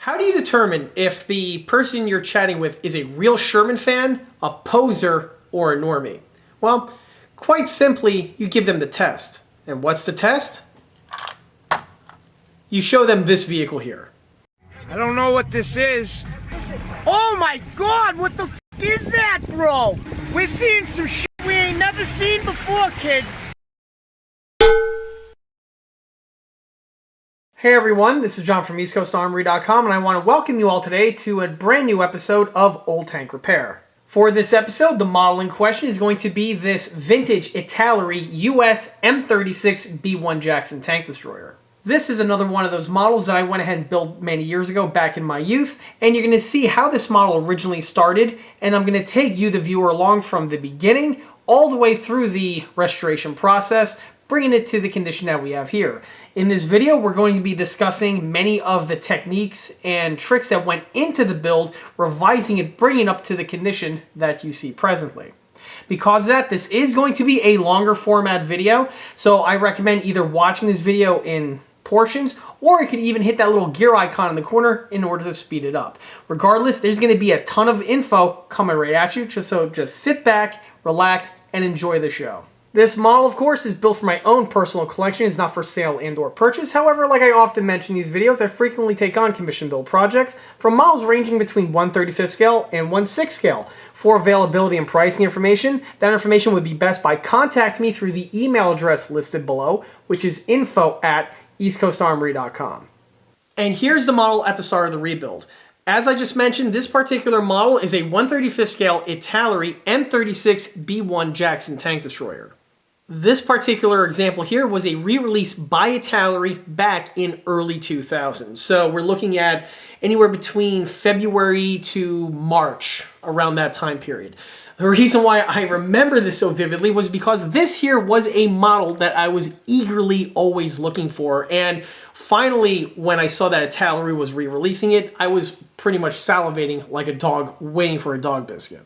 How do you determine if the person you're chatting with is a real Sherman fan, a poser, or a normie? Well, quite simply, you give them the test. And what's the test? You show them this vehicle here. I don't know what this is. Oh my God, what the f is that, bro? We're seeing some shit we ain't never seen before, kid. Hey everyone, this is John from EastCoastArmory.com, and I want to welcome you all today to a brand new episode of Old Tank Repair. For this episode, the model in question is going to be this vintage Italeri US M36B1 Jackson tank destroyer. This is another one of those models that I went ahead and built many years ago back in my youth, and you're going to see how this model originally started, and I'm going to take you, the viewer, along from the beginning all the way through the restoration process, bringing it to the condition that we have here. In this video, we're going to be discussing many of the techniques and tricks that went into the build, revising it, bringing it up to the condition that you see presently. Because of that, this is going to be a longer format video, so I recommend either watching this video in portions, or you can even hit that little gear icon in the corner in order to speed it up. Regardless, there's going to be a ton of info coming right at you, so just sit back, relax, and enjoy the show. This model, of course, is built for my own personal collection. It's not for sale and or purchase. However, like I often mention in these videos, I frequently take on commission build projects from models ranging between 1/35 scale and 1/6 scale. For availability and pricing information, that information would be best by contacting me through the email address listed below, which is info@eastcoastarmory.com. And here's the model at the start of the rebuild. As I just mentioned, this particular model is a 1/35 scale Italeri M36B1 Jackson tank destroyer. This particular example here was a re-release by Italeri back in early 2000s. So we're looking at anywhere between February to March, around that time period. The reason why I remember this so vividly was because this here was a model that I was eagerly always looking for. And finally, when I saw that Italeri was re-releasing it, I was pretty much salivating like a dog waiting for a dog biscuit.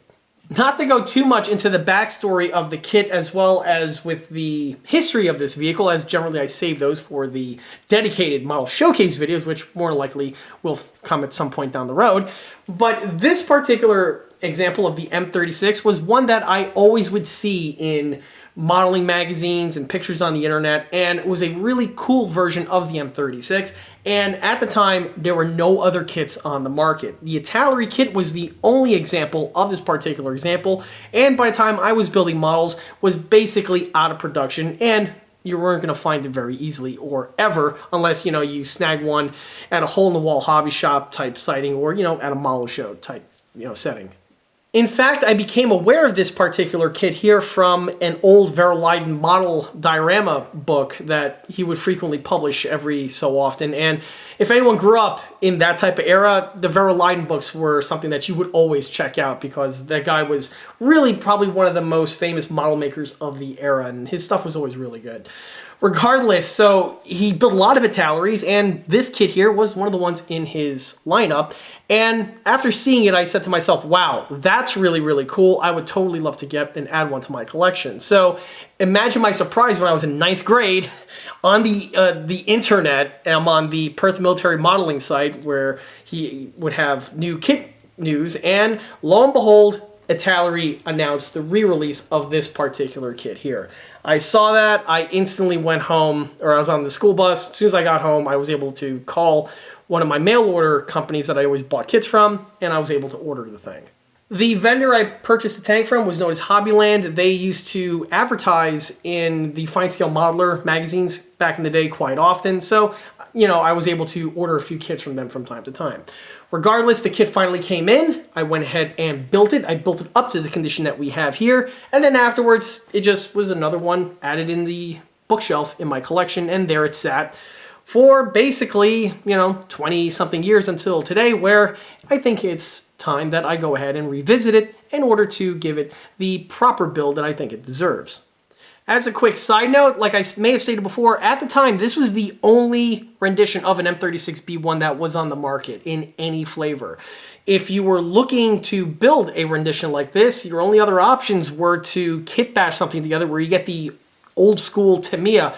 Not to go too much into the backstory of the kit as well as with the history of this vehicle, as generally I save those for the dedicated model showcase videos, which more likely will come at some point down the road. But this particular example of the M36 was one that I always would see in modeling magazines and pictures on the internet, and it was a really cool version of the M36. And at the time, there were no other kits on the market. The Italeri kit was the only example of this particular example, and by the time I was building models, was basically out of production, and you weren't going to find it very easily or ever, unless, you snag one at a hole-in-the-wall hobby shop type sighting, or, at a model show type, setting. In fact, I became aware of this particular kit here from an old Verleiden model diorama book that he would frequently publish every so often. And if anyone grew up in that type of era, the Verleiden books were something that you would always check out, because that guy was really probably one of the most famous model makers of the era, and his stuff was always really good. Regardless, so he built a lot of Italeris, and this kit here was one of the ones in his lineup. And after seeing it, I said to myself, wow, that's really, really cool. I would totally love to get and add one to my collection. So imagine my surprise when I was in 9th grade on the internet. I'm on the Perth Military Modeling site where he would have new kit news, and lo and behold, Italeri announced the re-release of this particular kit here. I saw that, I instantly went home, or I was on the school bus. As soon as I got home, I was able to call one of my mail order companies that I always bought kits from, and I was able to order the thing. The vendor I purchased the tank from was known as Hobbyland. They used to advertise in the Fine Scale Modeler magazines back in the day quite often, so I was able to order a few kits from them from time to time. Regardless, the kit finally came in. I went ahead and built it. I built it up to the condition that we have here, and then afterwards, it just was another one added in the bookshelf in my collection, and there it sat for basically, 20-something years until today, where I think it's time that I go ahead and revisit it in order to give it the proper build that I think it deserves. As a quick side note, like I may have stated before, at the time, this was the only rendition of an M36B1 that was on the market in any flavor. If you were looking to build a rendition like this, your only other options were to kit bash something together where you get the old school Tamiya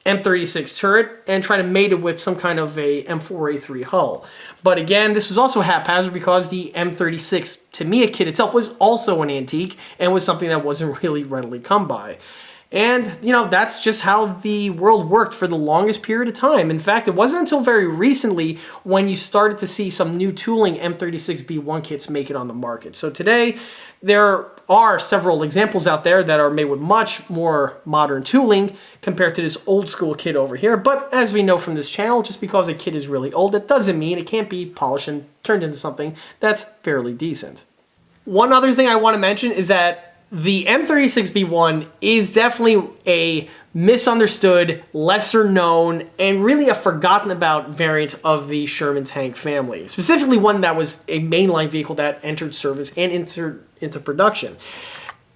M36 turret and try to mate it with some kind of a M4A3 hull. But again, this was also haphazard because the M36 Tamiya kit itself was also an antique and was something that wasn't really readily come by. And, you know, that's just how the world worked for the longest period of time. In fact, it wasn't until very recently when you started to see some new tooling M36B1 kits make it on the market. So today, there are several examples out there that are made with much more modern tooling compared to this old school kit over here. But as we know from this channel, just because a kit is really old, it doesn't mean it can't be polished and turned into something that's fairly decent. One other thing I want to mention is that the M36B1 is definitely a misunderstood, lesser known, and really a forgotten about variant of the Sherman tank family. Specifically one that was a mainline vehicle that entered service and into production.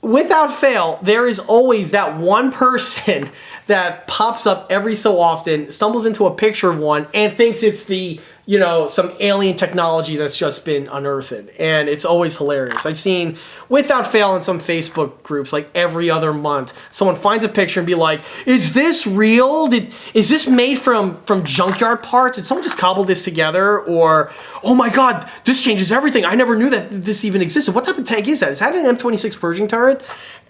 Without fail, there is always that one person that pops up every so often, stumbles into a picture of one, and thinks it's the, you know, some alien technology that's just been unearthed. And it's always hilarious. I've seen, without fail, in some Facebook groups, like every other month, someone finds a picture and be like, is this real? Is this made from junkyard parts? Did someone just cobble this together? Or, oh my god, this changes everything. I never knew that this even existed. What type of tank is that? Is that an M26 Pershing turret?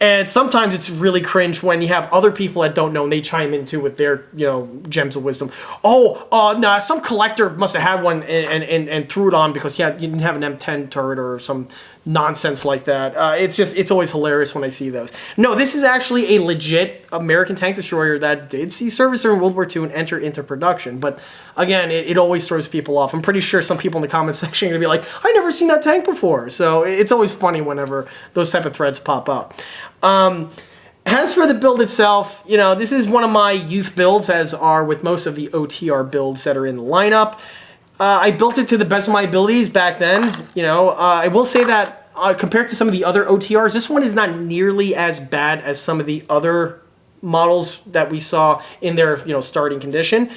And sometimes it's really cringe when you have other people that don't know and they chime in too with their, you know, gems of wisdom. Oh, nah, some collector must have had one and threw it on because you didn't have an M10 turret or some nonsense like that. It's always hilarious when I see those. No, this is actually a legit American tank destroyer that did see service during World War II and enter into production. But again, it always throws people off. I'm pretty sure some people in the comment section are going to be like, I never seen that tank before. So it's always funny whenever those type of threads pop up. As for the build itself, you know, this is one of my youth builds, as are with most of the OTR builds that are in the lineup. I built it to the best of my abilities back then. You know, I will say that compared to some of the other OTRs, this one is not nearly as bad as some of the other models that we saw in their, you know, starting condition.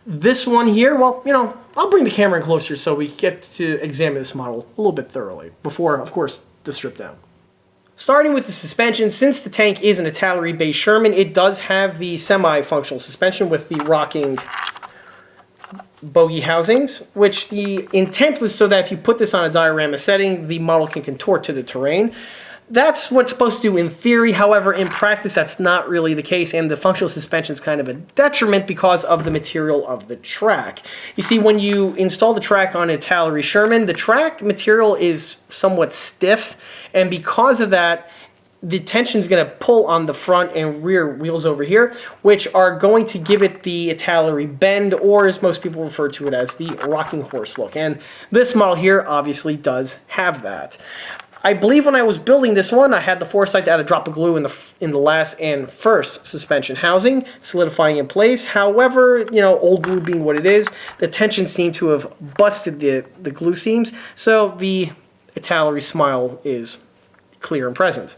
This one here, well, you know, I'll bring the camera in closer so we get to examine this model a little bit thoroughly before, of course, the strip down. Starting with the suspension, since the tank is an Italeri-based Sherman, it does have the semi-functional suspension with the rocking bogie housings, which the intent was so that if you put this on a diorama setting, the model can contort to the terrain. That's what's supposed to do in theory. However, in practice, that's not really the case, and the functional suspension is kind of a detriment because of the material of the track. You see, when you install the track on a Italeri Sherman, the track material is somewhat stiff, and because of that, the tension is going to pull on the front and rear wheels over here, which are going to give it the Italeri bend, or as most people refer to it as, the rocking horse look. And this model here obviously does have that. I believe when I was building this one, I had the foresight to add a drop of glue in the last and first suspension housing, solidifying in place. However, you know, old glue being what it is, the tension seemed to have busted the glue seams, so the Italeri smile is clear and present.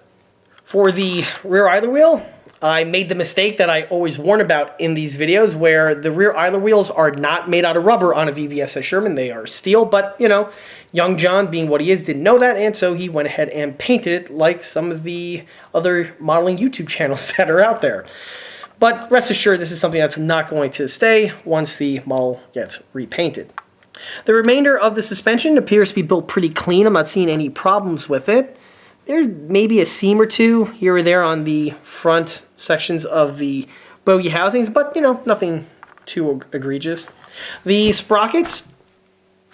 For the rear idler wheel, I made the mistake that I always warn about in these videos, where the rear idler wheels are not made out of rubber on a VVSS Sherman. They are steel, but, you know, young John, being what he is, didn't know that, and so he went ahead and painted it like some of the other modeling YouTube channels that are out there. But rest assured, this is something that's not going to stay once the model gets repainted. The remainder of the suspension appears to be built pretty clean. I'm not seeing any problems with it. There may be a seam or two here or there on the front sections of the bogie housings, but, you know, nothing too egregious. The sprockets,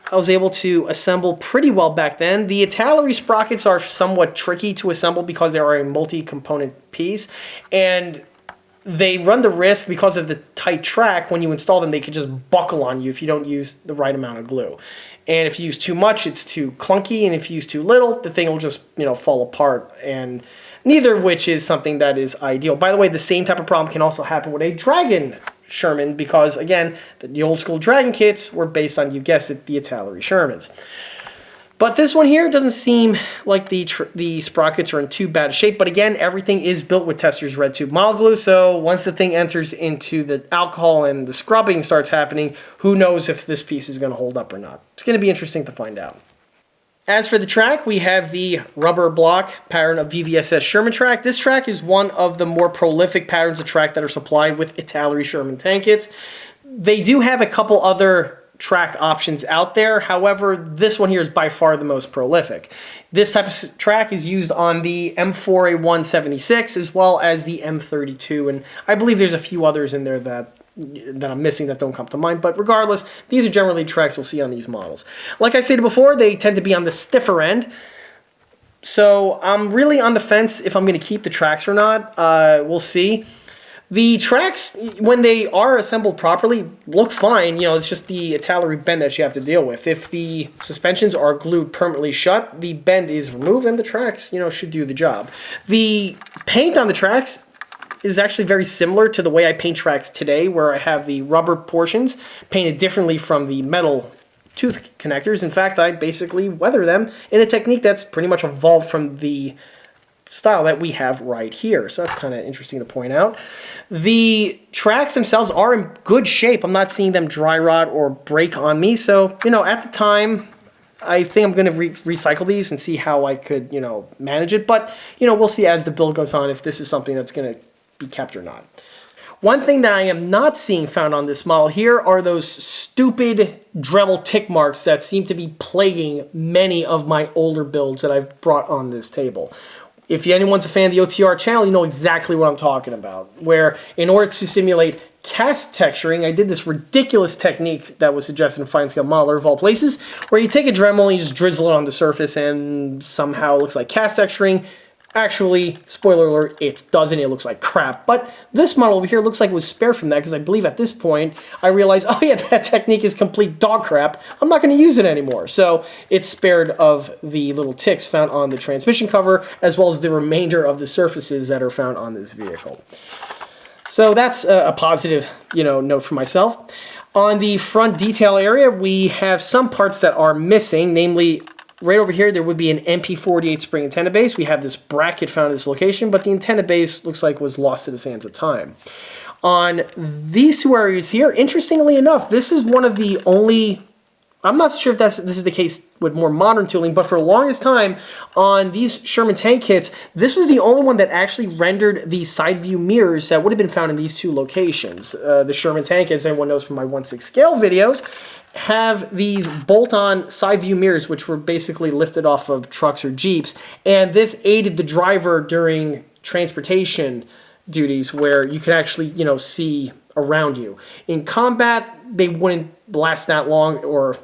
I was able to assemble pretty well back then. The Italeri sprockets are somewhat tricky to assemble because they are a multi-component piece, and they run the risk, because of the tight track, when you install them, they could just buckle on you if you don't use the right amount of glue. And if you use too much, it's too clunky, and if you use too little, the thing will just, you know, fall apart, and neither of which is something that is ideal. By the way, the same type of problem can also happen with a Dragon Sherman, because, again, the old school Dragon kits were based on, you guessed it, the Italeri Shermans. But this one here doesn't seem like the sprockets are in too bad a shape. But again, everything is built with Testor's red tube model glue. So once the thing enters into the alcohol and the scrubbing starts happening, who knows if this piece is going to hold up or not. It's going to be interesting to find out. As for the track, we have the rubber block pattern of VVSS Sherman track. This track is one of the more prolific patterns of track that are supplied with Italeri Sherman tank kits. They do have a couple other track options out there. However, this one here is by far the most prolific. This type of track is used on the M4A176 as well as the M32, and I believe there's a few others in there that I'm missing that don't come to mind, but regardless, these are generally tracks you'll see on these models. Like I stated before, they tend to be on the stiffer end, so I'm really on the fence if I'm going to keep the tracks or not. We'll see. The tracks, when they are assembled properly, look fine. You know, it's just the Italeri bend that you have to deal with. If the suspensions are glued permanently shut, the bend is removed and the tracks, you know, should do the job. The paint on the tracks is actually very similar to the way I paint tracks today, where I have the rubber portions painted differently from the metal tooth connectors. In fact, I basically weather them in a technique that's pretty much evolved from the style that we have right here. So that's kind of interesting to point out. The tracks themselves are in good shape. I'm not seeing them dry rot or break on me. So, you know, at the time, I think I'm going to recycle these and see how I could, you know, manage it. But, you know, we'll see as the build goes on if this is something that's going to be kept or not. One thing that I am not seeing found on this model here are those stupid Dremel tick marks that seem to be plaguing many of my older builds that I've brought on this table. If anyone's a fan of the OTR channel, you know exactly what I'm talking about. Where in order to simulate cast texturing, I did this ridiculous technique that was suggested in Fine Scale Modeler of all places, where you take a Dremel and you just drizzle it on the surface and somehow it looks like cast texturing. Actually, spoiler alert, it doesn't. It looks like crap. But this model over here looks like it was spared from that because I believe at this point I realized, oh yeah, that technique is complete dog crap. I'm not going to use it anymore. So it's spared of the little ticks found on the transmission cover as well as the remainder of the surfaces that are found on this vehicle. So that's a positive, you know, note for myself. On the front detail area, we have some parts that are missing, namely right over here, there would be an MP48 spring antenna base. We have this bracket found in this location, but the antenna base looks like was lost to the sands of time. On these two areas here, interestingly enough, this is one of the only, I'm not sure if this is the case with more modern tooling, but for the longest time on these Sherman tank kits, this was the only one that actually rendered the side view mirrors that would have been found in these two locations. The Sherman tank, as everyone knows from my 1/6 scale videos, have these bolt-on side view mirrors which were basically lifted off of trucks or Jeeps, and this aided the driver during transportation duties where you could actually, you know, see around you. In combat, they wouldn't last that long or,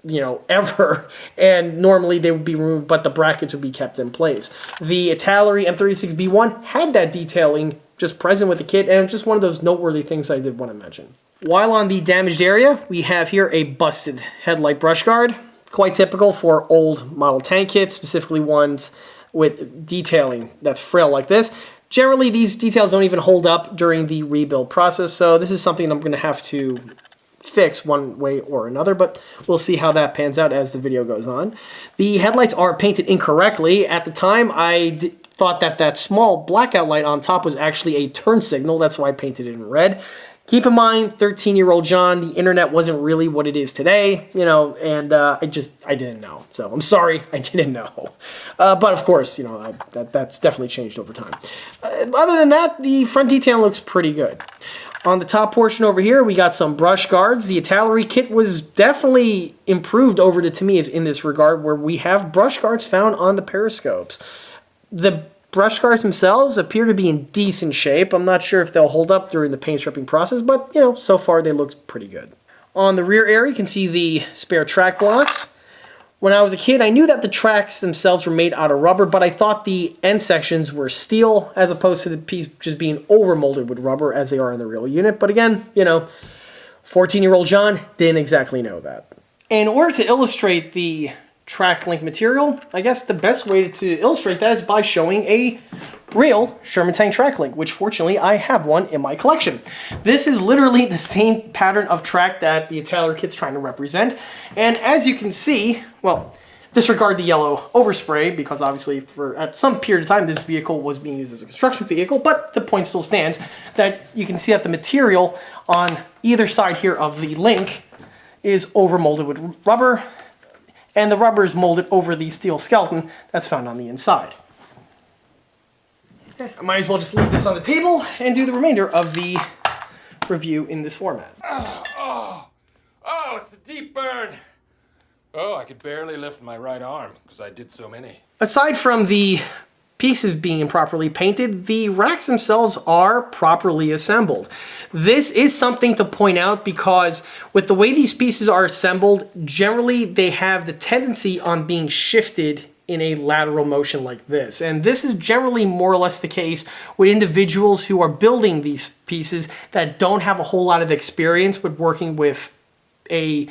you know, ever, and normally they would be removed, but the brackets would be kept in place. The Italeri M36B1 had that detailing just present with the kit, and it's just one of those noteworthy things I did want to mention. While on the damaged area, we have here a busted headlight brush guard. Quite typical for old model tank kits, specifically ones with detailing that's frail like this. Generally, these details don't even hold up during the rebuild process, so this is something I'm going to have to fix one way or another, but we'll see how that pans out as the video goes on. The headlights are painted incorrectly. At the time, I thought that small blackout light on top was actually a turn signal. That's why I painted it in red. Keep in mind, 13-year-old John, the internet wasn't really what it is today, you know, and I didn't know. So I'm sorry, I didn't know. But of course, you know, that's definitely changed over time. Other than that, the front detail looks pretty good. On the top portion over here, we got some brush guards. The Italeri kit was definitely improved over to Tamiya's in this regard, where we have brush guards found on the periscopes. The brush guards themselves appear to be in decent shape. I'm not sure if they'll hold up during the paint stripping process, but, you know, so far they look pretty good. On the rear area, you can see the spare track blocks. When I was a kid, I knew that the tracks themselves were made out of rubber, but I thought the end sections were steel as opposed to the piece just being overmolded with rubber as they are in the real unit. But again, you know, 14-year-old John didn't exactly know that. In order to illustrate the track link material, I guess the best way to illustrate that is by showing a real Sherman tank track link, which fortunately I have one in my collection. This is literally the same pattern of track that the Italeri kit's trying to represent, and as you can see, well, disregard the yellow overspray because obviously at some period of time this vehicle was being used as a construction vehicle, but the point still stands that you can see that the material on either side here of the link is overmolded with rubber. and the rubber is molded over the steel skeleton that's found on the inside. I might as well just leave this on the table and do the remainder of the review in this format. Oh, it's a deep burn. Oh, I could barely lift my right arm because I did so many. Aside from the pieces being improperly painted, the racks themselves are properly assembled. This is something to point out because with the way these pieces are assembled, generally they have the tendency on being shifted in a lateral motion like this. And this is generally more or less the case with individuals who are building these pieces that don't have a whole lot of experience with working with a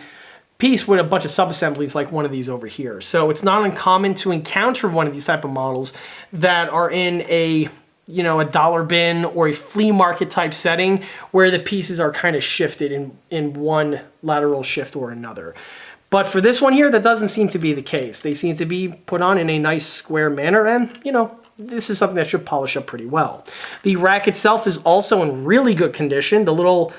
piece with a bunch of sub-assemblies like one of these over here. So it's not uncommon to encounter one of these type of models that are in a, you know, a dollar bin or a flea market type setting where the pieces are kind of shifted in one lateral shift or another. But for this one here, that doesn't seem to be the case. They seem to be put on in a nice square manner, and, you know, this is something that should polish up pretty well. The rack itself is also in really good condition. The little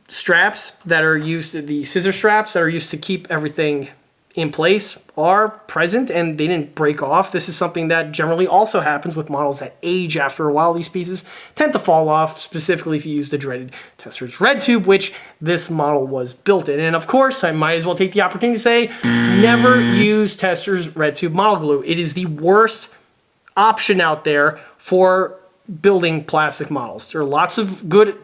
straps that are used, the scissor straps that are used to keep everything in place are present and they didn't break off. This is something that generally also happens with models that age after a while. These pieces tend to fall off, specifically if you use the dreaded Testor's red tube, which this model was built in. And of course, I might as well take the opportunity to say, never use Testor's red tube model glue. It is the worst option out there for building plastic models. There are lots of good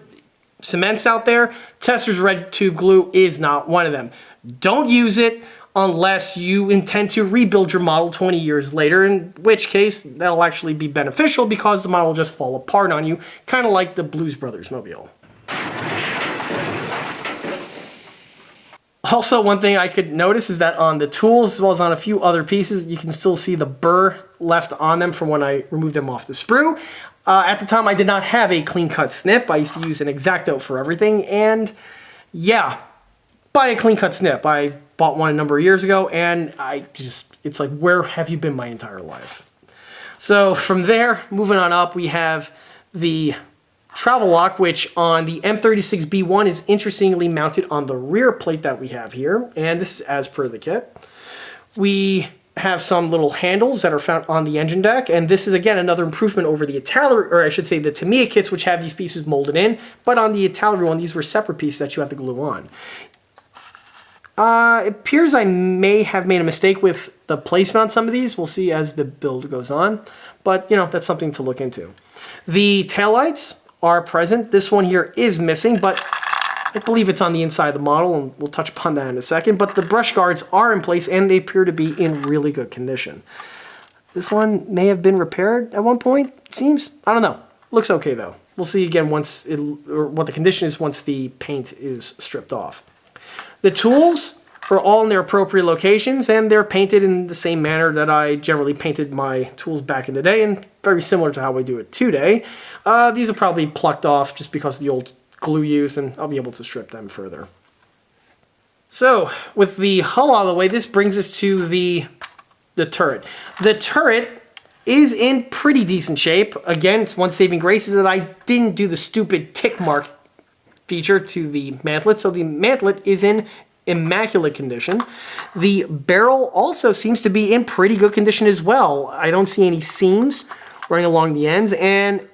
cements out there. Testor's red tube glue is not one of them. Don't use it unless you intend to rebuild your model 20 years later, in which case that'll actually be beneficial because the model will just fall apart on you, kind of like the Blues Brothers mobile. Also, one thing I could notice is that on the tools, as well as on a few other pieces, you can still see the burr left on them from when I removed them off the sprue. At the time, I did not have a clean-cut snip. I used to use an X-Acto for everything, and yeah, buy a clean-cut snip. I bought one a number of years ago, and it's like, where have you been my entire life? So from there, moving on up, we have the travel lock, which on the M36B1 is interestingly mounted on the rear plate that we have here, and this is as per the kit. We have some little handles that are found on the engine deck, and this is again another improvement over the Italeri, or I should say the Tamiya kits, which have these pieces molded in, but on the Italeri one, these were separate pieces that you have to glue on. It appears I may have made a mistake with the placement on some of these. We'll see as the build goes on, but you know, that's something to look into. The taillights are present. This one here is missing, but I believe it's on the inside of the model, and we'll touch upon that in a second. But the brush guards are in place, and they appear to be in really good condition. This one may have been repaired at one point, it seems. I don't know. Looks okay, though. We'll see again once or what the condition is once the paint is stripped off. The tools are all in their appropriate locations, and they're painted in the same manner that I generally painted my tools back in the day, and very similar to how I do it today. These are probably plucked off just because of the old glue used, and I'll be able to strip them further. So, with the hull out of the way, this brings us to the turret. The turret is in pretty decent shape. Again, it's one saving grace is that I didn't do the stupid tick mark feature to the mantlet, so the mantlet is in immaculate condition. The barrel also seems to be in pretty good condition as well. I don't see any seams running along the ends, and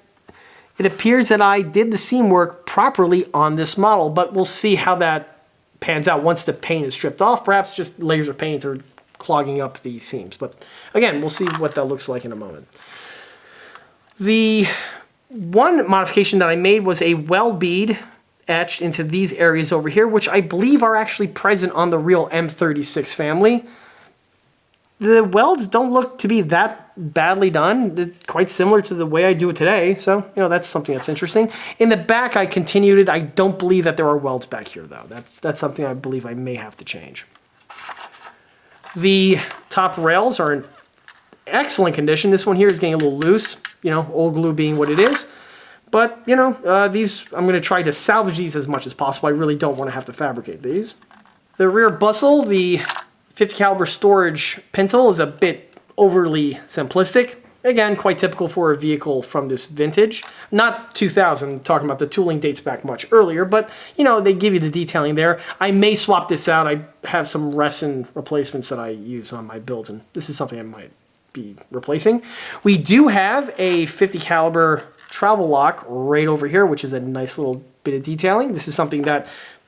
it appears that I did the seam work properly on this model, but we'll see how that pans out once the paint is stripped off. Perhaps just layers of paint are clogging up the seams, but again, we'll see what that looks like in a moment. The one modification that I made was a weld bead etched into these areas over here, which I believe are actually present on the real M36 family. The welds don't look to be that badly done. They're quite similar to the way I do it today, so you know, that's something that's interesting. In the back, I continued it. I don't believe that there are welds back here, though. That's something I believe I may have to change. The top rails are in excellent condition. This one here is getting a little loose, you know, old glue being what it is. But, you know, these, I'm going to try to salvage these as much as possible. I really don't want to have to fabricate these. The rear bustle, the 50 caliber storage pintle, is a bit overly simplistic. Again, quite typical for a vehicle from this vintage. Not 2000, talking about the tooling dates back much earlier, but you know, they give you the detailing there. I may swap this out. I have some resin replacements that I use on my builds, and this is something I might be replacing. We do have a 50 caliber travel lock right over here, which is a nice little bit of detailing. This is something that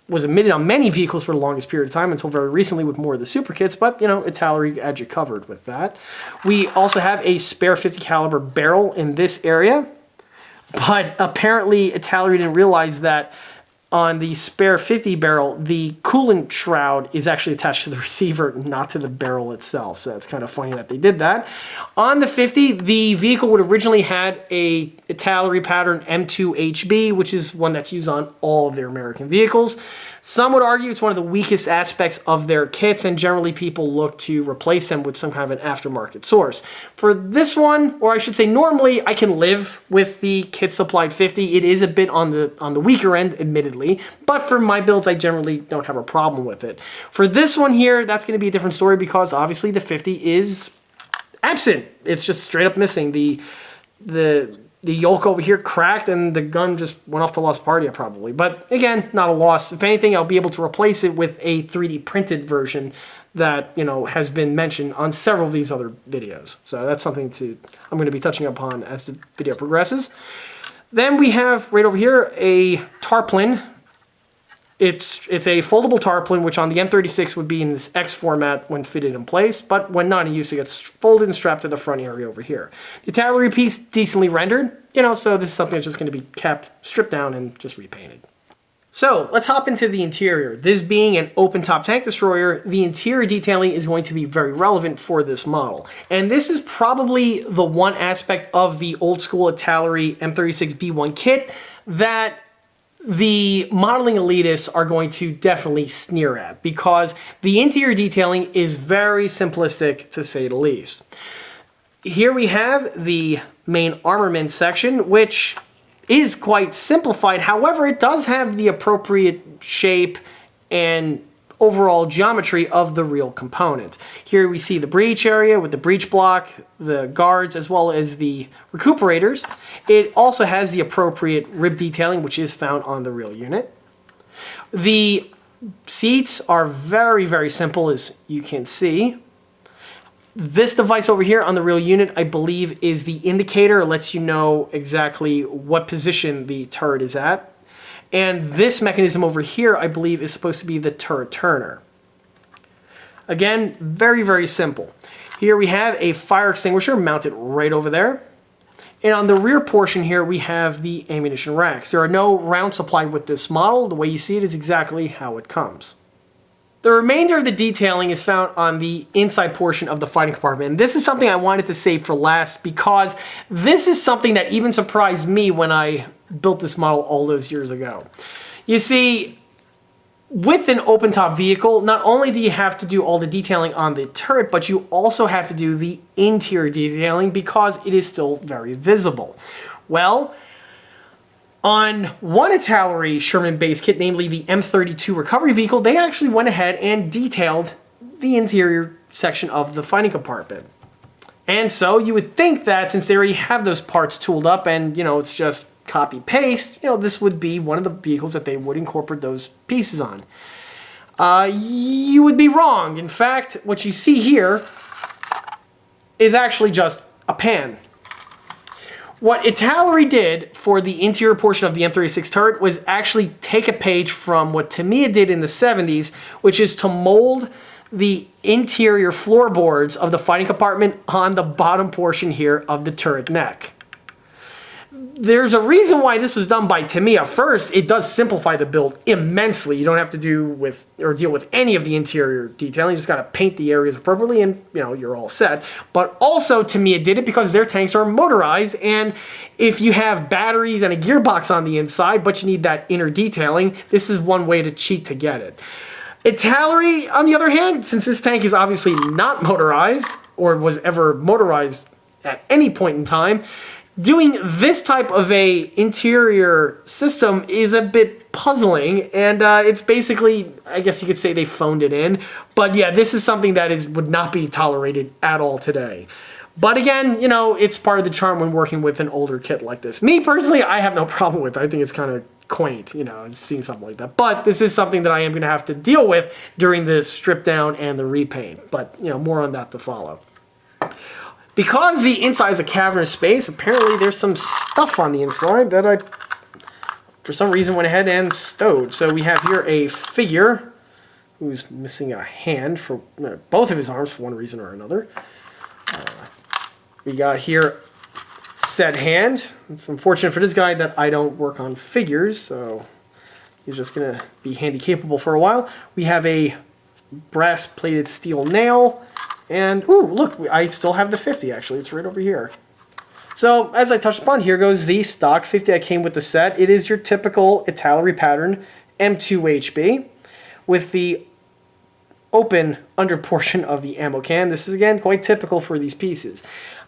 was omitted on many vehicles for the longest period of time until very recently with more of the super kits, but you know, Italeri had you covered with that. We also have a spare 50 caliber barrel in this area, but apparently Italeri didn't realize that on the spare 50 barrel, the coolant shroud is actually attached to the receiver, not to the barrel itself. So it's kind of funny that they did that. On the 50, the vehicle would originally had a Italeri pattern M2HB, which is one that's used on all of their American vehicles. Some would argue it's one of the weakest aspects of their kits, and generally people look to replace them with some kind of an aftermarket source. For this one, or I should say normally, I can live with the kit supplied 50. It is a bit on the weaker end, admittedly, but for my builds, I generally don't have a problem with it. For this one here, that's going to be a different story because obviously the 50 is absent. It's just straight up missing. The yoke over here cracked and the gun just went off to Lost Party probably. But again, not a loss. If anything, I'll be able to replace it with a 3D printed version that, you know, has been mentioned on several of these other videos. So that's something I'm going to be touching upon as the video progresses. Then we have right over here a tarpaulin. It's a foldable tarpaulin, which on the M36 would be in this X format when fitted in place, but when not in use, it gets folded and strapped to the front area over here. The Italeri piece, decently rendered, you know, so this is something that's just going to be kept, stripped down, and just repainted. So let's hop into the interior. This being an open-top tank destroyer, the interior detailing is going to be very relevant for this model. And this is probably the one aspect of the old-school Italeri M36B1 kit that the modeling elitists are going to definitely sneer at, because the interior detailing is very simplistic, to say the least. Here we have the main armament section, which is quite simplified. However, it does have the appropriate shape and overall geometry of the real component. Here we see the breech area with the breech block, the guards, as well as the recuperators. It also has the appropriate rib detailing, which is found on the real unit. The seats are very, very simple, as you can see. This device over here on the real unit, I believe, is the indicator. It lets you know exactly what position the turret is at. And this mechanism over here, I believe, is supposed to be the turret turner. Again, very, very simple. Here we have a fire extinguisher mounted right over there. And on the rear portion here, we have the ammunition racks. There are no rounds supplied with this model. The way you see it is exactly how it comes. The remainder of the detailing is found on the inside portion of the fighting compartment. And this is something I wanted to save for last because this is something that even surprised me when I built this model all those years ago. You see, with an open-top vehicle, not only do you have to do all the detailing on the turret, but you also have to do the interior detailing because it is still very visible. Well, on one Italeri Sherman base kit, namely the M32 recovery vehicle, they actually went ahead and detailed the interior section of the fighting compartment. And so you would think that since they already have those parts tooled up and, you know, it's just copy paste, you know, this would be one of the vehicles that they would incorporate those pieces on. You would be wrong. In fact, what you see here is actually just a pan. What Italeri did for the interior portion of the M36 turret was actually take a page from what Tamiya did in the 70s, which is to mold the interior floorboards of the fighting compartment on the bottom portion here of the turret neck. There's a reason why this was done by Tamiya. First, it does simplify the build immensely. You don't have to deal with any of the interior detailing. You just got to paint the areas appropriately and, you know, you're all set. But also Tamiya did it because their tanks are motorized, and if you have batteries and a gearbox on the inside, but you need that inner detailing, this is one way to cheat to get it. Italeri, on the other hand, since this tank is obviously not motorized or was ever motorized at any point in time, doing this type of a interior system is a bit puzzling, and it's basically, I guess you could say they phoned it in. But yeah, this is something that would not be tolerated at all today. But again, you know, it's part of the charm when working with an older kit like this. Me personally, I have no problem with it. I think it's kind of quaint, you know, seeing something like that. But this is something that I am going to have to deal with during this strip down and the repaint. But, you know, more on that to follow. Because the inside is a cavernous space, apparently there's some stuff on the inside that I, for some reason, went ahead and stowed. So we have here a figure who's missing a hand for both of his arms for one reason or another. We got here said hand. It's unfortunate for this guy that I don't work on figures, so he's just going to be handy capable for a while. We have a brass plated steel nail, and ooh, look, I still have the 50 actually. It's right over here. So as I touched upon, here goes the stock 50 that came with the set. It is your typical Italeri pattern M2HB with the open under portion of the ammo can. This is again quite typical for these pieces.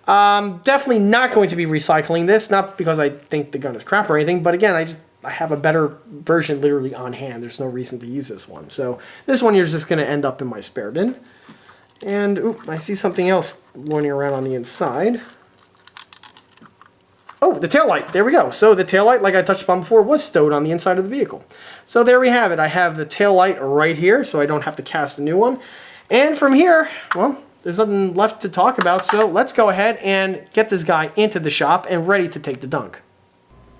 Definitely not going to be recycling this, not because I think the gun is crap or anything, but again, I have a better version literally on hand. There's no reason to use this one. So this one here is just going to end up in my spare bin. And oop, I see something else running around on the inside. Oh, the taillight. There we go. So the taillight, like I touched upon before, was stowed on the inside of the vehicle. So there we have it. I have the taillight right here, so I don't have to cast a new one. And from here, well, there's nothing left to talk about, so let's go ahead and get this guy into the shop and ready to take the dunk.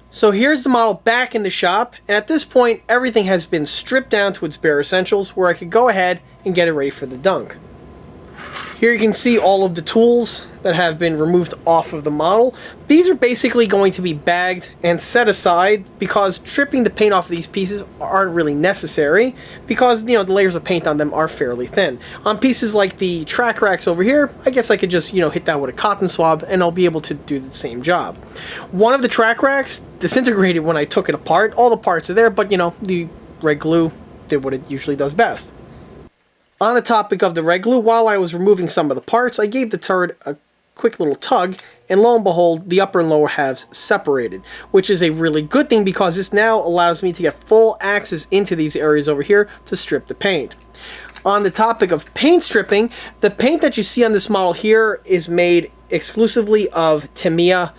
So here's the model back in the shop, and at this point, everything has been stripped down to its bare essentials where I could go ahead and get it ready for the dunk. Here you can see all of the tools that have been removed off of the model. These are basically going to be bagged and set aside because stripping the paint off of these pieces aren't really necessary because, you know, the layers of paint on them are fairly thin. On pieces like the track racks over here, I guess I could just, you know, hit that with a cotton swab and I'll be able to do the same job. One of the track racks disintegrated when I took it apart. All the parts are there, but, you know, the red glue did what it usually does best. On the topic of the red glue, while I was removing some of the parts, I gave the turret a quick little tug, and lo and behold, the upper and lower halves separated, which is a really good thing because this now allows me to get full access into these areas over here to strip the paint. On the topic of paint stripping, the paint that you see on this model here is made exclusively of Tamiya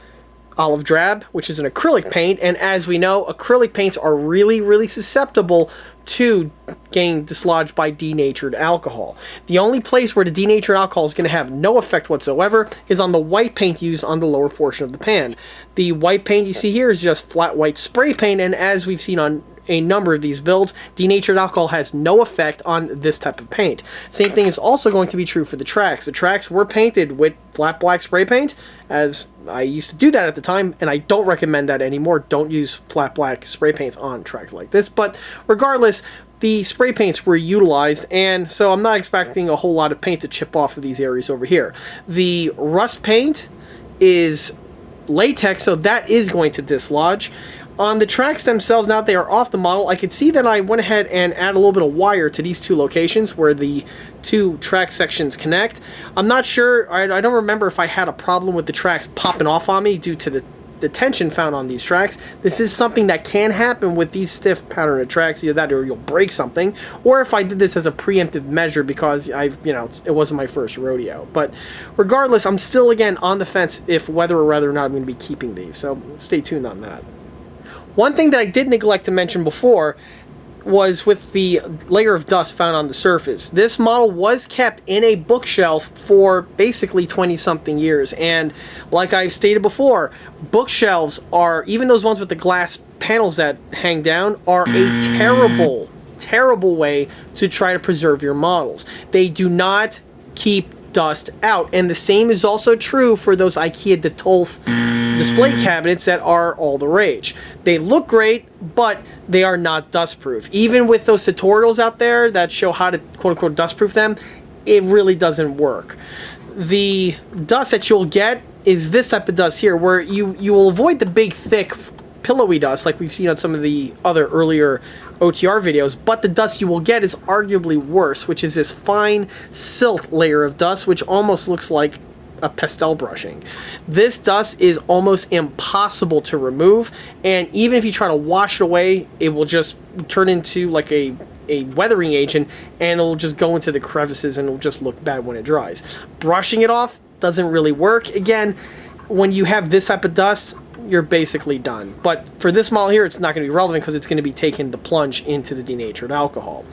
Olive Drab, which is an acrylic paint, and as we know, acrylic paints are really susceptible to getting dislodged by denatured alcohol. The only place where the denatured alcohol is going to have no effect whatsoever is on the white paint used on the lower portion of the pan. The white paint you see here is just flat white spray paint, and as we've seen on a number of these builds, denatured alcohol has no effect on this type of paint. Same thing is also going to be true for the tracks. The tracks were painted with flat black spray paint, as I used to do that at the time, and I don't recommend that anymore. Don't use flat black spray paints on tracks like this, but regardless, the spray paints were utilized, and so I'm not expecting a whole lot of paint to chip off of these areas over here. The rust paint is latex, so that is going to dislodge. On the tracks themselves, now that they are off the model, I could see that I went ahead and added a little bit of wire to these two locations where the two track sections connect. I'm not sure, I don't remember if I had a problem with the tracks popping off on me due to the tension found on these tracks. This is something that can happen with these stiff pattern of tracks, either that or you'll break something, or if I did this as a preemptive measure because it wasn't my first rodeo. But regardless, I'm still again on the fence if whether or not I'm going to be keeping these, so stay tuned on that. One thing that I did neglect to mention before was with the layer of dust found on the surface. This model was kept in a bookshelf for basically 20-something years, and like I've stated before, bookshelves are, even those ones with the glass panels that hang down, are a terrible way to try to preserve your models. They do not keep dust out, and the same is also true for those IKEA Detolf display cabinets that are all the rage. They look great, but they are not dust proof. Even with those tutorials out there that show how to quote-unquote dust proof them, it really doesn't work. The dust that you'll get is this type of dust here, where you will avoid the big thick pillowy dust like we've seen on some of the other earlier OTR videos, but the dust you will get is arguably worse, which is this fine silt layer of dust which almost looks like a pastel brushing. This dust is almost impossible to remove, and even if you try to wash it away, it will just turn into like a weathering agent, and it'll just go into the crevices and it'll just look bad when it dries. Brushing it off doesn't really work. Again, when you have this type of dust, you're basically done. But for this model here, it's not going to be relevant because it's going to be taking the plunge into the denatured alcohol.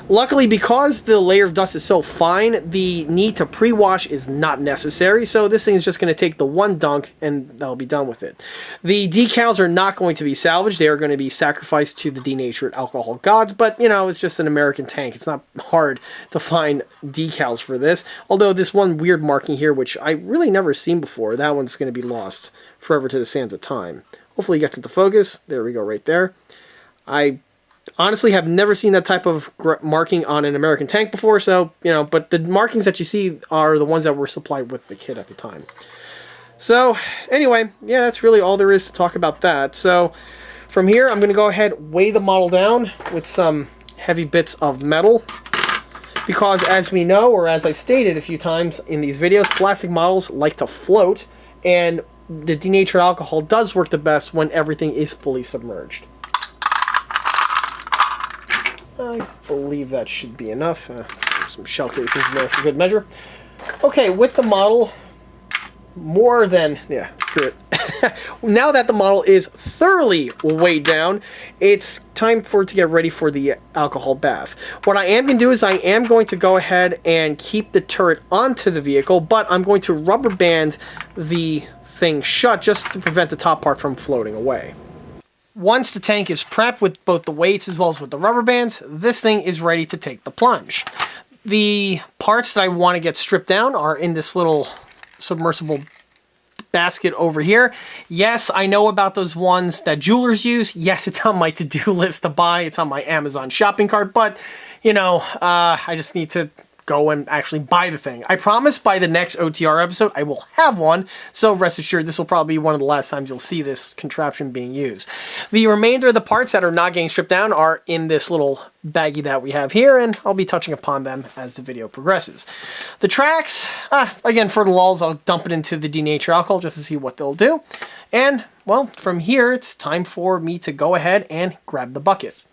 Luckily, because the layer of dust is so fine, the need to pre-wash is not necessary. So this thing is just going to take the one dunk and that'll be done with it. The decals are not going to be salvaged. They are going to be sacrificed to the denatured alcohol gods. But, you know, it's just an American tank. It's not hard to find decals for this. Although this one weird marking here, which I really never seen before, that one's going to be lost forever to the sands of time. Hopefully it gets into focus. There we go, right there. I honestly have never seen that type of marking on an American tank before, so, you know, but the markings that you see are the ones that were supplied with the kit at the time. So, anyway, yeah, that's really all there is to talk about that. So, from here, I'm going to go ahead, weigh the model down with some heavy bits of metal. Because, as we know, or as I've stated a few times in these videos, plastic models like to float, and the denatured alcohol does work the best when everything is fully submerged. I believe that should be enough. Some shell casings there for good measure. Okay, with the model, more than, yeah, screw it. Now that the model is thoroughly weighed down, it's time for it to get ready for the alcohol bath. What I am going to do is I am going to go ahead and keep the turret onto the vehicle, but I'm going to rubber band the thing shut just to prevent the top part from floating away. Once the tank is prepped with both the weights as well as with the rubber bands, this thing is ready to take the plunge. The parts that I want to get stripped down are in this little submersible basket over here. Yes, I know about those ones that jewelers use. Yes, it's on my to-do list to buy. It's on my Amazon shopping cart, but, you know, I just need to go and actually buy the thing. I promise by the next OTR episode I will have one, so rest assured this will probably be one of the last times you'll see this contraption being used. The remainder of the parts that are not getting stripped down are in this little baggie that we have here, and I'll be touching upon them as the video progresses. The tracks, again, for the lulz, I'll dump it into the denatured alcohol just to see what they'll do. And, well, from here it's time for me to go ahead and grab the bucket.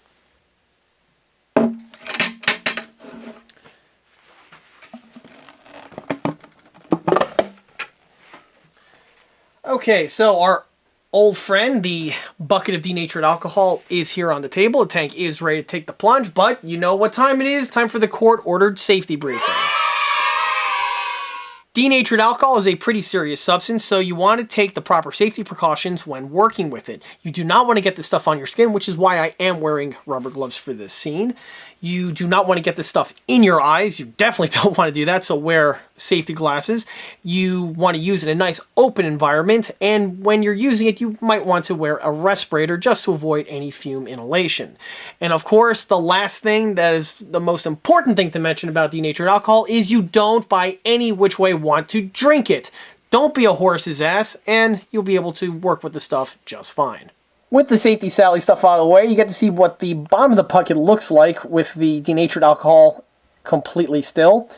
Okay, so our old friend, the bucket of denatured alcohol, is here on the table. The tank is ready to take the plunge, but you know what time it is. Time for the court-ordered safety briefing. Denatured alcohol is a pretty serious substance, so you want to take the proper safety precautions when working with it. You do not want to get this stuff on your skin, which is why I am wearing rubber gloves for this scene. You do not want to get this stuff in your eyes. You definitely don't want to do that, so wear safety glasses. You want to use it in a nice open environment, and when you're using it, you might want to wear a respirator just to avoid any fume inhalation. And of course, the last thing that is the most important thing to mention about denatured alcohol is you don't by any which way want to drink it. Don't be a horse's ass, and you'll be able to work with the stuff just fine. With the safety Sally stuff out of the way, you get to see what the bottom of the bucket looks like with the denatured alcohol completely still.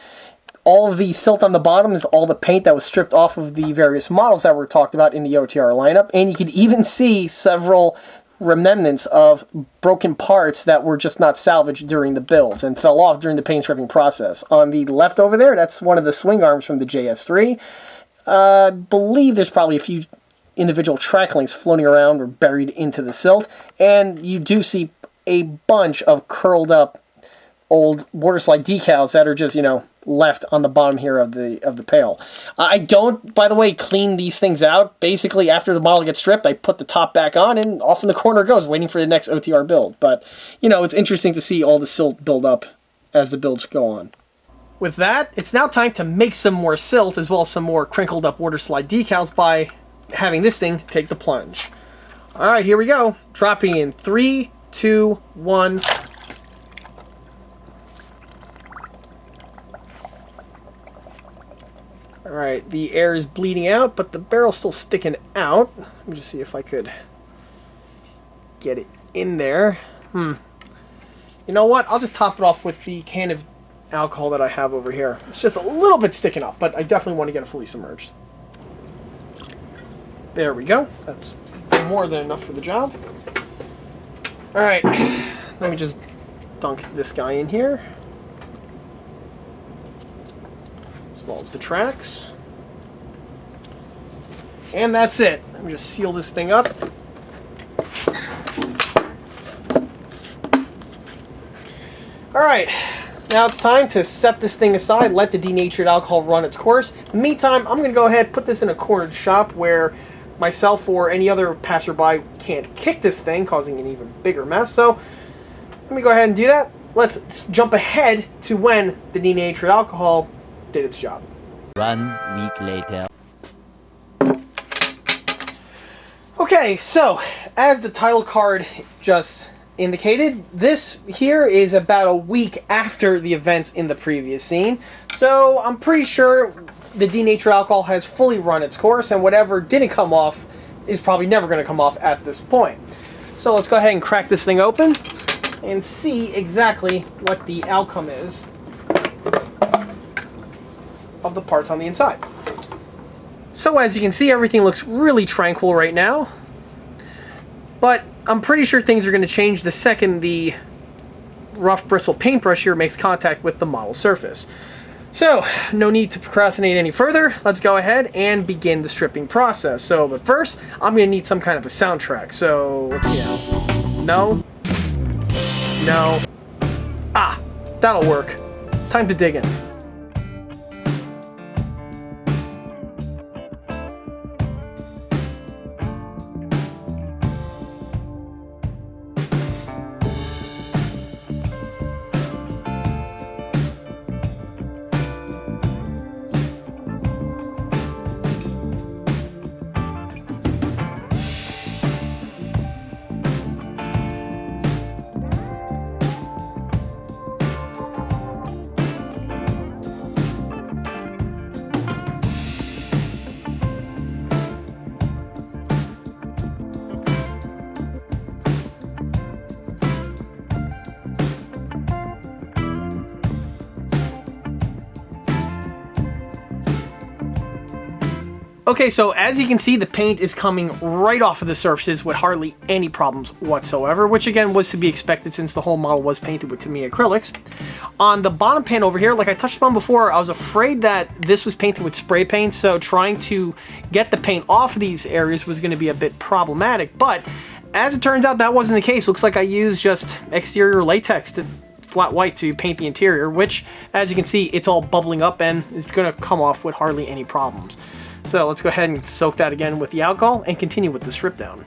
All of the silt on the bottom is all the paint that was stripped off of the various models that were talked about in the OTR lineup, and you can even see several remnants of broken parts that were just not salvaged during the builds and fell off during the paint stripping process. On the left over there, that's one of the swing arms from the JS3. I believe there's probably a few individual track links floating around or buried into the silt, and you do see a bunch of curled up old water slide decals that are just, you know, left on the bottom here of the pail. I don't, by the way, clean these things out. Basically, after the model gets stripped, I put the top back on, and off in the corner it goes, waiting for the next OTR build. But, you know, it's interesting to see all the silt build up as the builds go on. With that, it's now time to make some more silt, as well as some more crinkled up water slide decals by having this thing take the plunge. Alright, here we go. Dropping in 3, 2, 1. Alright, the air is bleeding out, but the barrel's still sticking out. Let me just see if I could get it in there. You know what? I'll just top it off with the can of alcohol that I have over here. It's just a little bit sticking up, but I definitely want to get it fully submerged. There we go. That's more than enough for the job. Alright, let me just dunk this guy in here. As well as the tracks. And that's it. Let me just seal this thing up. Alright, now it's time to set this thing aside, let the denatured alcohol run its course. In the meantime, I'm going to go ahead and put this in a cornered shop where myself or any other passerby can't kick this thing, causing an even bigger mess. So, let me go ahead and do that. Let's jump ahead to when the denatured alcohol did its job. 1 week later. Okay, so, as the title card just indicated, this here is about a week after the events in the previous scene. So, I'm pretty sure the denatured alcohol has fully run its course, and whatever didn't come off is probably never going to come off at this point. So, let's go ahead and crack this thing open and see exactly what the outcome is of the parts on the inside. So as you can see, everything looks really tranquil right now, but I'm pretty sure things are going to change the second the rough bristle paintbrush here makes contact with the model surface. So, no need to procrastinate any further. Let's go ahead and begin the stripping process. So, but first, I'm going to need some kind of a soundtrack. So, let's see now. No. Ah, that'll work. Time to dig in. Okay, so as you can see, the paint is coming right off of the surfaces with hardly any problems whatsoever, which again was to be expected since the whole model was painted with Tamiya acrylics. On the bottom pan over here, like I touched on before, I was afraid that this was painted with spray paint, so trying to get the paint off of these areas was going to be a bit problematic, but as it turns out, that wasn't the case. Looks like I used just exterior latex to flat white to paint the interior, which, as you can see, it's all bubbling up and is going to come off with hardly any problems. So let's go ahead and soak that again with the alcohol and continue with the strip down.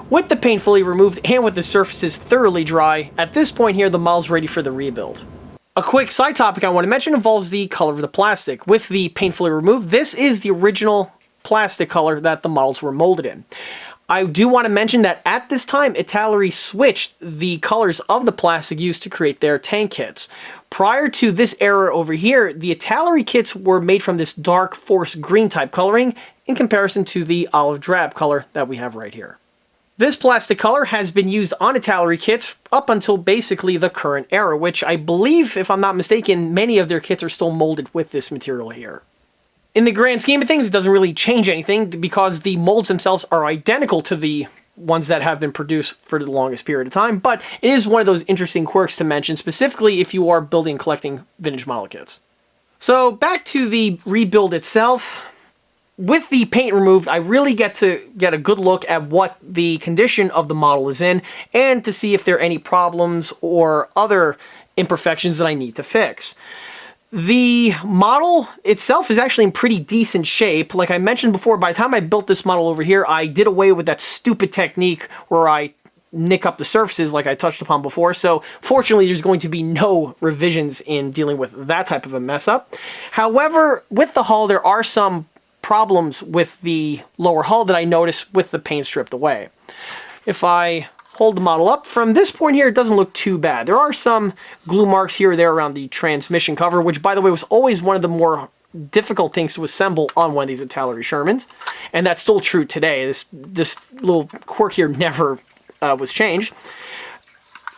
With the paint fully removed and with the surfaces thoroughly dry, at this point here the model's ready for the rebuild. A quick side topic I want to mention involves the color of the plastic. With the paint fully removed, this is the original plastic color that the models were molded in. I do want to mention that at this time, Italeri switched the colors of the plastic used to create their tank kits. Prior to this era over here, the Italeri kits were made from this dark forest green type coloring in comparison to the olive drab color that we have right here. This plastic color has been used on Italeri kits up until basically the current era, which I believe, if I'm not mistaken, many of their kits are still molded with this material here. In the grand scheme of things, it doesn't really change anything because the molds themselves are identical to the ones that have been produced for the longest period of time, but it is one of those interesting quirks to mention, specifically if you are building and collecting vintage model kits. So back to the rebuild itself. With the paint removed, I really get to get a good look at what the condition of the model is in and to see if there are any problems or other imperfections that I need to fix. The model itself is actually in pretty decent shape. Like I mentioned before, by the time I built this model over here, I did away with that stupid technique where I nick up the surfaces like I touched upon before. So fortunately, there's going to be no revisions in dealing with that type of a mess up. However, with the hull, there are some problems with the lower hull that I noticed with the paint stripped away. If I hold the model up, from this point here, it doesn't look too bad. There are some glue marks here or there around the transmission cover, which, by the way, was always one of the more difficult things to assemble on one of these Italeri Shermans, and that's still true today. This little quirk here never was changed.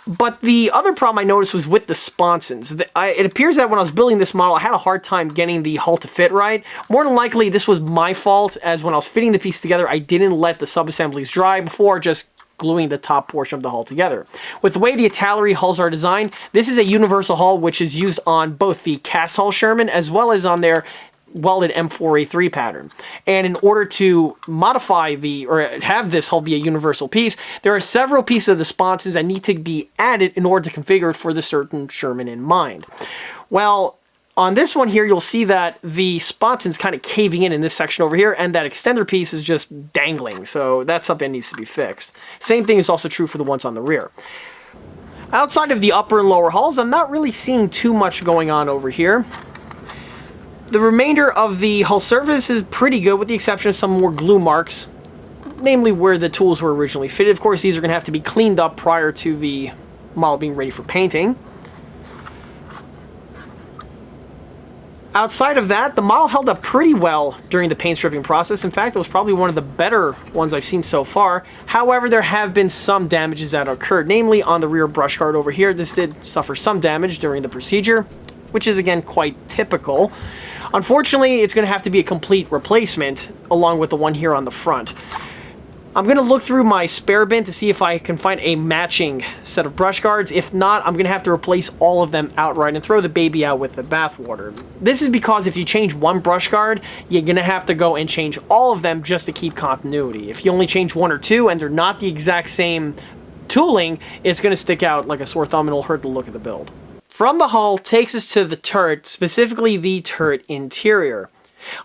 But the other problem I noticed was with the sponsons. It appears that when I was building this model, I had a hard time getting the hull to fit right. More than likely, this was my fault, as when I was fitting the piece together, I didn't let the sub-assemblies dry before just gluing the top portion of the hull together. With the way the Italeri hulls are designed, this is a universal hull which is used on both the cast hull Sherman as well as on their welded M4A3 pattern. And in order to modify or have this hull be a universal piece, there are several pieces of the sponsons that need to be added in order to configure it for the certain Sherman in mind. Well, on this one here, you'll see that the sponson's kind of caving in this section over here, and that extender piece is just dangling, so that's something that needs to be fixed. Same thing is also true for the ones on the rear. Outside of the upper and lower hulls, I'm not really seeing too much going on over here. The remainder of the hull surface is pretty good, with the exception of some more glue marks, namely where the tools were originally fitted. Of course, these are going to have to be cleaned up prior to the model being ready for painting. Outside of that, the model held up pretty well during the paint stripping process. In fact, it was probably one of the better ones I've seen so far. However, there have been some damages that occurred, namely on the rear brush guard over here. This did suffer some damage during the procedure, which is again quite typical. Unfortunately, it's going to have to be a complete replacement along with the one here on the front. I'm going to look through my spare bin to see if I can find a matching set of brush guards. If not, I'm going to have to replace all of them outright and throw the baby out with the bathwater. This is because if you change one brush guard, you're going to have to go and change all of them just to keep continuity. If you only change one or two and they're not the exact same tooling, it's going to stick out like a sore thumb and it'll hurt the look of the build. From the hull takes us to the turret, specifically the turret interior.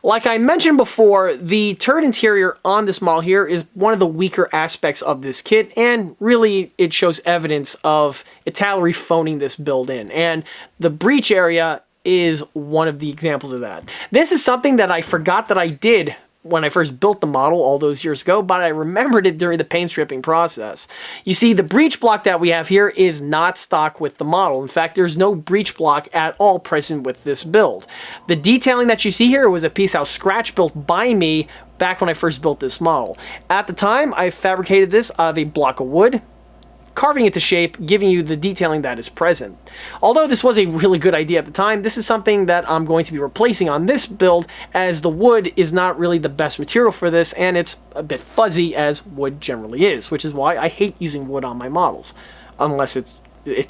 Like I mentioned before, the turret interior on this model here is one of the weaker aspects of this kit, and really it shows evidence of Italeri phoning this build in, and the breech area is one of the examples of that. This is something that I forgot that I did when I first built the model all those years ago, but I remembered it during the paint stripping process. You see, the breech block that we have here is not stock with the model. In fact, there's no breech block at all present with this build. The detailing that you see here was a piece that was scratch built by me back when I first built this model. At the time, I fabricated this out of a block of wood, carving it to shape, giving you the detailing that is present. Although this was a really good idea at the time, this is something that I'm going to be replacing on this build, as the wood is not really the best material for this, and it's a bit fuzzy as wood generally is, which is why I hate using wood on my models, unless it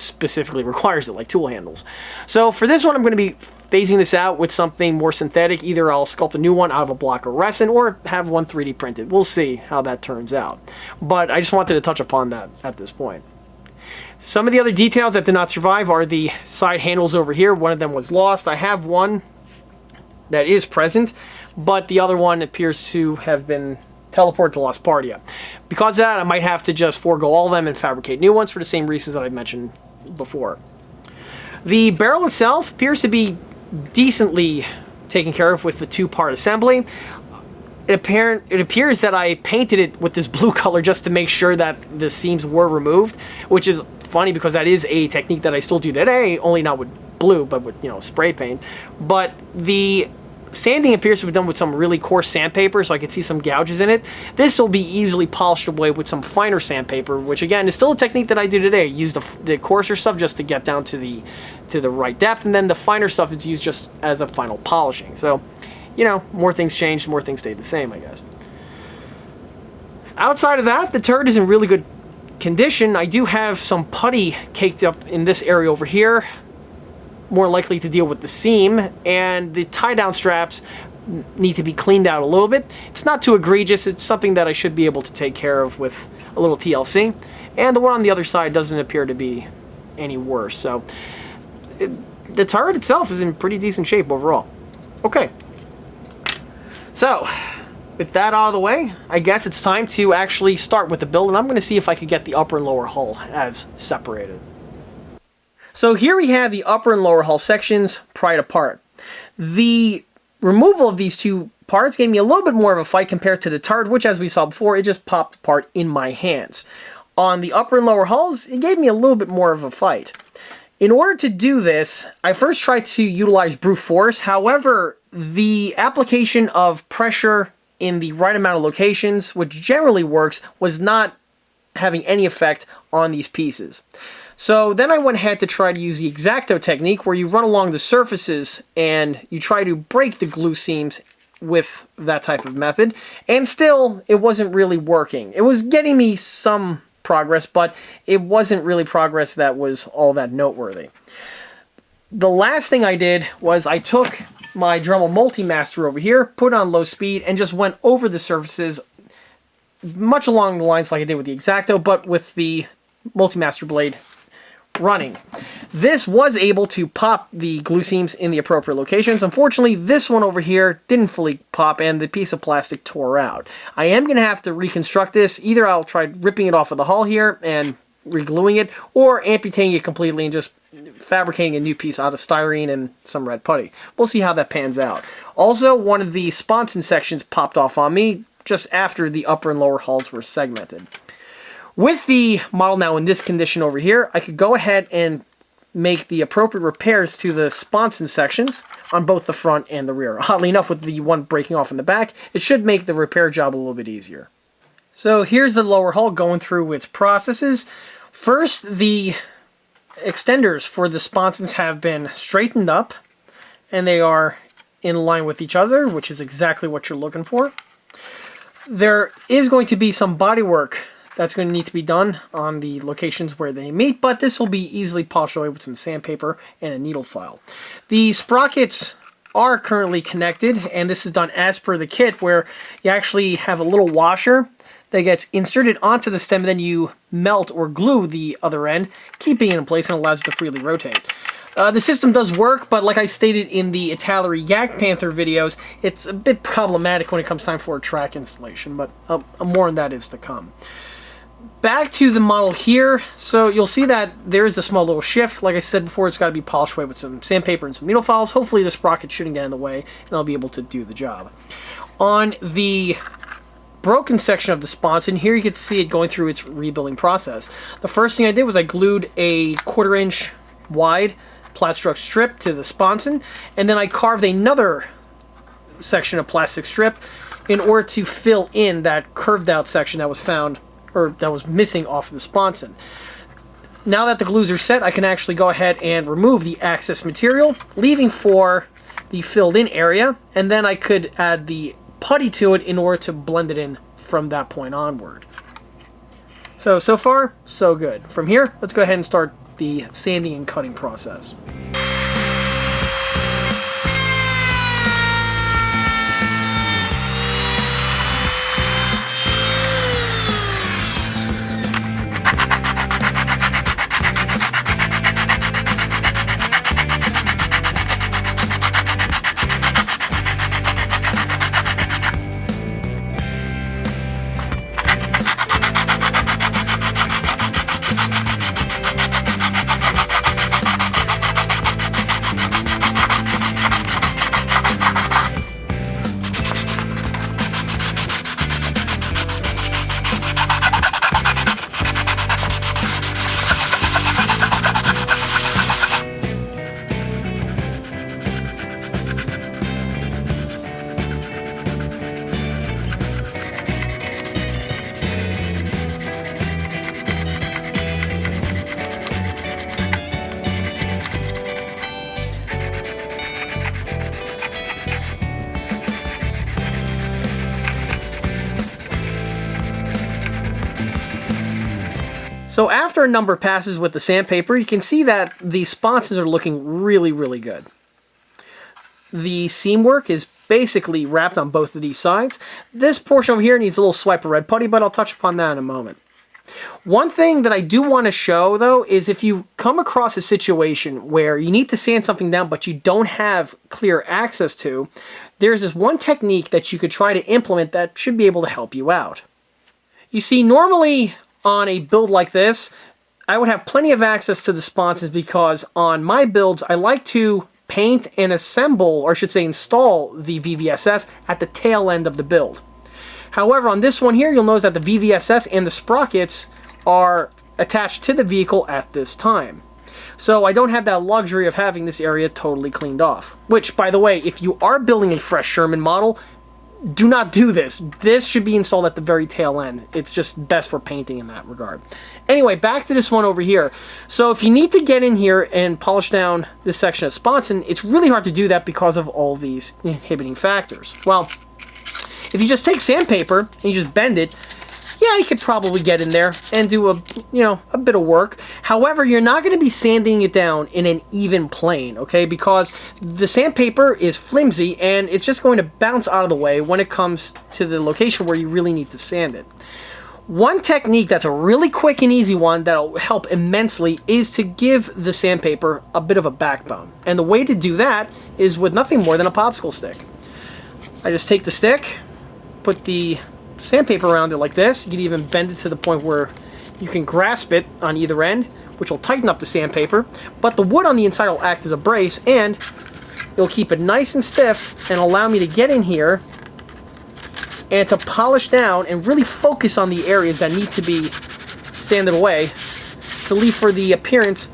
specifically requires it, like tool handles. So for this one, I'm going to be phasing this out with something more synthetic. Either I'll sculpt a new one out of a block of resin or have one 3D printed. We'll see how that turns out. But I just wanted to touch upon that at this point. Some of the other details that did not survive are the side handles over here. One of them was lost. I have one that is present, but the other one appears to have been teleport to Lost Partia. Because of that, I might have to just forego all of them and fabricate new ones for the same reasons that I mentioned before. The barrel itself appears to be decently taken care of with the two-part assembly. It appears that I painted it with this blue color just to make sure that the seams were removed, which is funny because that is a technique that I still do today, only not with blue, but with, you know, spray paint. But the sanding appears to be done with some really coarse sandpaper, so I can see some gouges in it. This will be easily polished away with some finer sandpaper, which again is still a technique that I do today. I use the coarser stuff just to get down to the right depth, and then the finer stuff is used just as a final polishing. So, you know, more things changed, more things stayed the same, I guess. Outside of that, the turret is in really good condition. I do have some putty caked up in this area over here, more likely to deal with the seam, and the tie-down straps need to be cleaned out a little bit. It's not too egregious. It's something that I should be able to take care of with a little TLC. And the one on the other side doesn't appear to be any worse. So the turret itself is in pretty decent shape overall. Okay. So, with that out of the way, I guess it's time to actually start with the build, and I'm going to see if I could get the upper and lower hull as separated. So here we have the upper and lower hull sections pried apart. The removal of these two parts gave me a little bit more of a fight compared to the turret, which, as we saw before, it just popped apart in my hands. On the upper and lower hulls, it gave me a little bit more of a fight. In order to do this, I first tried to utilize brute force. However, the application of pressure in the right amount of locations, which generally works, was not having any effect on these pieces. So then I went ahead to try to use the X-Acto technique, where you run along the surfaces and you try to break the glue seams with that type of method, and still it wasn't really working. It was getting me some progress, but it wasn't really progress that was all that noteworthy. The last thing I did was I took my Dremel Multimaster over here, put on low speed, and just went over the surfaces, much along the lines like I did with the X-Acto, but with the Multimaster blade running. This was able to pop the glue seams in the appropriate locations. Unfortunately, this one over here didn't fully pop, and the piece of plastic tore out. I am going to have to reconstruct this. Either I'll try ripping it off of the hull here and re-gluing it, or amputating it completely and just fabricating a new piece out of styrene and some red putty. We'll see how that pans out. Also, one of the sponson sections popped off on me just after the upper and lower hulls were segmented. With the model now in this condition over here, I could go ahead and make the appropriate repairs to the sponson sections on both the front and the rear. Oddly enough, with the one breaking off in the back, it should make the repair job a little bit easier. So here's the lower hull going through its processes. First, the extenders for the sponsons have been straightened up, and they are in line with each other, which is exactly what you're looking for. There is going to be some bodywork that's going to need to be done on the locations where they meet, but this will be easily polished away with some sandpaper and a needle file. The sprockets are currently connected, and this is done as per the kit, where you actually have a little washer that gets inserted onto the stem, and then you melt or glue the other end, keeping it in place, and allows it to freely rotate. The system does work, but like I stated in the Italeri Yak Panther videos, it's a bit problematic when it comes time for a track installation, but more on that is to come. Back to the model here, so you'll see that there is a small little shift. Like I said before, it's got to be polished away with some sandpaper and some needle files. Hopefully the sprocket shouldn't get in the way, and I'll be able to do the job. On the broken section of the sponson, here you can see it going through its rebuilding process. The first thing I did was I glued a 1/4 inch wide plastic strip to the sponson, and then I carved another section of plastic strip in order to fill in that curved out section that was found, or that was missing off of the sponson. Now that the glues are set, I can actually go ahead and remove the excess material, leaving for the filled in area, and then I could add the putty to it in order to blend it in from that point onward. So far, so good. From here, let's go ahead and start the sanding and cutting process. So after a number of passes with the sandpaper, you can see that the sponsons are looking really, really good. The seam work is basically wrapped on both of these sides. This portion over here needs a little swipe of red putty, but I'll touch upon that in a moment. One thing that I do want to show, though, is if you come across a situation where you need to sand something down, but you don't have clear access to, there's this one technique that you could try to implement that should be able to help you out. You see, normally on a build like this, I would have plenty of access to the sponsons because on my builds, I like to paint and assemble, or I should say install, the VVSS at the tail end of the build. However, on this one here, you'll notice that the VVSS and the sprockets are attached to the vehicle at this time. So I don't have that luxury of having this area totally cleaned off. Which, by the way, if you are building a fresh Sherman model, do not do this. This should be installed at the very tail end. It's just best for painting in that regard. Anyway, back to this one over here. So if you need to get in here and polish down this section of sponson, it's really hard to do that because of all these inhibiting factors. Well, if you just take sandpaper and you just bend it, yeah, you could probably get in there and do a bit of work. However, you're not going to be sanding it down in an even plane, okay? Because the sandpaper is flimsy and it's just going to bounce out of the way when it comes to the location where you really need to sand it. One technique that's a really quick and easy one that'll help immensely is to give the sandpaper a bit of a backbone. And the way to do that is with nothing more than a popsicle stick. I just take the stick, put the sandpaper around it like this. You can even bend it to the point where you can grasp it on either end, which will tighten up the sandpaper. But the wood on the inside will act as a brace, and it'll keep it nice and stiff and allow me to get in here and to polish down and really focus on the areas that need to be sanded away to leave for the appearance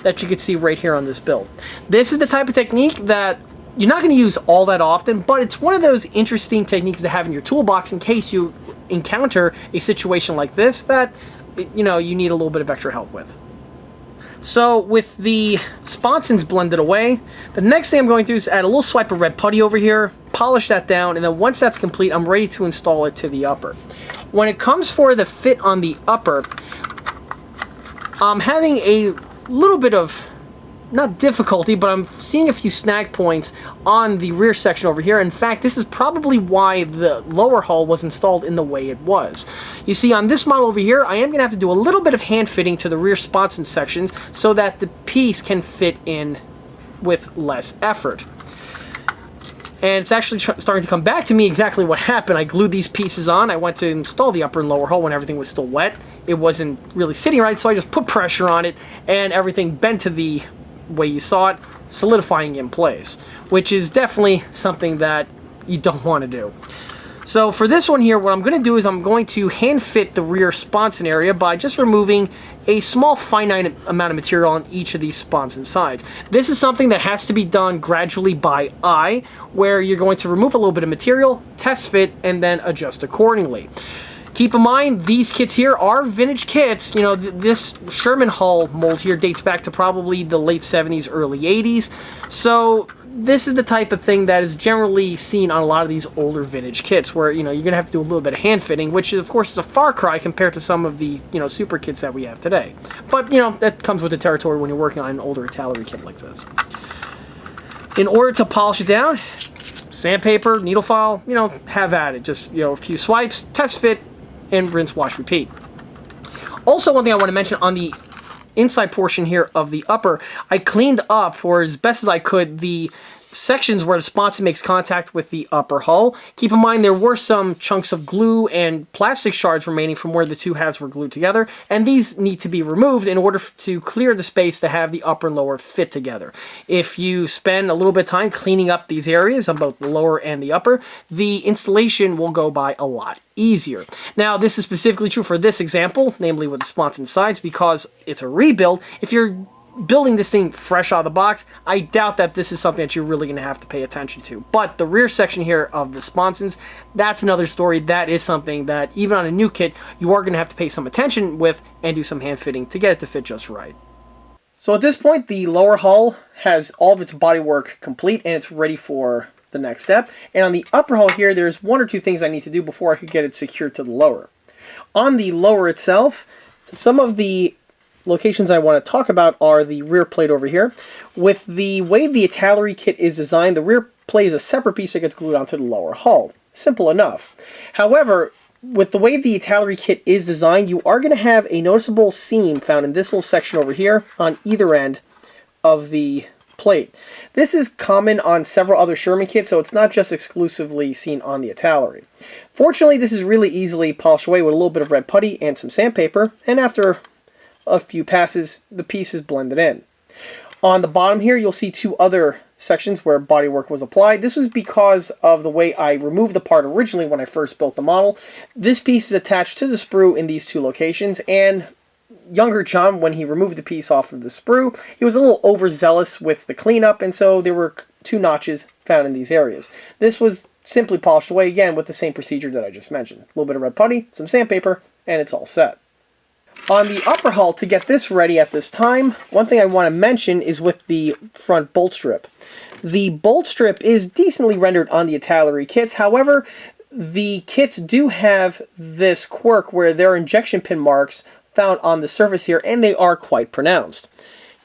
that you can see right here on this build. This is the type of technique that you're not going to use all that often, but it's one of those interesting techniques to have in your toolbox in case you encounter a situation like this that, you need a little bit of extra help with. So with the sponsons blended away, the next thing I'm going to do is add a little swipe of red putty over here, polish that down, and then once that's complete, I'm ready to install it to the upper. When it comes for the fit on the upper, I'm having a little bit of, not difficulty, but I'm seeing a few snag points on the rear section over here. In fact, this is probably why the lower hull was installed in the way it was. You see, on this model over here, I am going to have to do a little bit of hand fitting to the rear sponson sections so that the piece can fit in with less effort. And it's actually starting to come back to me exactly what happened. I glued these pieces on. I went to install the upper and lower hull when everything was still wet. It wasn't really sitting right, so I just put pressure on it, and everything bent to the way you saw it, solidifying in place, which is definitely something that you don't want to do. So for this one here, what I'm going to do is I'm going to hand fit the rear sponson area by just removing a small finite amount of material on each of these sponson sides. This is something that has to be done gradually by eye, where you're going to remove a little bit of material, test fit, and then adjust accordingly. Keep in mind, these kits here are vintage kits. This Sherman hull mold here dates back to probably the late 70s, early 80s. So this is the type of thing that is generally seen on a lot of these older vintage kits where, you're going to have to do a little bit of hand fitting, which of course is a far cry compared to some of the, super kits that we have today. But, that comes with the territory when you're working on an older Italeri kit like this. In order to polish it down, sandpaper, needle file, have at it. Just, a few swipes, test fit, and rinse, wash, repeat. Also, one thing I want to mention on the inside portion here of the upper, I cleaned up, for as best as I could, the sections where the sponson makes contact with the upper hull. Keep in mind there were some chunks of glue and plastic shards remaining from where the two halves were glued together, and these need to be removed in order to clear the space to have the upper and lower fit together. If you spend a little bit of time cleaning up these areas on both the lower and the upper, the installation will go by a lot easier. Now, this is specifically true for this example, namely with the sponson sides, because it's a rebuild. If you're building this thing fresh out of the box, I doubt that this is something that you're really going to have to pay attention to. But the rear section here of the sponsons, that's another story. That is something that even on a new kit, you are going to have to pay some attention with and do some hand fitting to get it to fit just right. So at this point, the lower hull has all of its bodywork complete and it's ready for the next step. And on the upper hull here, there's one or two things I need to do before I could get it secured to the lower. On the lower itself, Some of the locations I want to talk about are the rear plate over here. With the way the Italeri kit is designed, the rear plate is a separate piece that gets glued onto the lower hull. Simple enough. However, with the way the Italeri kit is designed, you are going to have a noticeable seam found in this little section over here on either end of the plate. This is common on several other Sherman kits, so it's not just exclusively seen on the Italeri. Fortunately, this is really easily polished away with a little bit of red putty and some sandpaper, and after a few passes, the piece is blended in. On the bottom here, you'll see two other sections where bodywork was applied. This was because of the way I removed the part originally when I first built the model. This piece is attached to the sprue in these two locations, and younger John, when he removed the piece off of the sprue, he was a little overzealous with the cleanup, and so there were two notches found in these areas. This was simply polished away again with the same procedure that I just mentioned. A little bit of red putty, some sandpaper, and it's all set. On the upper hull, to get this ready at this time, one thing I want to mention is with the front bolt strip. The bolt strip is decently rendered on the Italeri kits. However, the kits do have this quirk where there are injection pin marks found on the surface here, and they are quite pronounced.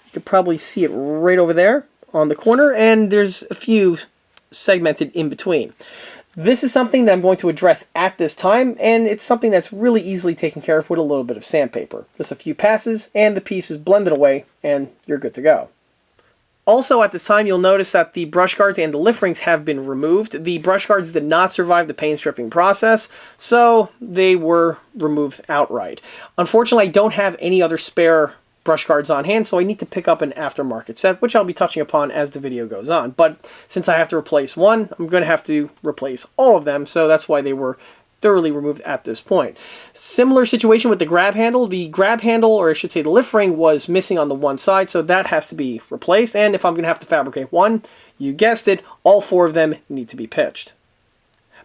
You can probably see it right over there on the corner, and there's a few segmented in between. This is something that I'm going to address at this time, and it's something that's really easily taken care of with a little bit of sandpaper. Just a few passes, and the piece is blended away, and you're good to go. Also, at this time, you'll notice that the brush guards and the lift rings have been removed. The brush guards did not survive the paint stripping process, so they were removed outright. Unfortunately, I don't have any other spare brush guards on hand, so I need to pick up an aftermarket set, which I'll be touching upon as the video goes on. But since I have to replace one, I'm going to have to replace all of them, so that's why they were thoroughly removed at this point. Similar situation with the grab handle. The grab handle, or I should say the lift ring, was missing on the one side, so that has to be replaced. And if I'm going to have to fabricate one, you guessed it, all four of them need to be pitched.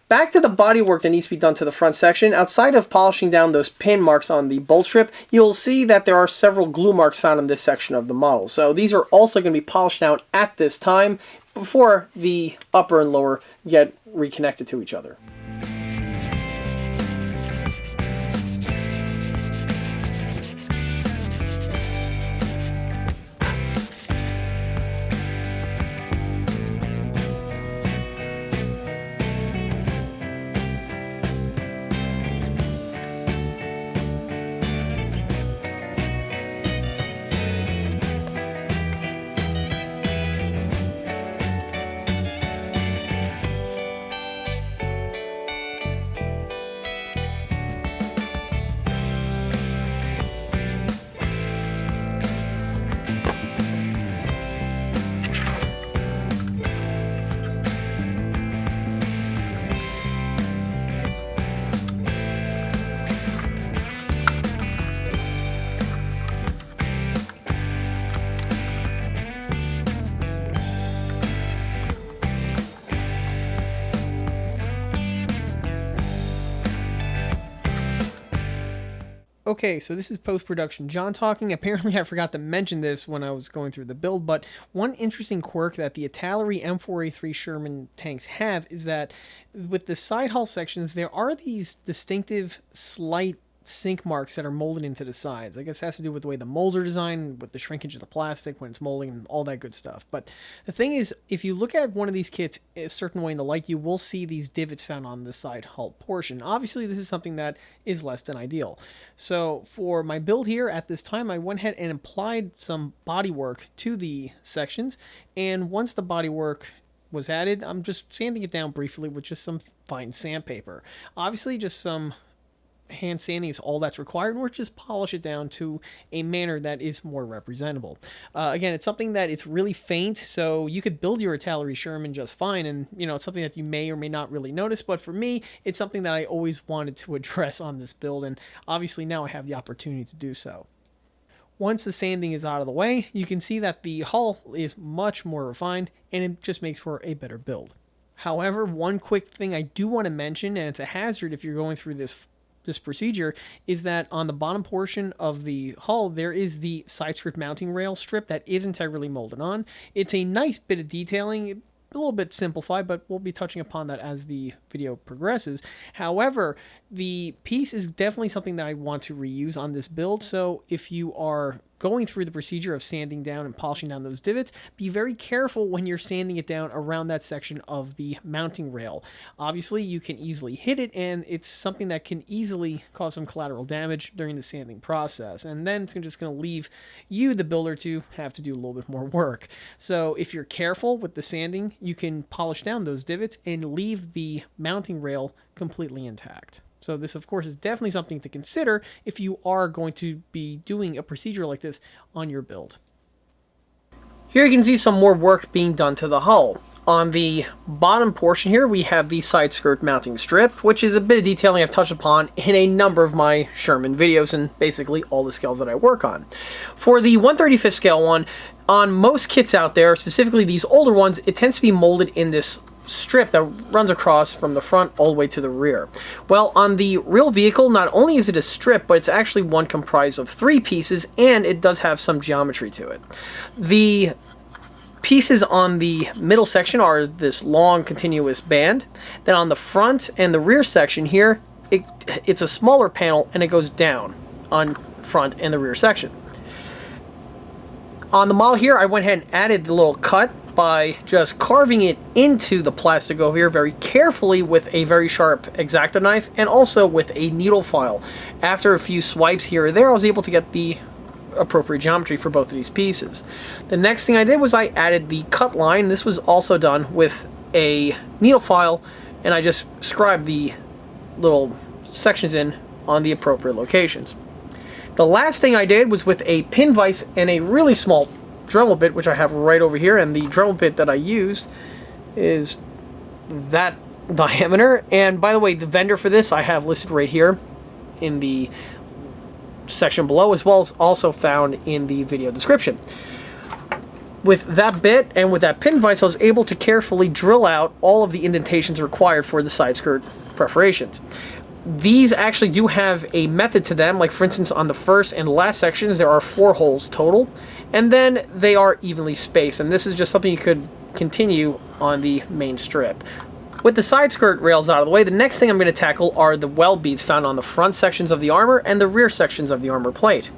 Back to the bodywork that needs to be done to the front section. Outside of polishing down those pin marks on the bolt strip, you'll see that there are several glue marks found in this section of the model. So these are also going to be polished down at this time before the upper and lower get reconnected to each other. Okay, so this is post-production John talking. Apparently I forgot to mention this when I was going through the build, but one interesting quirk that the Italeri M4A3 Sherman tanks have is that with the side hull sections, there are these distinctive slight sink marks that are molded into the sides. I guess it has to do with the way the molds are designed, with the shrinkage of the plastic when it's molding and all that good stuff. But the thing is, if you look at one of these kits a certain way in the light, you will see these divots found on the side hull portion. Obviously, this is something that is less than ideal. So for my build here at this time, I went ahead and applied some bodywork to the sections. And once the bodywork was added, I'm just sanding it down briefly with just some fine sandpaper. Obviously, just some hand sanding is all that's required, or just polish it down to a manner that is more representable. Again, it's something that it's really faint, so you could build your Italeri Sherman just fine, and it's something that you may or may not really notice, but for me, it's something that I always wanted to address on this build, and obviously now I have the opportunity to do so. Once the sanding is out of the way, you can see that the hull is much more refined, and it just makes for a better build. However, one quick thing I do want to mention, and it's a hazard if you're going through this procedure, is that on the bottom portion of the hull there is the side skirt mounting rail strip that is integrally molded on. It's a nice bit of detailing. a little bit simplified, but we'll be touching upon that as the video progresses. However, the piece is definitely something that I want to reuse on this build, so if you are going through the procedure of sanding down and polishing down those divots, be very careful when you're sanding it down around that section of the mounting rail. Obviously, you can easily hit it, and it's something that can easily cause some collateral damage during the sanding process, and then it's just going to leave you, the builder, to have to do a little bit more work. So if you're careful with the sanding, you can polish down those divots and leave the mounting rail completely intact. So this, of course, is definitely something to consider if you are going to be doing a procedure like this on your build. Here you can see some more work being done to the hull. On the bottom portion here, we have the side skirt mounting strip, which is a bit of detailing I've touched upon in a number of my Sherman videos and basically all the scales that I work on. For the 1/35 scale one, on most kits out there, specifically these older ones, it tends to be molded in this strip that runs across from the front all the way to the rear. Well, on the real vehicle, not only is it a strip, but it's actually one comprised of 3 pieces, and it does have some geometry to it. The pieces on the middle section are this long continuous band. Then on the front and the rear section here, it's a smaller panel, and it goes down on front and the rear section. On the model here, I went ahead and added the little cut by just carving it into the plastic over here very carefully with a very sharp X-Acto knife and also with a needle file. After a few swipes here or there, I was able to get the appropriate geometry for both of these pieces. The next thing I did was I added the cut line. This was also done with a needle file, and I just scribed the little sections in on the appropriate locations. The last thing I did was with a pin vise and a really small Dremel bit, which I have right over here, and the Dremel bit that I used is that diameter. And by the way, the vendor for this I have listed right here in the section below, as well as also found in the video description. With that bit and with that pin vise, I was able to carefully drill out all of the indentations required for the side skirt perforations. These actually do have a method to them, like for instance on the first and last sections there are 4 holes total, and then they are evenly spaced, and this is just something you could continue on the main strip. With the side skirt rails out of the way, the next thing I'm going to tackle are the weld beads found on the front sections of the armor and the rear sections of the armor plate.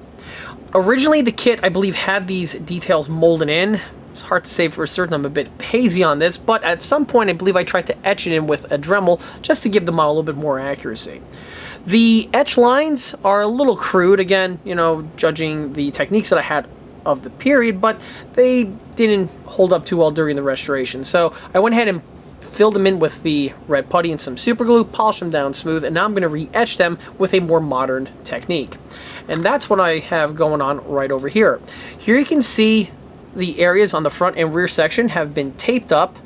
Originally the kit, I believe, had these details molded in. It's hard to say for certain, I'm a bit hazy on this, but at some point I believe I tried to etch it in with a Dremel just to give the model a little bit more accuracy. The etch lines are a little crude, again, you know, judging the techniques that I had of the period, but they didn't hold up too well during the restoration. So I went ahead and filled them in with the red putty and some super glue, polished them down smooth, and now I'm going to re-etch them with a more modern technique. And that's what I have going on right over here. Here you can see the areas on the front and rear section have been taped up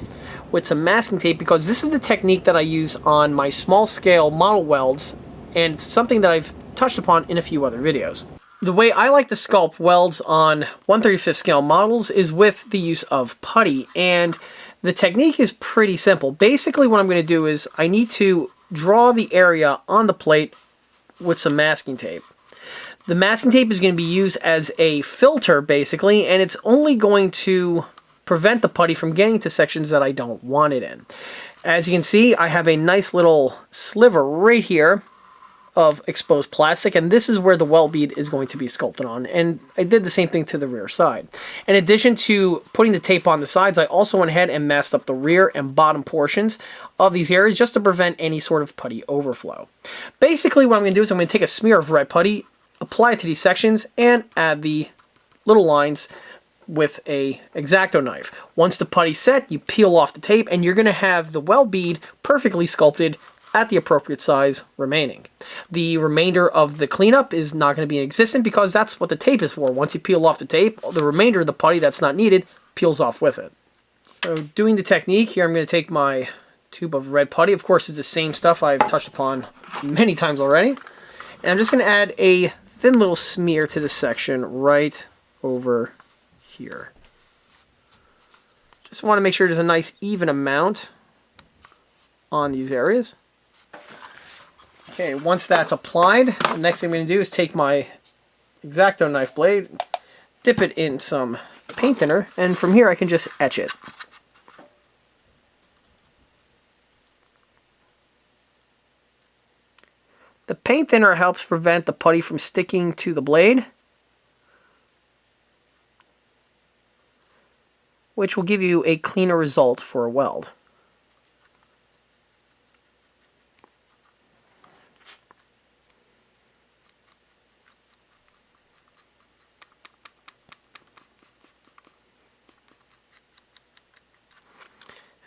with some masking tape, because this is the technique that I use on my small scale model welds, and it's something that I've touched upon in a few other videos. The way I like to sculpt welds on 1/35 scale models is with the use of putty, and the technique is pretty simple. Basically what I'm going to do is I need to draw the area on the plate with some masking tape. The masking tape is going to be used as a filter, basically, and it's only going to prevent the putty from getting to sections that I don't want it in. As you can see, I have a nice little sliver right here of exposed plastic, and this is where the weld bead is going to be sculpted on, and I did the same thing to the rear side. In addition to putting the tape on the sides, I also went ahead and masked up the rear and bottom portions of these areas just to prevent any sort of putty overflow. Basically what I'm going to do is I'm going to take a smear of red putty, apply it to these sections, and add the little lines with a X-Acto knife. Once the putty's set, you peel off the tape, and you're going to have the weld bead perfectly sculpted at the appropriate size remaining. The remainder of the cleanup is not going to be existent, because that's what the tape is for. Once you peel off the tape, the remainder of the putty that's not needed peels off with it. So doing the technique here, I'm going to take my tube of red putty. Of course, it's the same stuff I've touched upon many times already. And I'm just going to add a thin little smear to this section right over here. Just want to make sure there's a nice even amount on these areas. Okay, once that's applied, the next thing I'm going to do is take my X-Acto knife blade, dip it in some paint thinner, and from here I can just etch it. The paint thinner helps prevent the putty from sticking to the blade, which will give you a cleaner result for a weld.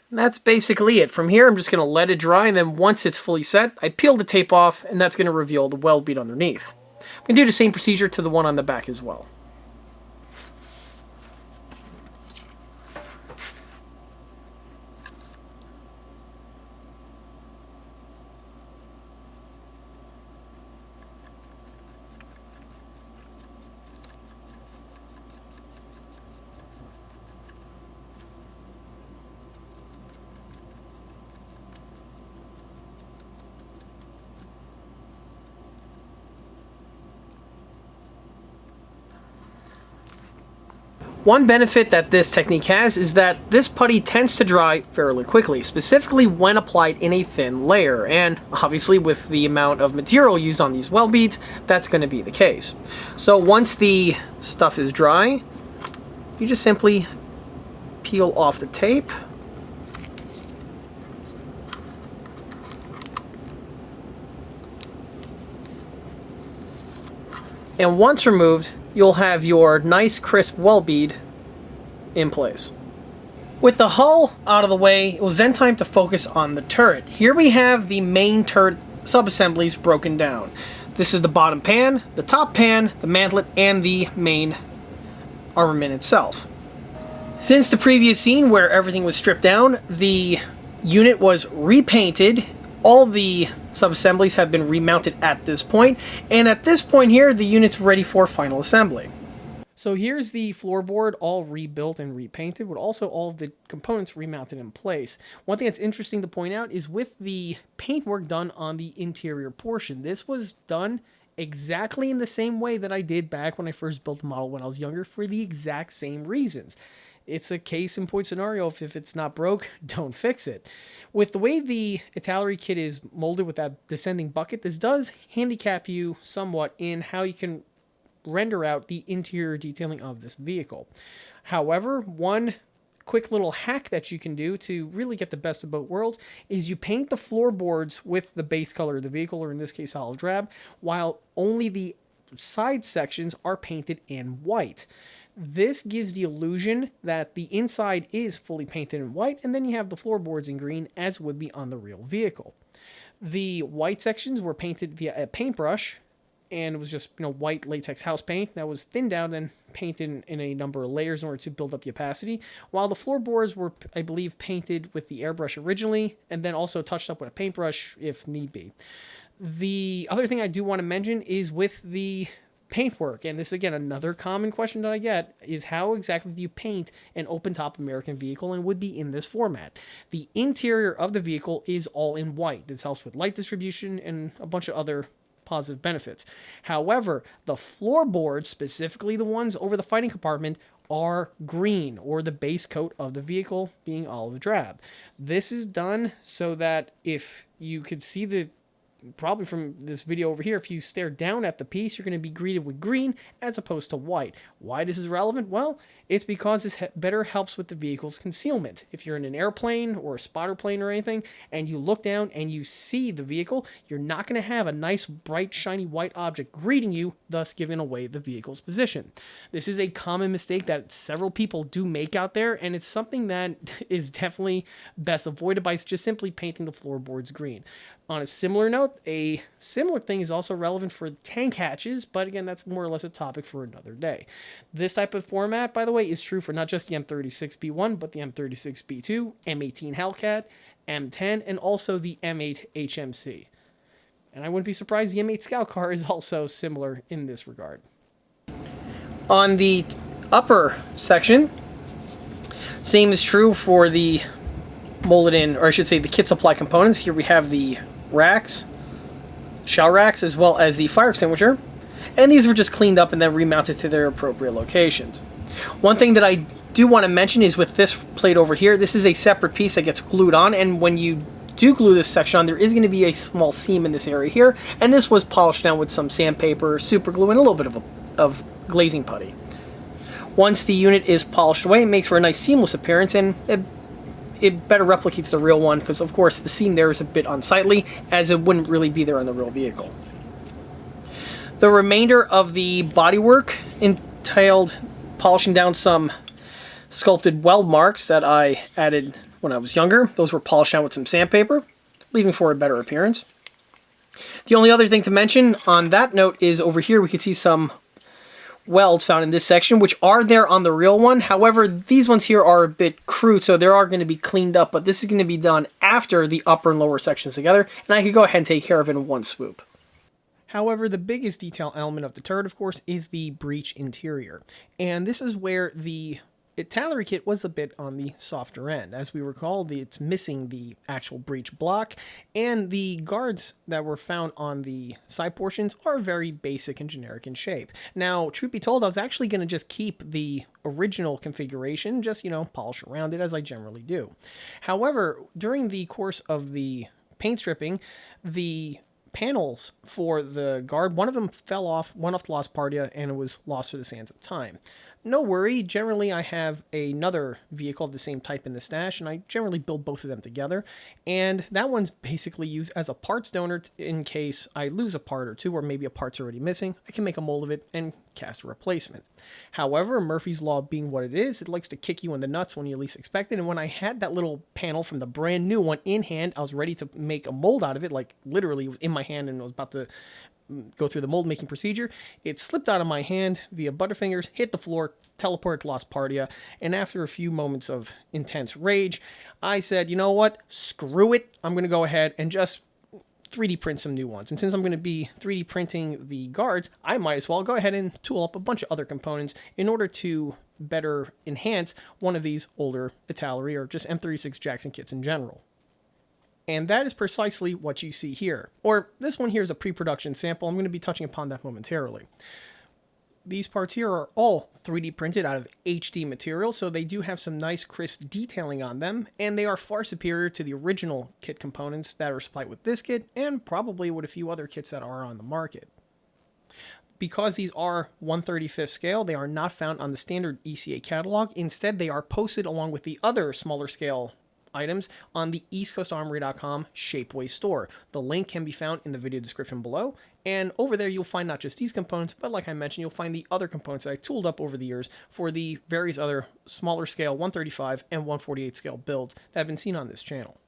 And that's basically it. From here, I'm just going to let it dry, and then once it's fully set, I peel the tape off, and that's going to reveal the weld bead underneath. I can do the same procedure to the one on the back as well. One benefit that this technique has is that this putty tends to dry fairly quickly, specifically when applied in a thin layer, and obviously with the amount of material used on these weld beads, that's going to be the case. So once the stuff is dry, you just simply peel off the tape. And once removed, you'll have your nice crisp weld bead in place. With the hull out of the way, it was then time to focus on the turret. Here we have the main turret sub-assemblies broken down. This is the bottom pan, the top pan, the mantlet, and the main armament itself. Since the previous scene where everything was stripped down, the unit was repainted. All the sub-assemblies have been remounted at this point, and at this point here, the unit's ready for final assembly. So here's the floorboard all rebuilt and repainted, with also all of the components remounted in place. One thing that's interesting to point out is with the paintwork done on the interior portion, this was done exactly in the same way that I did back when I first built the model when I was younger, for the exact same reasons. It's a case in point scenario. If it's not broke, don't fix it. With the way the Italeri kit is molded with that descending bucket, this does handicap you somewhat in how you can render out the interior detailing of this vehicle. However, one quick little hack that you can do to really get the best of both worlds is you paint the floorboards with the base color of the vehicle, or in this case olive drab, while only the side sections are painted in white. This gives the illusion that the inside is fully painted in white, and then you have the floorboards in green, as would be on the real vehicle. The white sections were painted via a paintbrush, and it was just, white latex house paint that was thinned down and painted in a number of layers in order to build up the opacity, while the floorboards were, I believe, painted with the airbrush originally, and then also touched up with a paintbrush if need be. The other thing I do want to mention is with the paintwork, and this again another common question that I get, is how exactly do you paint an open top American vehicle, and would be in this format. The interior of the vehicle is all in white. This helps with light distribution and a bunch of other positive benefits. However, the floorboards, specifically the ones over the fighting compartment, are green, or the base coat of the vehicle being olive drab. This is done so that if you could see probably from this video over here, if you stare down at the piece, you're going to be greeted with green as opposed to white. Why this is relevant? Well, it's because this better helps with the vehicle's concealment. If you're in an airplane or a spotter plane or anything, and you look down and you see the vehicle, you're not going to have a nice, bright, shiny white object greeting you, thus giving away the vehicle's position. This is a common mistake that several people do make out there, and it's something that is definitely best avoided by just simply painting the floorboards green. On a similar note, a similar thing is also relevant for tank hatches, but again, that's more or less a topic for another day. This type of format, by the way, is true for not just the M36B1, but the M36B2, M18 Hellcat, M10, and also the M8 HMC. And I wouldn't be surprised the M8 Scout Car is also similar in this regard. On the upper section, same is true for the molded in, or I should say the kit supply components. Here we have the racks, shell racks, as well as the fire extinguisher, and these were just cleaned up and then remounted to their appropriate locations. One thing that I do want to mention is with this plate over here, this is a separate piece that gets glued on, and when you do glue this section on, there is going to be a small seam in this area here, and this was polished down with some sandpaper, super glue, and a little bit of glazing putty. Once the unit is polished away, it makes for a nice seamless appearance, and it better replicates the real one, because of course the seam there is a bit unsightly, as it wouldn't really be there on the real vehicle. The remainder of the bodywork entailed polishing down some sculpted weld marks that I added when I was younger. Those were polished down with some sandpaper, leaving for a better appearance. The only other thing to mention on that note is over here we can see some welds found in this section, which are there on the real one. However, these ones here are a bit crude, so they are going to be cleaned up, but this is going to be done after the upper and lower sections together, and I could go ahead and take care of it in one swoop. However, the biggest detail element of the turret, of course, is the breech interior. And this is where the Italeri kit was a bit on the softer end. As we recall, it's missing the actual breech block, and the guards that were found on the side portions are very basic and generic in shape. Now, truth be told, I was actually going to just keep the original configuration, just, polish around it as I generally do. However, during the course of the paint stripping, the panels for the guard, one of them fell off, went off the lost partia, and it was lost to the sands of time. No worry, generally I have another vehicle of the same type in the stash, and I generally build both of them together, and that one's basically used as a parts donor in case I lose a part or two, or maybe a part's already missing. I can make a mold of it and cast a replacement. However, Murphy's Law being what it is, it likes to kick you in the nuts when you least expect it, and when I had that little panel from the brand new one in hand, I was ready to make a mold out of it, like literally it was in my hand and I was about to go through the mold making procedure. It slipped out of my hand via butterfingers, hit the floor, teleported to Lost Partia, and after a few moments of intense rage, I said, you know what, screw it, I'm going to go ahead and just 3D print some new ones. And since I'm going to be 3D printing the guards, I might as well go ahead and tool up a bunch of other components in order to better enhance one of these older Italeri or just M36 Jackson kits in general. And that is precisely what you see here. Or this one here is a pre-production sample. I'm going to be touching upon that momentarily. These parts here are all 3D printed out of HD material, so they do have some nice crisp detailing on them, and they are far superior to the original kit components that are supplied with this kit, and probably with a few other kits that are on the market. Because these are 1/35 scale, they are not found on the standard ECA catalog. Instead, they are posted along with the other smaller scale items on the eastcoastarmory.com Shapeways store. The link can be found in the video description below, and over there you'll find not just these components, but like I mentioned, you'll find the other components that I tooled up over the years for the various other smaller scale 135 and 148 scale builds that have been seen on this channel.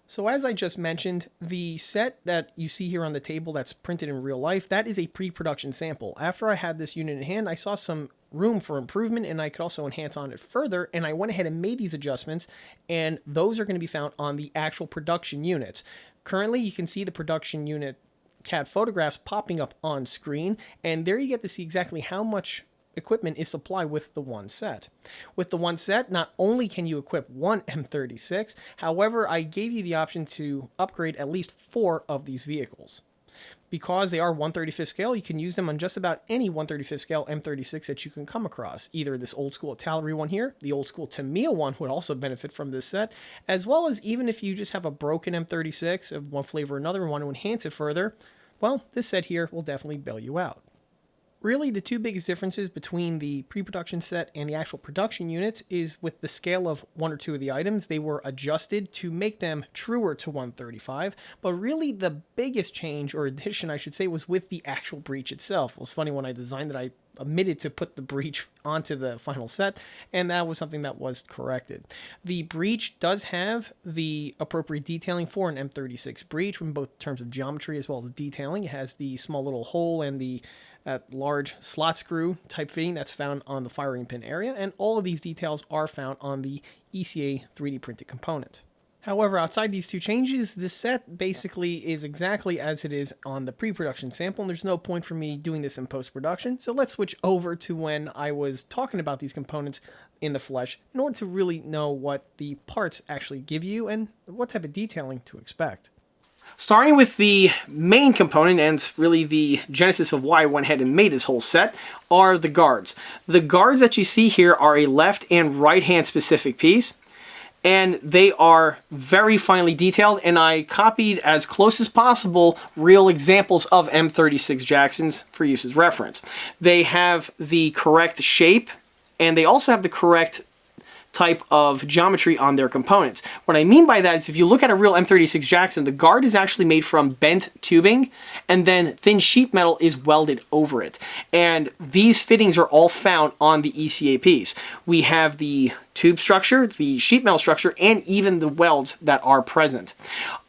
So as I just mentioned, the set that you see here on the table that's printed in real life, that is a pre-production sample. After I had this unit in hand, I saw some room for improvement, and I could also enhance on it further, and I went ahead and made these adjustments, and those are going to be found on the actual production units. Currently, you can see the production unit CAD photographs popping up on screen, and there you get to see exactly how much equipment is supplied with the one set. With the one set, not only can you equip one M36, however, I gave you the option to upgrade at least 4 of these vehicles. Because they are 1/35 scale, you can use them on just about any 1/35 scale M36 that you can come across. Either this old school Italeri one here, the old school Tamiya one would also benefit from this set, as well as even if you just have a broken M36 of one flavor or another and want to enhance it further, well, this set here will definitely bail you out. Really, the two biggest differences between the pre-production set and the actual production units is with the scale of one or two of the items. They were adjusted to make them truer to 1/35, but really the biggest change, or addition I should say, was with the actual breech itself. It was funny when I designed it, I omitted to put the breech onto the final set, and that was something that was corrected. The breech does have the appropriate detailing for an M36 breech in both terms of geometry as well as detailing. It has the small little hole and the large slot screw type fitting that's found on the firing pin area, and all of these details are found on the ECA 3D printed component. However, outside these two changes, this set basically is exactly as it is on the pre-production sample, and there's no point for me doing this in post-production, so let's switch over to when I was talking about these components in the flesh in order to really know what the parts actually give you and what type of detailing to expect. Starting with the main component, and really the genesis of why I went ahead and made this whole set, are the guards. The guards that you see here are a left and right hand specific piece, and they are very finely detailed, and I copied as close as possible real examples of M36 Jacksons for use as reference. They have the correct shape, and they also have the correct type of geometry on their components. What I mean by that is if you look at a real M36 Jackson, the guard is actually made from bent tubing, and then thin sheet metal is welded over it. And these fittings are all found on the ECA piece. We have the tube structure, the sheet metal structure, and even the welds that are present.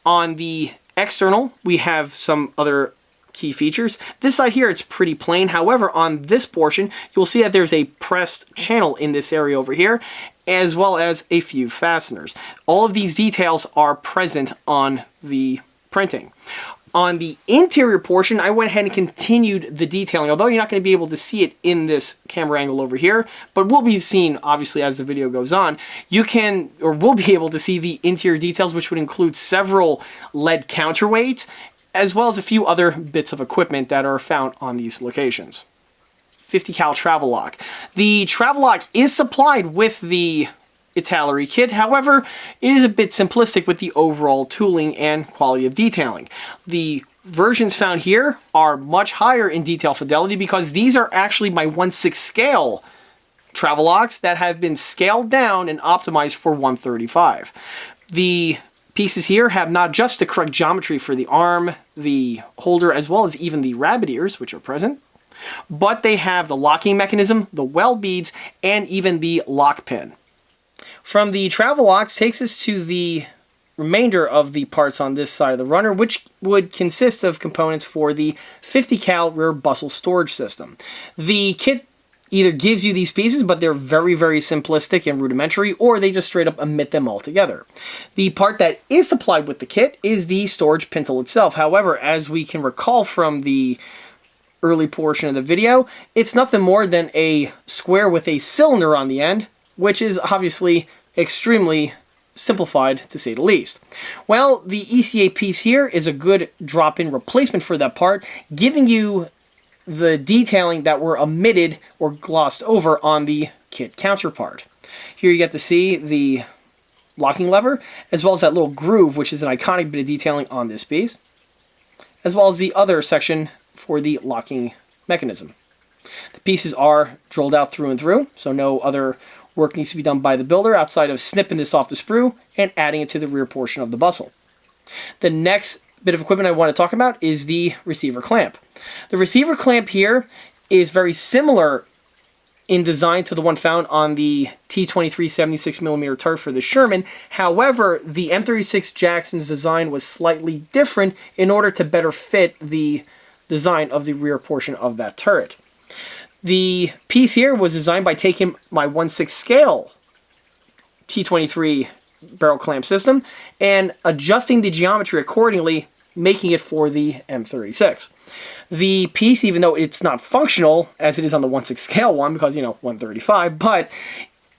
On the external, we have some other key features. This side here, it's pretty plain. However, on this portion, you'll see that there's a pressed channel in this area over here, as well as a few fasteners. All of these details are present on the printing. On the interior portion, I went ahead and continued the detailing, although you're not going to be able to see it in this camera angle over here, but will be seen, obviously, as the video goes on. You can, or will be able to see the interior details, which would include several lead counterweights, as well as a few other bits of equipment that are found on these locations. 50 cal travel lock. The travel lock is supplied with the Italeri kit, however, it is a bit simplistic with the overall tooling and quality of detailing. The versions found here are much higher in detail fidelity because these are actually my 1/6 scale travel locks that have been scaled down and optimized for 135. The pieces here have not just the correct geometry for the arm, the holder, as well as even the rabbit ears, which are present, but they have the locking mechanism, the weld beads, and even the lock pin. From the travel locks takes us to the remainder of the parts on this side of the runner, which would consist of components for the 50 cal rear bustle storage system. The kit either gives you these pieces, but they're very, very simplistic and rudimentary, or they just straight up omit them altogether. The part that is supplied with the kit is the storage pintle itself. However, as we can recall from the early portion of the video, it's nothing more than a square with a cylinder on the end, which is obviously extremely simplified to say the least. Well, the ECA piece here is a good drop-in replacement for that part, giving you the detailing that were omitted or glossed over on the kit counterpart. Here you get to see the locking lever, as well as that little groove, which is an iconic bit of detailing on this piece, as well as the other section for the locking mechanism. The pieces are drilled out through and through, so no other work needs to be done by the builder outside of snipping this off the sprue and adding it to the rear portion of the bustle. The next bit of equipment I want to talk about is the receiver clamp. The receiver clamp here is very similar in design to the one found on the T23 76mm turret for the Sherman. However, the M36 Jackson's design was slightly different in order to better fit the design of the rear portion of that turret. The piece here was designed by taking my 1/6 scale T23 barrel clamp system and adjusting the geometry accordingly, making it for the M36. The piece, even though it's not functional as it is on the 1/6 scale one, because, 135, but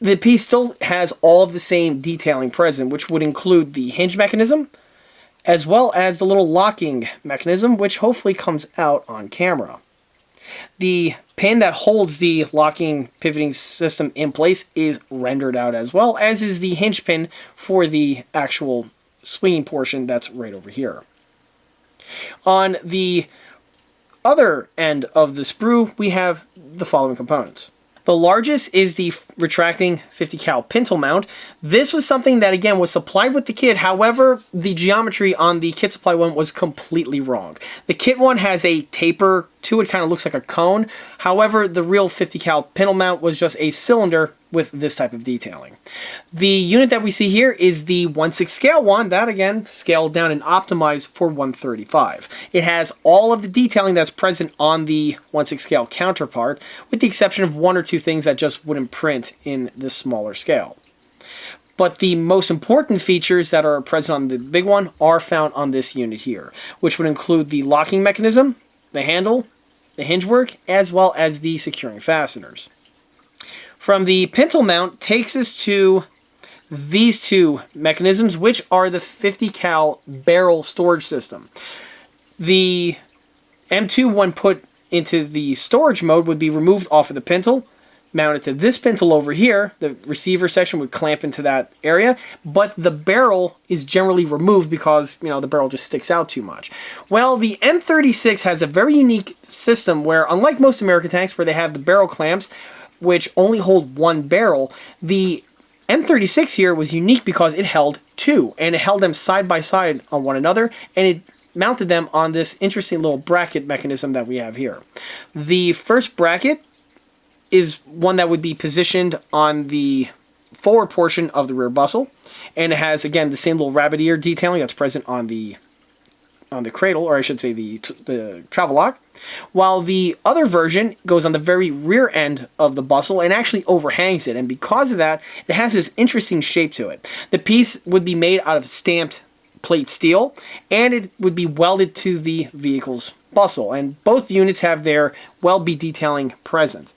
the piece still has all of the same detailing present, which would include the hinge mechanism, as well as the little locking mechanism, which hopefully comes out on camera. The pin that holds the locking pivoting system in place is rendered out, as well as is the hinge pin for the actual swinging portion that's right over here. On the other end of the sprue, we have the following components. The largest is the retracting 50 cal pintle mount. This was something that, again, was supplied with the kit. However, the geometry on the kit supply one was completely wrong. The kit one has a taper to it, kind of looks like a cone. However, the real 50 cal pintle mount was just a cylinder with this type of detailing. The unit that we see here is the 1/6 scale one, that again scaled down and optimized for 135. It has all of the detailing that's present on the 1/6 scale counterpart, with the exception of one or two things that just wouldn't print in this smaller scale. But the most important features that are present on the big one are found on this unit here, which would include the locking mechanism, the handle, the hinge work, as well as the securing fasteners. From the pintle mount takes us to these two mechanisms, which are the 50 cal barrel storage system. The M2, when put into the storage mode, would be removed off of the pintle, mounted to this pintle over here. The receiver section would clamp into that area, but the barrel is generally removed because, you know, the barrel just sticks out too much. Well, the M36 has a very unique system where, unlike most American tanks where they have the barrel clamps, which only hold one barrel, the M36 here was unique because it held two, and it held them side by side on one another, and it mounted them on this interesting little bracket mechanism that we have here. The first bracket is one that would be positioned on the forward portion of the rear bustle, and it has, again, the same little rabbit ear detailing that's present on the cradle, or I should say the travel lock, while the other version goes on the very rear end of the bustle and actually overhangs it, and because of that, it has this interesting shape to it. The piece would be made out of stamped plate steel, and it would be welded to the vehicle's bustle, and both units have their weld bead detailing present.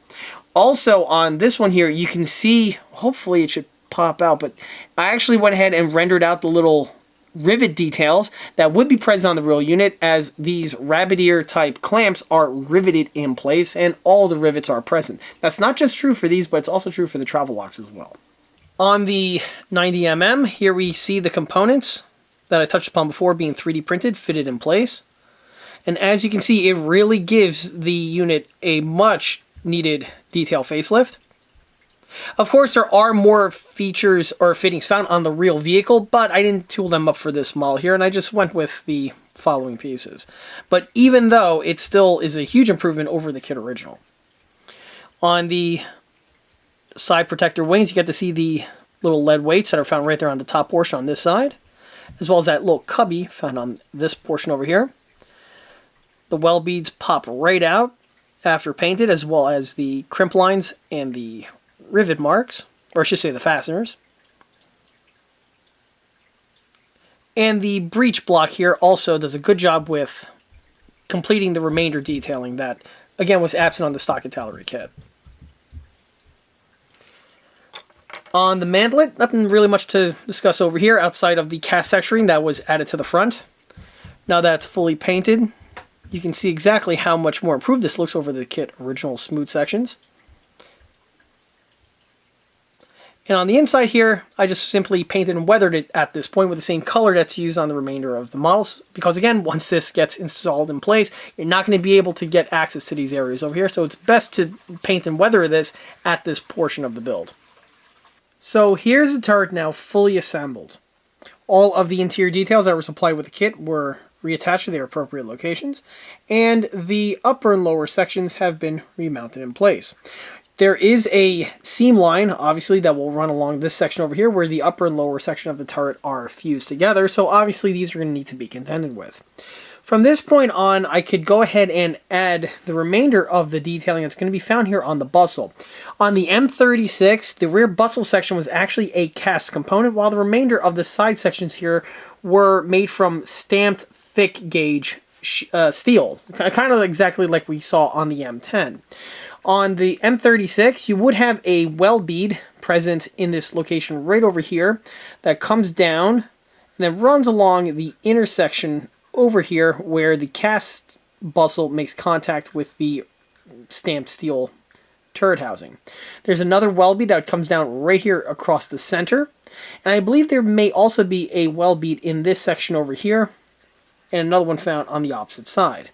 Also on this one here, you can see, hopefully it should pop out, but I actually went ahead and rendered out the little rivet details that would be present on the real unit, as these rabbit ear type clamps are riveted in place and all the rivets are present. That's not just true for these, but it's also true for the travel locks as well. On the 90mm, here we see the components that I touched upon before being 3D printed, fitted in place. And as you can see, it really gives the unit a much needed detail facelift. Of course, there are more features or fittings found on the real vehicle, but I didn't tool them up for this model here, and I just went with the following pieces. But even though it still is a huge improvement over the kit original. On the side protector wings, you get to see the little lead weights that are found right there on the top portion on this side, as well as that little cubby found on this portion over here. The weld beads pop right out after painted, as well as the crimp lines and the rivet marks, or I should say the fasteners. And the breech block here also does a good job with completing the remainder detailing that, again, was absent on the stock Italeri kit. On the mantelet, nothing really much to discuss over here outside of the cast texturing that was added to the front. Now that it's fully painted, you can see exactly how much more improved this looks over the kit original smooth sections. And on the inside here, I just simply painted and weathered it at this point with the same color that's used on the remainder of the models. Because again, once this gets installed in place, you're not going to be able to get access to these areas over here. So it's best to paint and weather this at this portion of the build. So here's the turret now fully assembled. All of the interior details that were supplied with the kit were reattached to their appropriate locations, and the upper and lower sections have been remounted in place. There is a seam line, obviously, that will run along this section over here where the upper and lower section of the turret are fused together, so obviously these are going to need to be contended with. From this point on, I could go ahead and add the remainder of the detailing that's going to be found here on the bustle. On the M36, the rear bustle section was actually a cast component, while the remainder of the side sections here were made from stamped thick gauge steel, kind of exactly like we saw on the M10. On the M36, you would have a weld bead present in this location right over here that comes down and then runs along the intersection over here where the cast bustle makes contact with the stamped steel turret housing. There's another weld bead that comes down right here across the center, and I believe there may also be a weld bead in this section over here and another one found on the opposite side.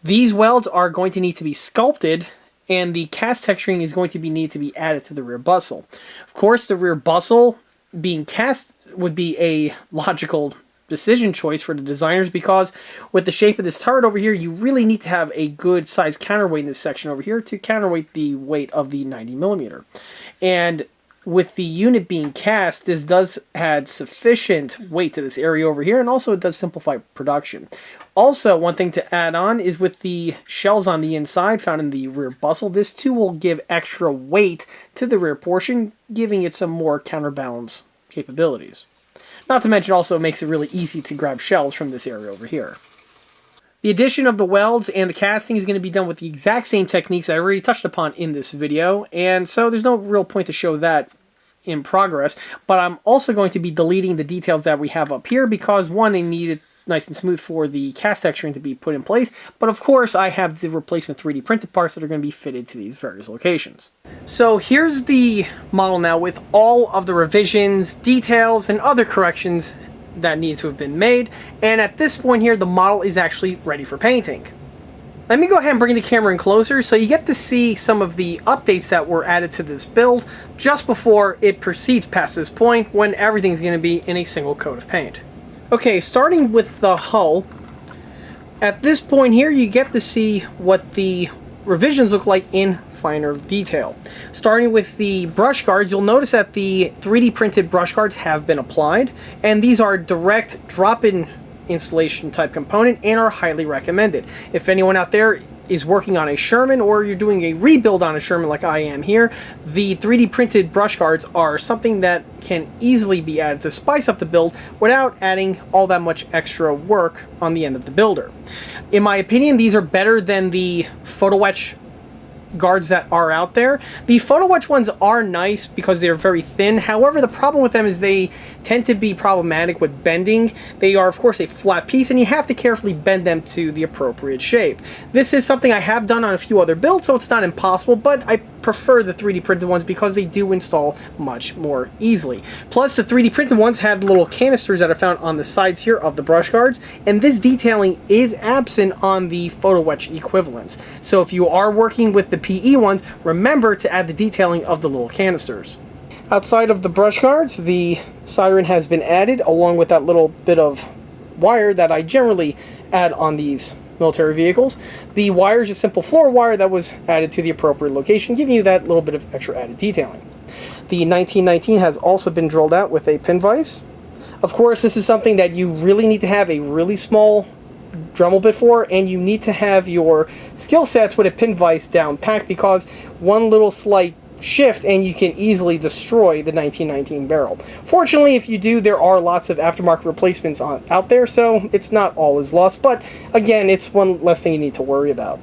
These welds are going to need to be sculpted, and the cast texturing is going to need to be added to the rear bustle. Of course, the rear bustle being cast would be a logical decision choice for the designers, because with the shape of this turret over here, you really need to have a good size counterweight in this section over here to counterweight the weight of the 90mm. And with the unit being cast, this does add sufficient weight to this area over here, and also it does simplify production. Also, one thing to add on is with the shells on the inside found in the rear bustle, this too will give extra weight to the rear portion, giving it some more counterbalance capabilities. Not to mention also it makes it really easy to grab shells from this area over here. The addition of the welds and the casting is going to be done with the exact same techniques I already touched upon in this video, and so there's no real point to show that in progress, but I'm also going to be deleting the details that we have up here because one, they needed nice and smooth for the cast texturing to be put in place. But of course, I have the replacement 3D printed parts that are going to be fitted to these various locations. So here's the model now with all of the revisions, details, and other corrections that need to have been made. And at this point here, the model is actually ready for painting. Let me go ahead and bring the camera in closer so you get to see some of the updates that were added to this build just before it proceeds past this point when everything's going to be in a single coat of paint. Okay, starting with the hull, at this point here you get to see what the revisions look like in finer detail. Starting with the brush guards, you'll notice that the 3D printed brush guards have been applied, and these are direct drop-in installation type component and are highly recommended. If anyone out there is working on a Sherman or you're doing a rebuild on a Sherman like I am here, the 3D printed brush guards are something that can easily be added to spice up the build without adding all that much extra work on the end of the builder. In my opinion, these are better than the photo etch guards that are out there. The photo etch ones are nice because they're very thin. However, the problem with them is they tend to be problematic with bending. They are, of course, a flat piece, and you have to carefully bend them to the appropriate shape. This is something I have done on a few other builds, so it's not impossible, but I prefer the 3D printed ones because they do install much more easily. Plus, the 3D printed ones have little canisters that are found on the sides here of the brush guards, and this detailing is absent on the photo etch equivalents. So if you are working with the PE ones, remember to add the detailing of the little canisters. Outside of the brush guards, the siren has been added along with that little bit of wire that I generally add on these military vehicles. The wire is a simple floor wire that was added to the appropriate location, giving you that little bit of extra added detailing. The 1919 has also been drilled out with a pin vise. Of course, this is something that you really need to have a really small Dremel bit for, and you need to have your skill sets with a pin vise down packed, because one little slight shift and you can easily destroy the 1919 barrel. Fortunately, if you do, there are lots of aftermarket replacements out there, so it's not always lost, but again, it's one less thing you need to worry about.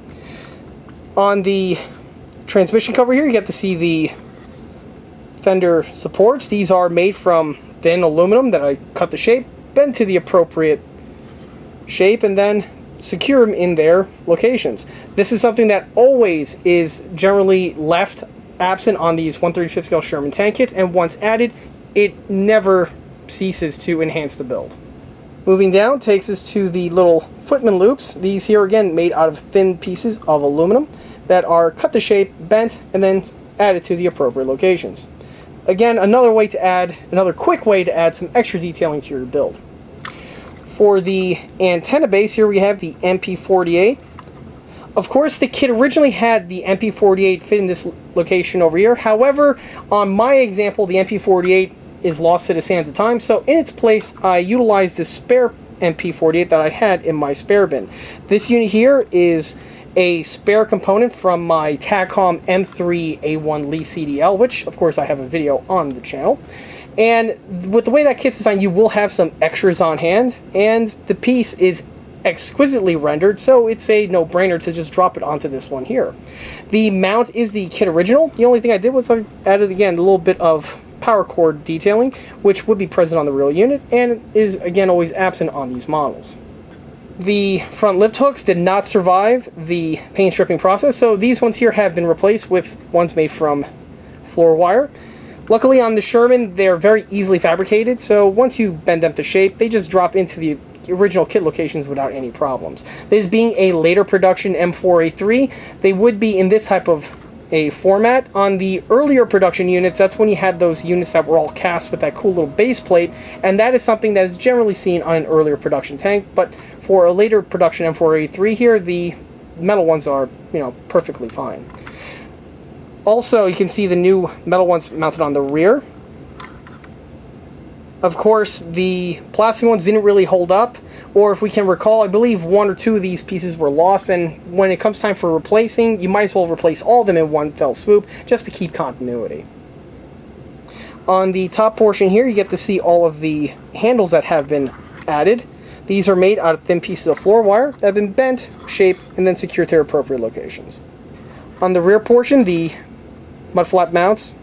On the transmission cover here, you get to see the fender supports. These are made from thin aluminum that I cut the shape, bend to the appropriate shape, and then secure them in their locations. This is something that always is generally left absent on these 1/35 scale Sherman tank kits, and once added, it never ceases to enhance the build. Moving down takes us to the little footman loops. These here again made out of thin pieces of aluminum that are cut to shape, bent, and then added to the appropriate locations. Again, another quick way to add some extra detailing to your build. For the antenna base here, we have the MP48. Of course, the kit originally had the MP48 fit in this location over here. However, on my example, the MP48 is lost to the sands of time, so in its place, I utilized this spare MP48 that I had in my spare bin. This unit here is a spare component from my Tagcom M3A1 Lee CDL, which, of course, I have a video on the channel. And with the way that kit's designed, you will have some extras on hand, and the piece is exquisitely rendered, so it's a no-brainer to just drop it onto this one here. The mount is the kit original. The only thing I did was I added, again, a little bit of power cord detailing, which would be present on the real unit, and is, again, always absent on these models. The front lift hooks did not survive the paint stripping process, so these ones here have been replaced with ones made from floor wire. Luckily on the Sherman, they're very easily fabricated, so once you bend them to shape, they just drop into the original kit locations without any problems. This being a later production M4A3, they would be in this type of a format. On the earlier production units, that's when you had those units that were all cast with that cool little base plate, and that is something that is generally seen on an earlier production tank, but for a later production M4A3 here, the metal ones are, perfectly fine. Also, you can see the new metal ones mounted on the rear. Of course, the plastic ones didn't really hold up, or if we can recall, I believe one or two of these pieces were lost, and when it comes time for replacing, you might as well replace all of them in one fell swoop, just to keep continuity. On the top portion here, you get to see all of the handles that have been added. These are made out of thin pieces of floor wire that have been bent, shaped, and then secured to their appropriate locations. On the rear portion, the mud flap mounts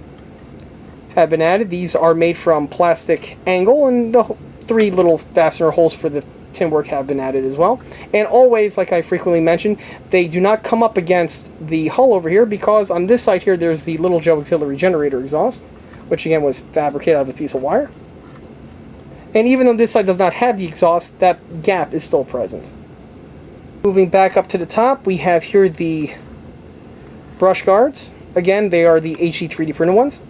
have been added. These are made from plastic angle, and the three little fastener holes for the tin work have been added as well. And always, like I frequently mention, they do not come up against the hull over here, because on this side here there's the Little Joe auxiliary generator exhaust, which again was fabricated out of a piece of wire. And even though this side does not have the exhaust, that gap is still present. Moving back up to the top, we have here the brush guards. Again, they are the HD 3D printed ones.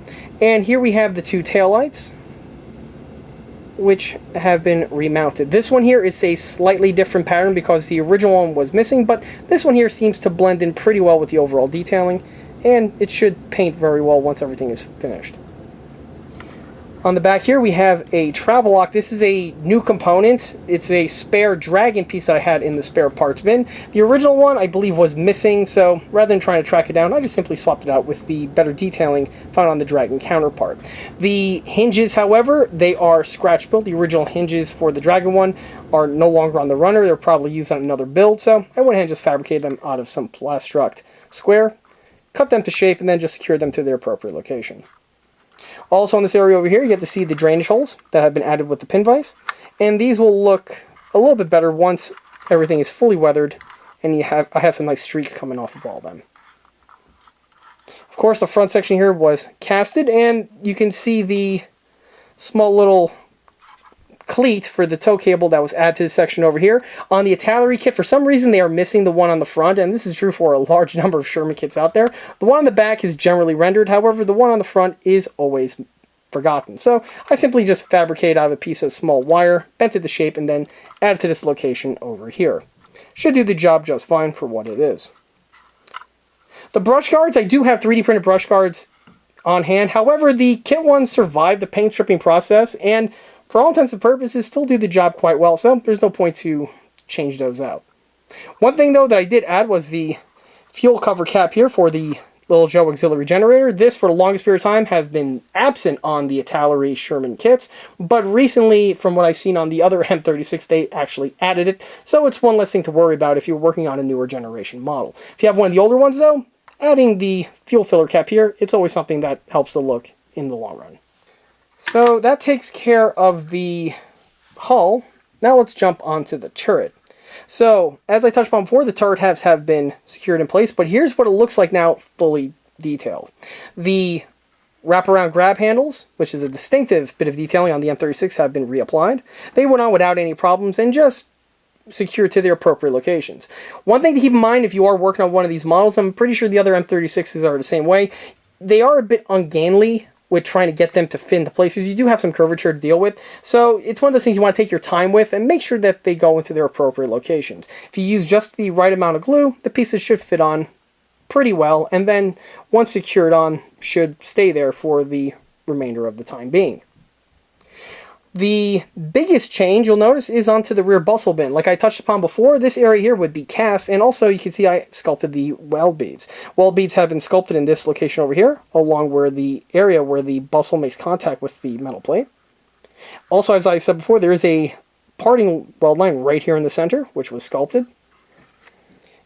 And here we have the two taillights, which have been remounted. This one here is a slightly different pattern because the original one was missing, but this one here seems to blend in pretty well with the overall detailing, and it should paint very well once everything is finished. On the back here we have a travel lock. This is a new component. It's a spare Dragon piece that I had in the spare parts bin. The original one I believe was missing, so rather than trying to track it down, I just simply swapped it out with the better detailing found on the Dragon counterpart. The hinges, however, they are scratch built. The original hinges for the Dragon one are no longer on the runner. They're probably used on another build, so I went ahead and just fabricated them out of some Plastruct square, cut them to shape, and then just secured them to their appropriate location. Also in this area over here, you get to see the drainage holes that have been added with the pin vise. And these will look a little bit better once everything is fully weathered and I have some nice streaks coming off of all of them. Of course, the front section here was casted, and you can see the small little cleat for the tow cable that was added to this section over here. On the Italeri kit, for some reason they are missing the one on the front, and this is true for a large number of Sherman kits out there. The one on the back is generally rendered, however the one on the front is always forgotten. So I simply just fabricated out of a piece of small wire, bent it to shape, and then added to this location over here. Should do the job just fine for what it is. The brush guards, I do have 3D printed brush guards on hand, however the kit ones survived the paint stripping process, and for all intents and purposes, still do the job quite well, so there's no point to change those out. One thing, though, that I did add was the fuel cover cap here for the Little Joe auxiliary generator. This, for the longest period of time, has been absent on the Italeri Sherman kits, but recently, from what I've seen on the other M36, they actually added it, so it's one less thing to worry about if you're working on a newer generation model. If you have one of the older ones, though, adding the fuel filler cap here, it's always something that helps the look in the long run. So that takes care of the hull. Now let's jump onto the turret. So, as I touched upon before, the turret halves have been secured in place, but here's what it looks like now fully detailed. The wraparound grab handles, which is a distinctive bit of detailing on the M36, have been reapplied. They went on without any problems and just secured to their appropriate locations. One thing to keep in mind if you are working on one of these models, I'm pretty sure the other M36s are the same way, they are a bit ungainly with trying to get them to fit into places. You do have some curvature to deal with, so it's one of those things you want to take your time with and make sure that they go into their appropriate locations. If you use just the right amount of glue, the pieces should fit on pretty well, and then once secured on, should stay there for the remainder of the time being. The biggest change you'll notice is onto the rear bustle bin. Like I touched upon before, this area here would be cast, and also you can see I sculpted the weld beads. Weld beads have been sculpted in this location over here, along where the area where the bustle makes contact with the metal plate. Also, as I said before, there is a parting weld line right here in the center, which was sculpted.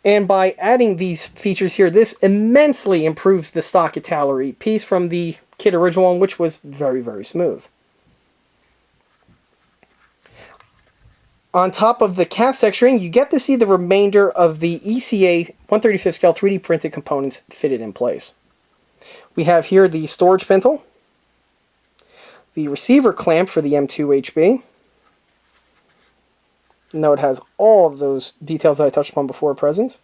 And by adding these features here, this immensely improves the stock Italeri piece from the kit original one, which was very, very smooth. On top of the cast texturing, you get to see the remainder of the ECA 1/35 scale 3D printed components fitted in place. We have here the storage pintle, the receiver clamp for the M2HB. Now it has all of those details that I touched upon before present.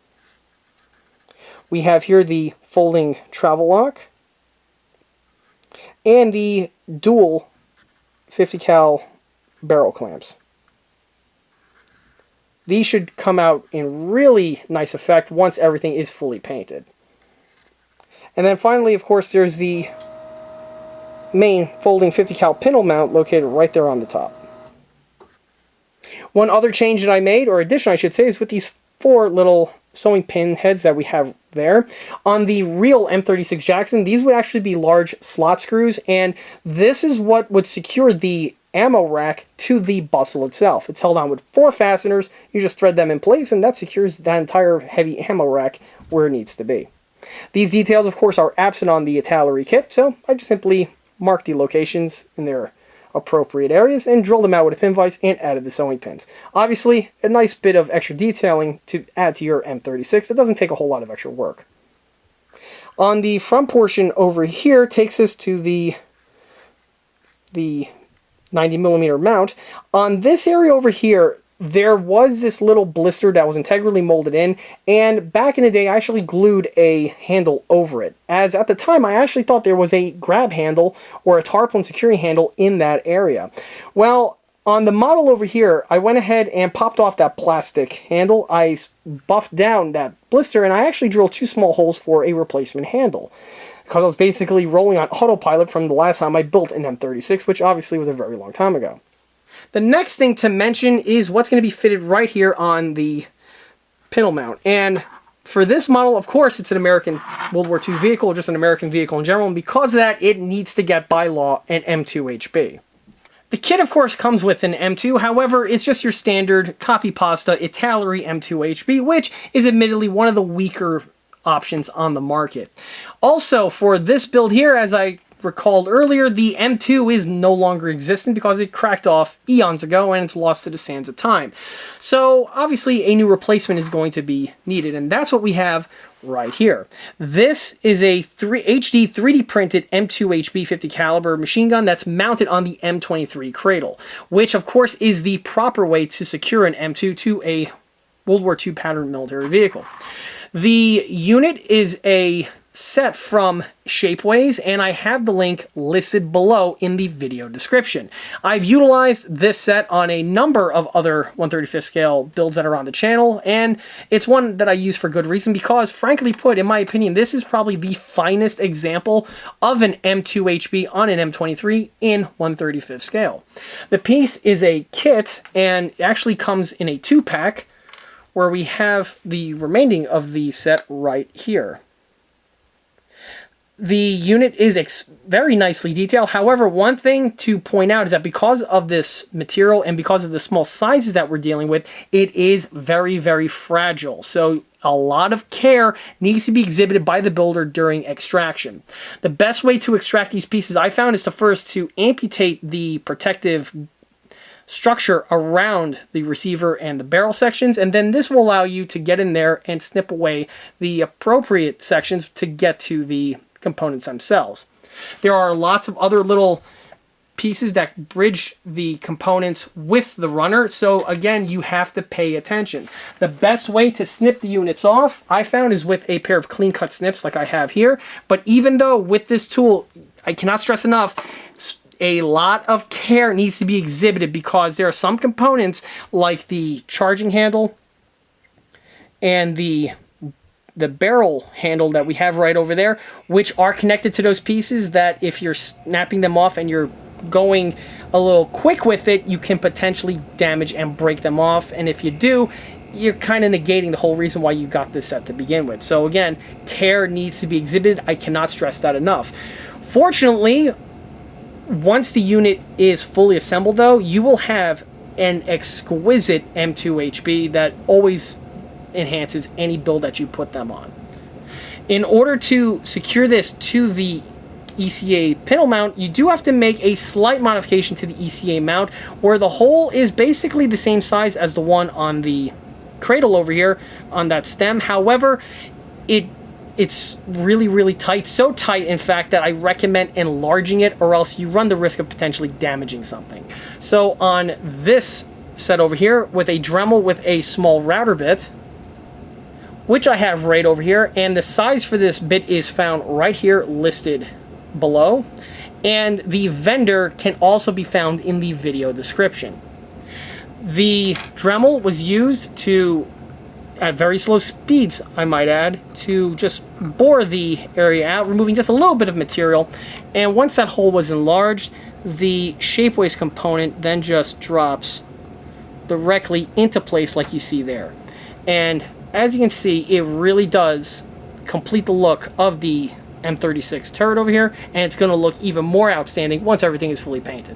We have here the folding travel lock and the dual 50 cal barrel clamps. These should come out in really nice effect once everything is fully painted. And then finally, of course, there's the main folding 50 cal pintle mount located right there on the top. One other change that I made, or addition I should say, is with these 4 little sewing pin heads that we have there. On the real M36 Jackson, these would actually be large slot screws, and this is what would secure the ammo rack to the bustle itself. It's held on with 4 fasteners. You just thread them in place, and that secures that entire heavy ammo rack where it needs to be. These details, of course, are absent on the Italeri kit, so I just simply mark the locations in their appropriate areas and drilled them out with a pin vise and added the sewing pins. Obviously, a nice bit of extra detailing to add to your M36. It doesn't take a whole lot of extra work. On the front portion over here takes us to the 90mm mount. On this area over here, there was this little blister that was integrally molded in, and back in the day I actually glued a handle over it, as at the time I actually thought there was a grab handle or a tarpaulin securing handle in that area. Well, on the model over here, I went ahead and popped off that plastic handle. I buffed down that blister, and I actually drilled 2 small holes for a replacement handle, because I was basically rolling on autopilot from the last time I built an M36, which obviously was a very long time ago. The next thing to mention is what's going to be fitted right here on the pintle mount. And for this model, of course, it's an American World War II vehicle, or just an American vehicle in general, and because of that, it needs to get, by law, an M2HB. The kit, of course, comes with an M2, however, it's just your standard copy pasta Italeri M2HB, which is admittedly one of the weaker options on the market. Also, for this build here, as I recalled earlier, the M2 is no longer existent because it cracked off eons ago and it's lost to the sands of time. So obviously a new replacement is going to be needed, and that's what we have right here. This is a HD 3D printed M2HB 50 caliber machine gun that's mounted on the M23 cradle, which of course is the proper way to secure an M2 to a World War II pattern military vehicle. The unit is a set from Shapeways, and I have the link listed below in the video description. I've utilized this set on a number of other 1/35 scale builds that are on the channel, and it's one that I use for good reason because, frankly put, in my opinion, this is probably the finest example of an M2HB on an M23 in 1/35 scale. The piece is a kit, and it actually comes in a 2-pack, where we have the remaining of the set right here. The unit is very nicely detailed. However, one thing to point out is that because of this material and because of the small sizes that we're dealing with, it is very, very fragile. So a lot of care needs to be exhibited by the builder during extraction. The best way to extract these pieces, I found, is to amputate the protective structure around the receiver and the barrel sections, and then this will allow you to get in there and snip away the appropriate sections to get to the components themselves. There are lots of other little pieces that bridge the components with the runner, so again, you have to pay attention. The best way to snip the units off, I found, is with a pair of clean cut snips like I have here, but even though with this tool, I cannot stress enough, a lot of care needs to be exhibited because there are some components like the charging handle and the barrel handle that we have right over there, which are connected to those pieces that if you're snapping them off and you're going a little quick with it, you can potentially damage and break them off. And if you do, you're kind of negating the whole reason why you got this set to begin with. So again, care needs to be exhibited. I cannot stress that enough. Fortunately, once the unit is fully assembled, though, you will have an exquisite M2HB that always enhances any build that you put them on. In order to secure this to the ECA pintle mount, you do have to make a slight modification to the ECA mount, where the hole is basically the same size as the one on the cradle over here on that stem. However, it's really, really tight. So tight, in fact, that I recommend enlarging it, or else you run the risk of potentially damaging something. So on this set over here, with a Dremel with a small router bit, which I have right over here, and the size for this bit is found right here listed below, and the vendor can also be found in the video description. The Dremel was used to, at very slow speeds, I might add, to just bore the area out, removing just a little bit of material, and once that hole was enlarged, the Shapeways component then just drops directly into place like you see there. And as you can see, it really does complete the look of the M36 turret over here, and it's going to look even more outstanding once everything is fully painted.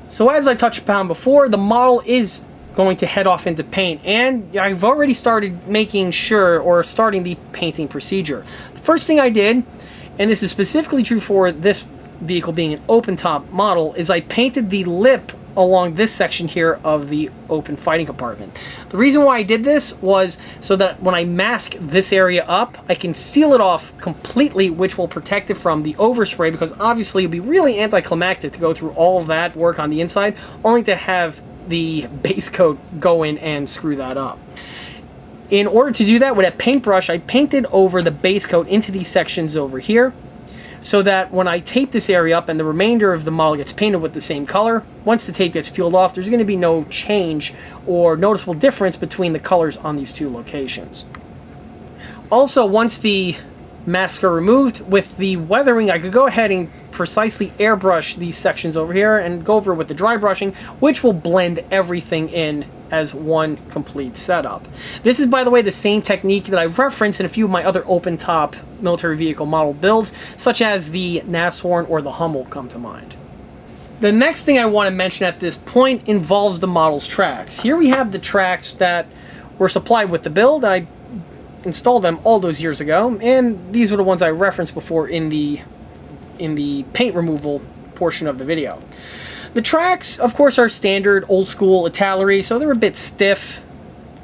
So as I touched upon before, the model is going to head off into paint, and I've already started making sure, or starting the painting procedure. The first thing I did, and this is specifically true for this vehicle being an open top model is I painted the lip along this section here of the open fighting compartment. The reason why I did this was so that when I mask this area up, I can seal it off completely, which will protect it from the overspray, because obviously it'd be really anticlimactic to go through all of that work on the inside only to have the base coat go in and screw that up. In order to do that with a paintbrush, I painted over the base coat into these sections over here, so that when I tape this area up and the remainder of the model gets painted with the same color, once the tape gets peeled off, there's going to be no change or noticeable difference between the colors on these two locations. Also, once the masks are removed, with the weathering, I could go ahead and precisely airbrush these sections over here and go over with the dry brushing, which will blend everything in as one complete setup. This is, by the way, the same technique that I've referenced in a few of my other open top military vehicle model builds, such as the Nashorn or the Hummel come to mind. The next thing I want to mention at this point involves the model's tracks. Here we have the tracks that were supplied with the build. I installed them all those years ago, and these were the ones I referenced before in the paint removal portion of the video. The tracks, of course, are standard old school Italeri, so they're a bit stiff.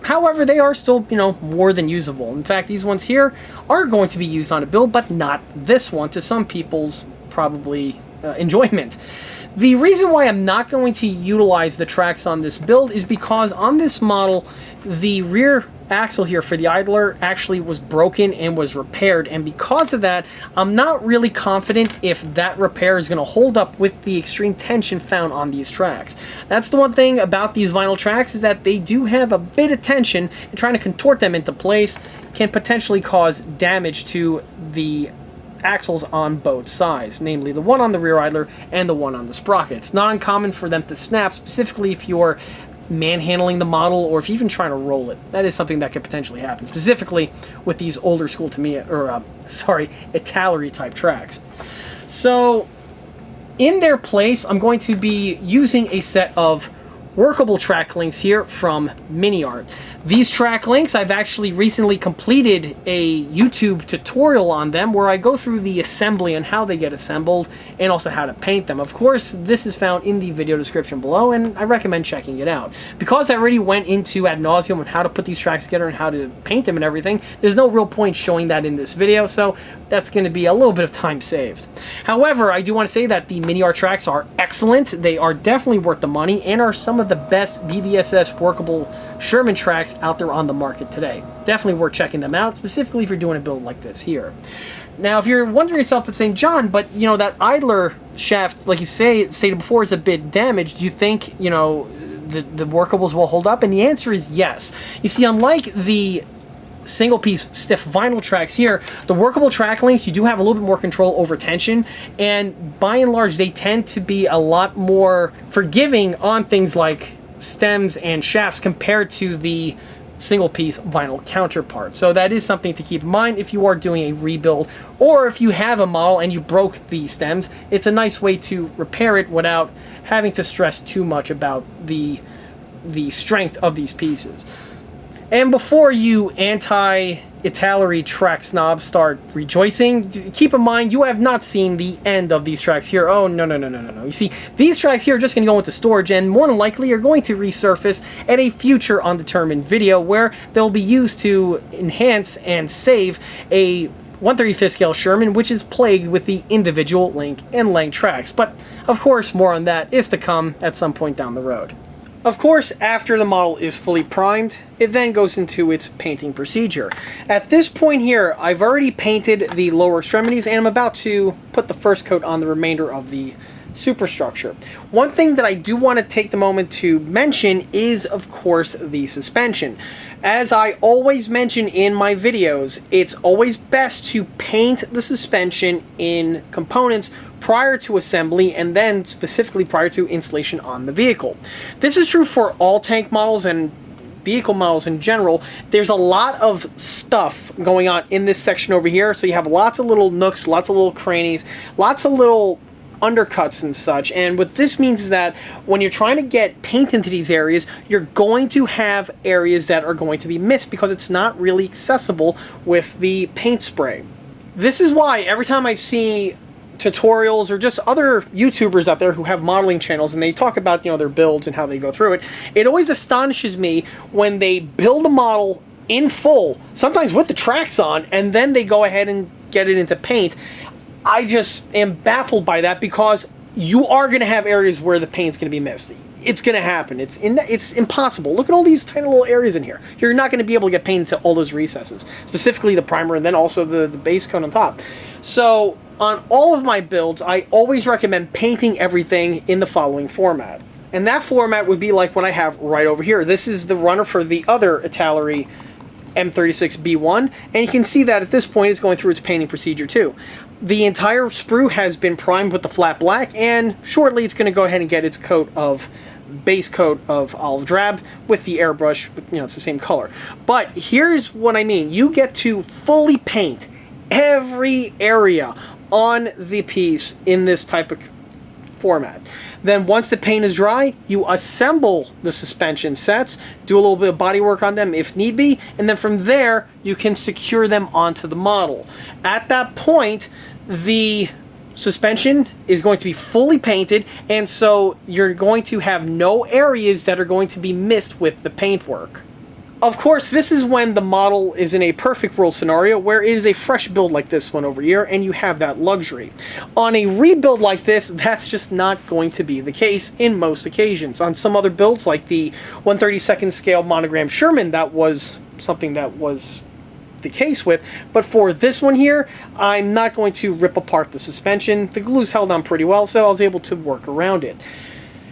However, they are still, more than usable. In fact, these ones here are going to be used on a build, but not this one, to some people's probably enjoyment. The reason why I'm not going to utilize the tracks on this build is because on this model, the rear axle here for the idler actually was broken and was repaired, and because of that, I'm not really confident if that repair is going to hold up with the extreme tension found on these tracks. That's the one thing about these vinyl tracks, is that they do have a bit of tension, and trying to contort them into place can potentially cause damage to the axles on both sides, namely the one on the rear idler and the one on the sprocket. It's not uncommon for them to snap, specifically if you're manhandling the model or if you're even trying to roll it. That is something that could potentially happen, specifically with these older school Italeri type tracks. So in their place, I'm going to be using a set of workable track links here from Miniart. These track links, I've actually recently completed a YouTube tutorial on them where I go through the assembly and how they get assembled and also how to paint them. Of course, this is found in the video description below, and I recommend checking it out. Because I already went into ad nauseum on how to put these tracks together and how to paint them and everything, there's no real point showing that in this video, so that's going to be a little bit of time saved. However, I do want to say that the Miniart tracks are excellent. They are definitely worth the money and are some of the best VVSS workable Sherman tracks out there on the market today. Definitely worth checking them out, specifically if you're doing a build like this here. Now, if you're wondering yourself, but saying, John, but that idler shaft, like you stated before, is a bit damaged. Do you think, the workables will hold up? And the answer is yes. You see, unlike the single piece stiff vinyl tracks here, the workable track links, you do have a little bit more control over tension, and by and large they tend to be a lot more forgiving on things like stems and shafts compared to the single piece vinyl counterpart. So that is something to keep in mind if you are doing a rebuild, or if you have a model and you broke the stems. It's a nice way to repair it without having to stress too much about the strength of these pieces. And before you anti-Italeri track snobs start rejoicing, keep in mind you have not seen the end of these tracks here. Oh, no. You see, these tracks here are just going to go into storage, and more than likely are going to resurface at a future undetermined video where they'll be used to enhance and save a 1/35 scale Sherman, which is plagued with the individual link and length tracks. But, of course, more on that is to come at some point down the road. Of course, after the model is fully primed, it then goes into its painting procedure. At this point here, I've already painted the lower extremities, and I'm about to put the first coat on the remainder of the superstructure. One thing that I do want to take the moment to mention is, of course, the suspension. As I always mention in my videos, it's always best to paint the suspension in components prior to assembly, and then specifically prior to installation on the vehicle. This is true for all tank models and vehicle models in general. There's a lot of stuff going on in this section over here, so you have lots of little nooks, lots of little crannies, lots of little undercuts and such. And what this means is that when you're trying to get paint into these areas, you're going to have areas that are going to be missed because it's not really accessible with the paint spray. This is why every time I see tutorials or just other YouTubers out there who have modeling channels and they talk about, you know, their builds and how they go through it, it always astonishes me when they build a model in full, sometimes with the tracks on, and then they go ahead and get it into paint. I just am baffled by that because you are going to have areas where the paint's going to be missed. It's going to happen. It's impossible. Look at all these tiny little areas in here. You're not going to be able to get paint into all those recesses, specifically the primer and then also the base coat on top. So on all of my builds, I always recommend painting everything in the following format. And that format would be like what I have right over here. This is the runner for the other Italeri M36B1, and you can see that at this point it's going through its painting procedure too. The entire sprue has been primed with the flat black, and shortly it's going to go ahead and get its base coat of olive drab with the airbrush. You know, it's the same color. But here's what I mean. You get to fully paint every area on the piece in this type of format. Then once the paint is dry, you assemble the suspension sets, do a little bit of body work on them if need be, and then from there you can secure them onto the model. At that point, the suspension is going to be fully painted, and so you're going to have no areas that are going to be missed with the paintwork. Of course, this is when the model is in a perfect world scenario where it is a fresh build like this one over here and you have that luxury. On a rebuild like this, that's just not going to be the case in most occasions. On some other builds like the 1/32 scale monogram Sherman, that was something that was the case with, but for this one here, I'm not going to rip apart the suspension. The glue's held on pretty well, so I was able to work around it.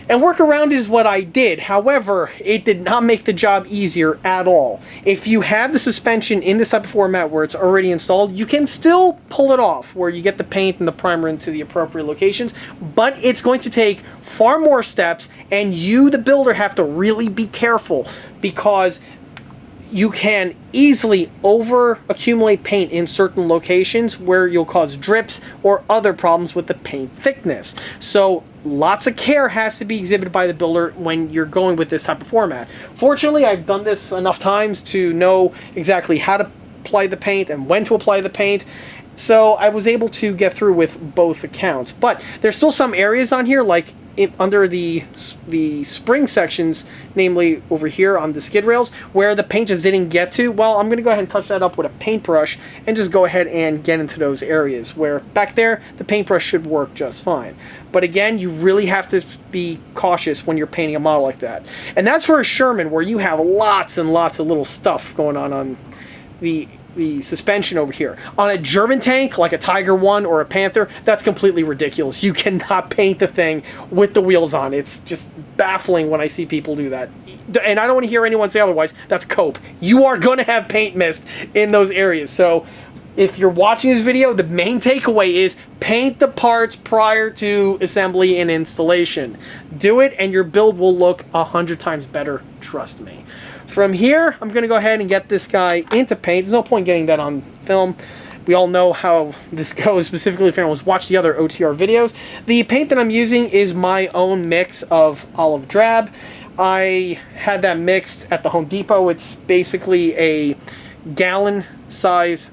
And work around is what I did. However, it did not make the job easier at all. If you have the suspension in this type of format where it's already installed, you can still pull it off where you get the paint and the primer into the appropriate locations, but it's going to take far more steps, and you, the builder, have to really be careful because you can easily over accumulate paint in certain locations where you'll cause drips or other problems with the paint thickness. So lots of care has to be exhibited by the builder when you're going with this type of format. Fortunately, I've done this enough times to know exactly how to apply the paint and when to apply the paint. So I was able to get through with both accounts. But there's still some areas on here, like under the spring sections, namely over here on the skid rails, where the paint just didn't get to. Well, I'm going to go ahead and touch that up with a paintbrush and just go ahead and get into those areas where back there the paintbrush should work just fine. But again, you really have to be cautious when you're painting a model like that. And that's for a Sherman, where you have lots and lots of little stuff going on the suspension over here. On a German tank, like a Tiger 1 or a Panther, that's completely ridiculous. You cannot paint the thing with the wheels on. It's just baffling when I see people do that. And I don't want to hear anyone say otherwise. That's cope. You are going to have paint mist in those areas. So if you're watching this video, the main takeaway is paint the parts prior to assembly and installation. Do it and your build will look 100 times better, trust me. From here, I'm going to go ahead and get this guy into paint. There's no point getting that on film. We all know how this goes, specifically if anyone's watched the other OTR videos. The paint that I'm using is my own mix of olive drab. I had that mixed at the Home Depot. It's basically a gallon size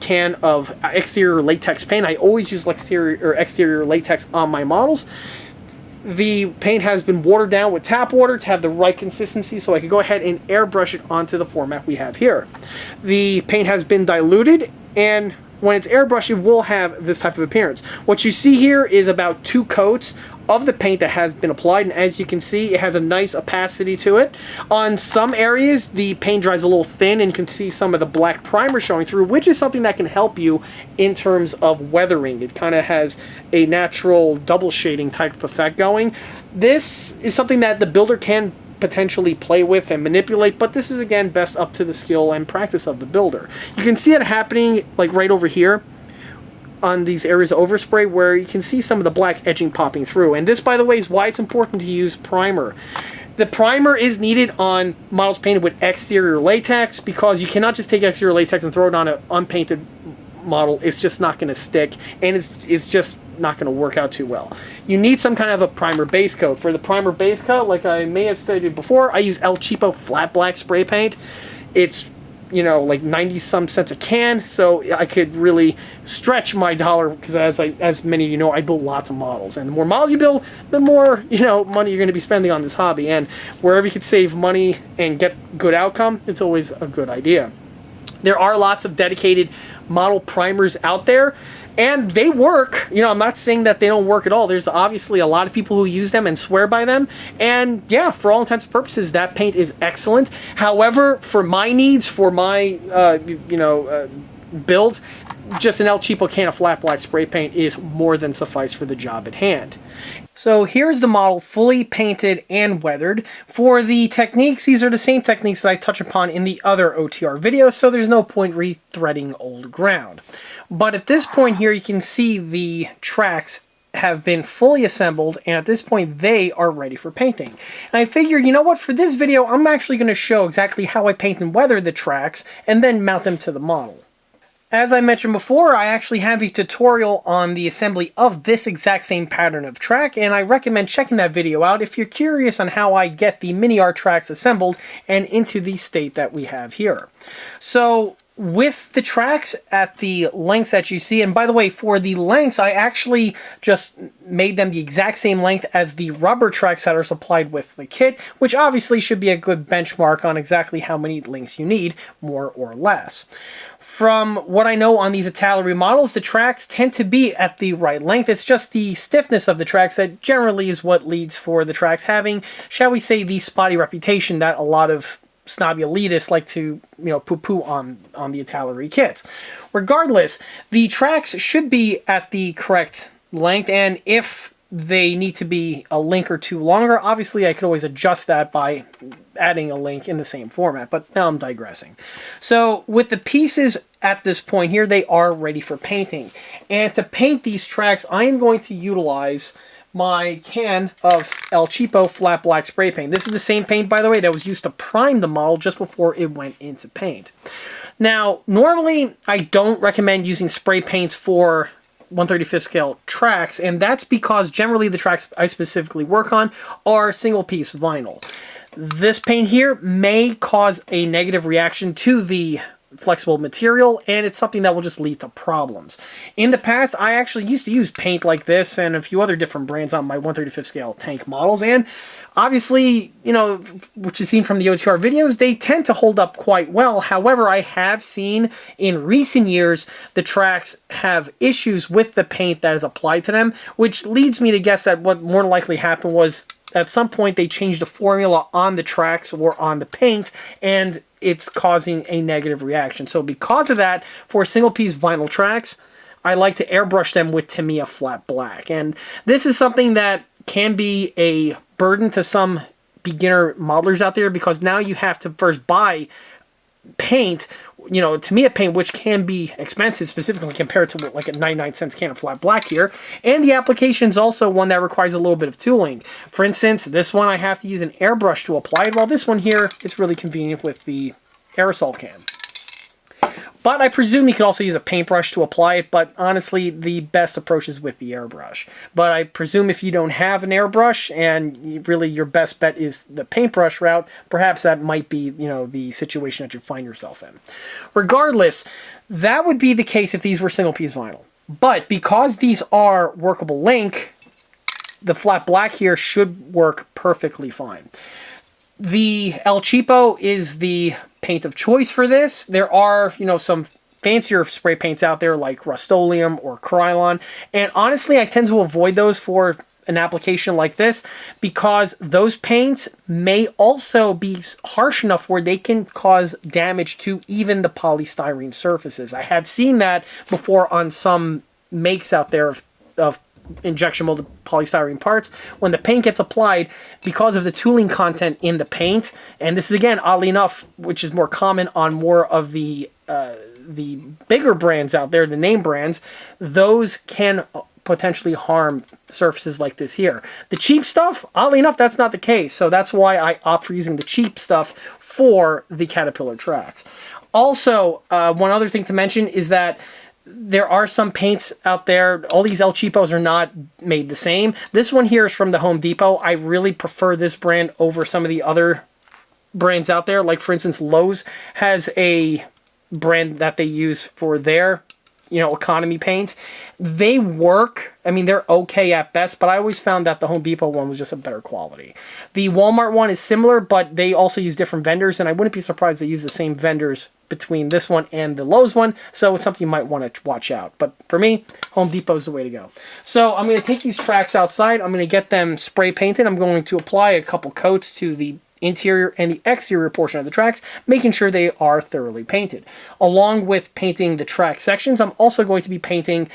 can of exterior latex paint. I always use exterior latex on my models. The paint has been watered down with tap water to have the right consistency, so I can go ahead and airbrush it onto the format we have here. The paint has been diluted, and when it's airbrushed, it will have this type of appearance. What you see here is about 2 coats of the paint that has been applied, and as you can see, it has a nice opacity to it. On some areas, the paint dries a little thin, and you can see some of the black primer showing through, which is something that can help you in terms of weathering. It kind of has a natural double shading type effect going. This is something that the builder can potentially play with and manipulate, but this is again best up to the skill and practice of the builder. You can see it happening like right over here on these areas of overspray where you can see some of the black edging popping through. And this, by the way, is why it's important to use primer. The primer is needed on models painted with exterior latex, because you cannot just take exterior latex and throw it on an unpainted model. It's just not going to stick, and it's just not going to work out too well. You need some kind of a primer base coat. For the primer base coat, like I may have stated before, I use El Cheapo flat black spray paint. It's you know, like 90 some cents a can, so I could really stretch my dollar, because as many of you know, I build lots of models, and the more models you build, the more, you know, money you're going to be spending on this hobby, and wherever you could save money and get good outcome, it's always a good idea. There are lots of dedicated model primers out there, and they work. You know, I'm not saying that they don't work at all. There's obviously a lot of people who use them and swear by them. And yeah, for all intents and purposes, that paint is excellent. However, for my needs, for my, builds, just an El Cheapo can of flat black spray paint is more than suffice for the job at hand. So here's the model fully painted and weathered. For the techniques, these are the same techniques that I touch upon in the other OTR videos, so there's no point rethreading old ground. But at this point here, you can see the tracks have been fully assembled, and at this point they are ready for painting. And I figured, you know what, for this video I'm actually going to show exactly how I paint and weather the tracks and then mount them to the model. As I mentioned before, I actually have a tutorial on the assembly of this exact same pattern of track, and I recommend checking that video out if you're curious on how I get the miniart tracks assembled and into the state that we have here. So with the tracks at the lengths that you see, and by the way, for the lengths, I actually just made them the exact same length as the rubber tracks that are supplied with the kit, which obviously should be a good benchmark on exactly how many lengths you need, more or less. From what I know on these Italeri models, the tracks tend to be at the right length. It's just the stiffness of the tracks that generally is what leads for the tracks having, shall we say, the spotty reputation that a lot of snobby elitists like to, you know, poo-poo on the Italeri kits. Regardless, the tracks should be at the correct length, and if they need to be a link or two longer, obviously I could always adjust that by adding a link in the same format, but now I'm digressing. So with the pieces at this point here, they are ready for painting. And to paint these tracks, I am going to utilize my can of El Cheapo flat black spray paint. This is the same paint, by the way, that was used to prime the model just before it went into paint. Now, normally I don't recommend using spray paints for 1/35 scale tracks, and that's because generally the tracks I specifically work on are single piece vinyl. This paint here may cause a negative reaction to the flexible material, and it's something that will just lead to problems. In the past, I actually used to use paint like this and a few other different brands on my 1/35 scale tank models, and obviously, you know, which is seen from the OTR videos, they tend to hold up quite well. However, I have seen in recent years the tracks have issues with the paint that is applied to them, which leads me to guess that what more likely happened was at some point they changed the formula on the tracks or on the paint, and it's causing a negative reaction. So because of that, for single piece vinyl tracks, I like to airbrush them with Tamiya flat black. And this is something that can be a burden to some beginner modelers out there, because now you have to first buy paint, you know, Tamiya paint, which can be expensive, specifically compared to like a 99-cent can of flat black here. And the application is also one that requires a little bit of tooling. For instance, this one I have to use an airbrush to apply it, while this one here is really convenient with the aerosol can. But I presume you could also use a paintbrush to apply it, but honestly, the best approach is with the airbrush. But I presume if you don't have an airbrush and really your best bet is the paintbrush route, perhaps that might be, you know, the situation that you find yourself in. Regardless, that would be the case if these were single piece vinyl. But because these are workable link, the flat black here should work perfectly fine. The El Cheapo is the paint of choice for this. There are, you know, some fancier spray paints out there like Rust-Oleum or Krylon, and honestly I tend to avoid those for an application like this, because those paints may also be harsh enough where they can cause damage to even the polystyrene surfaces. I have seen that before on some makes out there of injection molded polystyrene parts. When the paint gets applied, because of the tooling content in the paint, and this is again oddly enough, which is more common on more of the bigger brands out there, the name brands, those can potentially harm surfaces like this here. The cheap stuff, oddly enough, that's not the case. So that's why I opt for using the cheap stuff for the Caterpillar tracks. Also, one other thing to mention is that there are some paints out there. All these El Cheapos are not made the same. This one here is from the Home Depot. I really prefer this brand over some of the other brands out there. Like, for instance, Lowe's has a brand that they use for their, economy paints. They work. I mean, they're okay at best, but I always found that the Home Depot one was just a better quality. The Walmart one is similar, but they also use different vendors, and I wouldn't be surprised they use the same vendors between this one and the Lowe's one, so it's something you might want to watch out. But for me, Home Depot is the way to go. So I'm going to take these tracks outside. I'm going to get them spray painted. I'm going to apply a couple coats to the interior and the exterior portion of the tracks, making sure they are thoroughly painted. Along with painting the track sections, I'm also going to be painting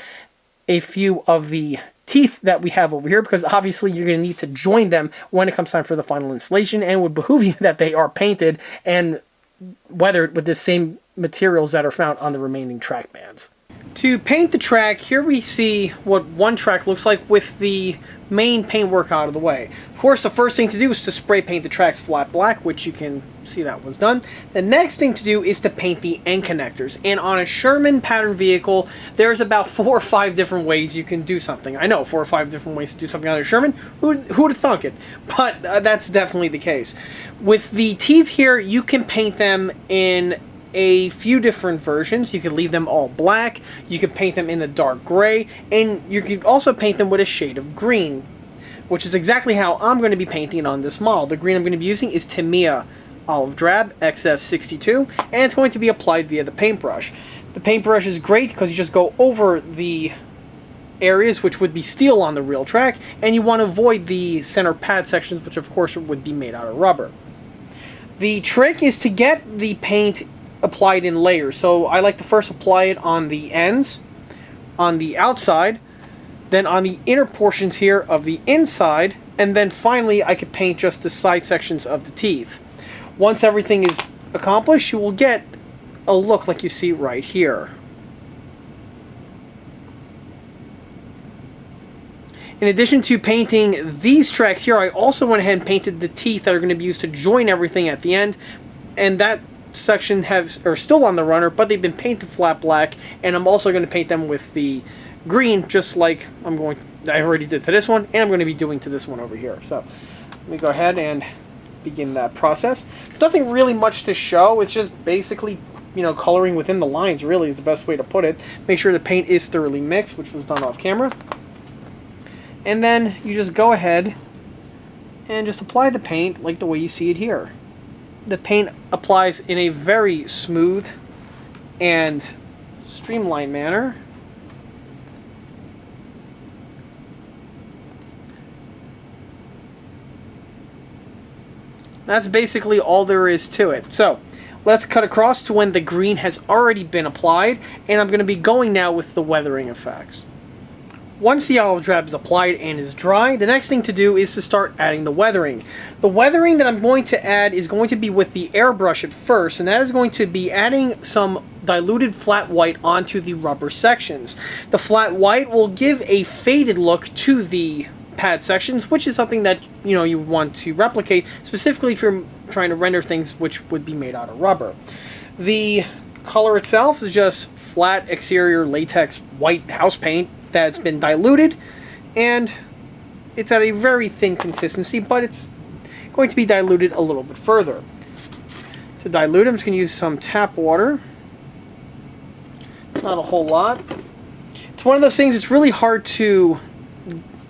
a few of the teeth that we have over here, because obviously you're going to need to join them when it comes time for the final installation, and it would behoove you that they are painted and weathered with the same materials that are found on the remaining track bands. To paint the track, here we see what one track looks like with the main paintwork out of the way. Of course, the first thing to do is to spray paint the tracks flat black, which you can see that was done. The next thing to do is to paint the end connectors. And on a Sherman pattern vehicle, there's about 4 or 5 different ways you can do something. I know, 4 or 5 different ways to do something on a Sherman. Who'd have thunk it? But that's definitely the case. With the teeth here, you can paint them in a few different versions. You could leave them all black, you could paint them in a dark gray, and you could also paint them with a shade of green, which is exactly how I'm going to be painting on this model. The green I'm going to be using is Tamiya Olive Drab XF62, and it's going to be applied via the paintbrush. The paintbrush is great because you just go over the areas which would be steel on the real track, and you want to avoid the center pad sections, which of course would be made out of rubber. The trick is to get the paint applied in layers. So I like to first apply it on the ends, on the outside, then on the inner portions here of the inside, and then finally I could paint just the side sections of the teeth. Once everything is accomplished, you will get a look like you see right here. In addition to painting these tracks here, I also went ahead and painted the teeth that are going to be used to join everything at the end, and that section are still on the runner, but they've been painted flat black, and I'm also going to paint them with the green, just like I already did to this one, and I'm going to be doing to this one over here. So let me go ahead and begin that process. It's nothing really much to show. It's just basically, coloring within the lines really is the best way to put it. Make sure the paint is thoroughly mixed, which was done off camera. And then you just go ahead and just apply the paint like the way you see it here. The paint applies in a very smooth and streamlined manner. That's basically all there is to it. So let's cut across to when the green has already been applied, and I'm going to be going now with the weathering effects. Once the olive drab is applied and is dry, the next thing to do is to start adding the weathering. The weathering that I'm going to add is going to be with the airbrush at first, and that is going to be adding some diluted flat white onto the rubber sections. The flat white will give a faded look to the pad sections, which is something that you want to replicate, specifically if you're trying to render things which would be made out of rubber. The color itself is just flat exterior latex white house paint that's been diluted, and it's at a very thin consistency, but it's going to be diluted a little bit further. To dilute, I'm just going to use some tap water. Not a whole lot. It's one of those things, it's really hard to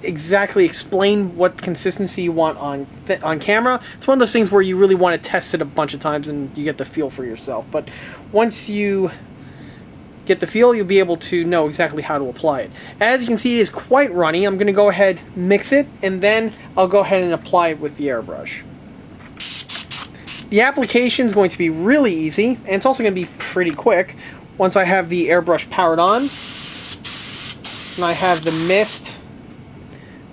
exactly explain what consistency you want on camera. It's one of those things where you really want to test it a bunch of times and you get the feel for yourself. But once you get the feel, you'll be able to know exactly how to apply it. As you can see, it is quite runny. I'm going to go ahead, mix it, and then I'll go ahead and apply it with the airbrush. The application is going to be really easy, and it's also going to be pretty quick. Once I have the airbrush powered on, and I have the mist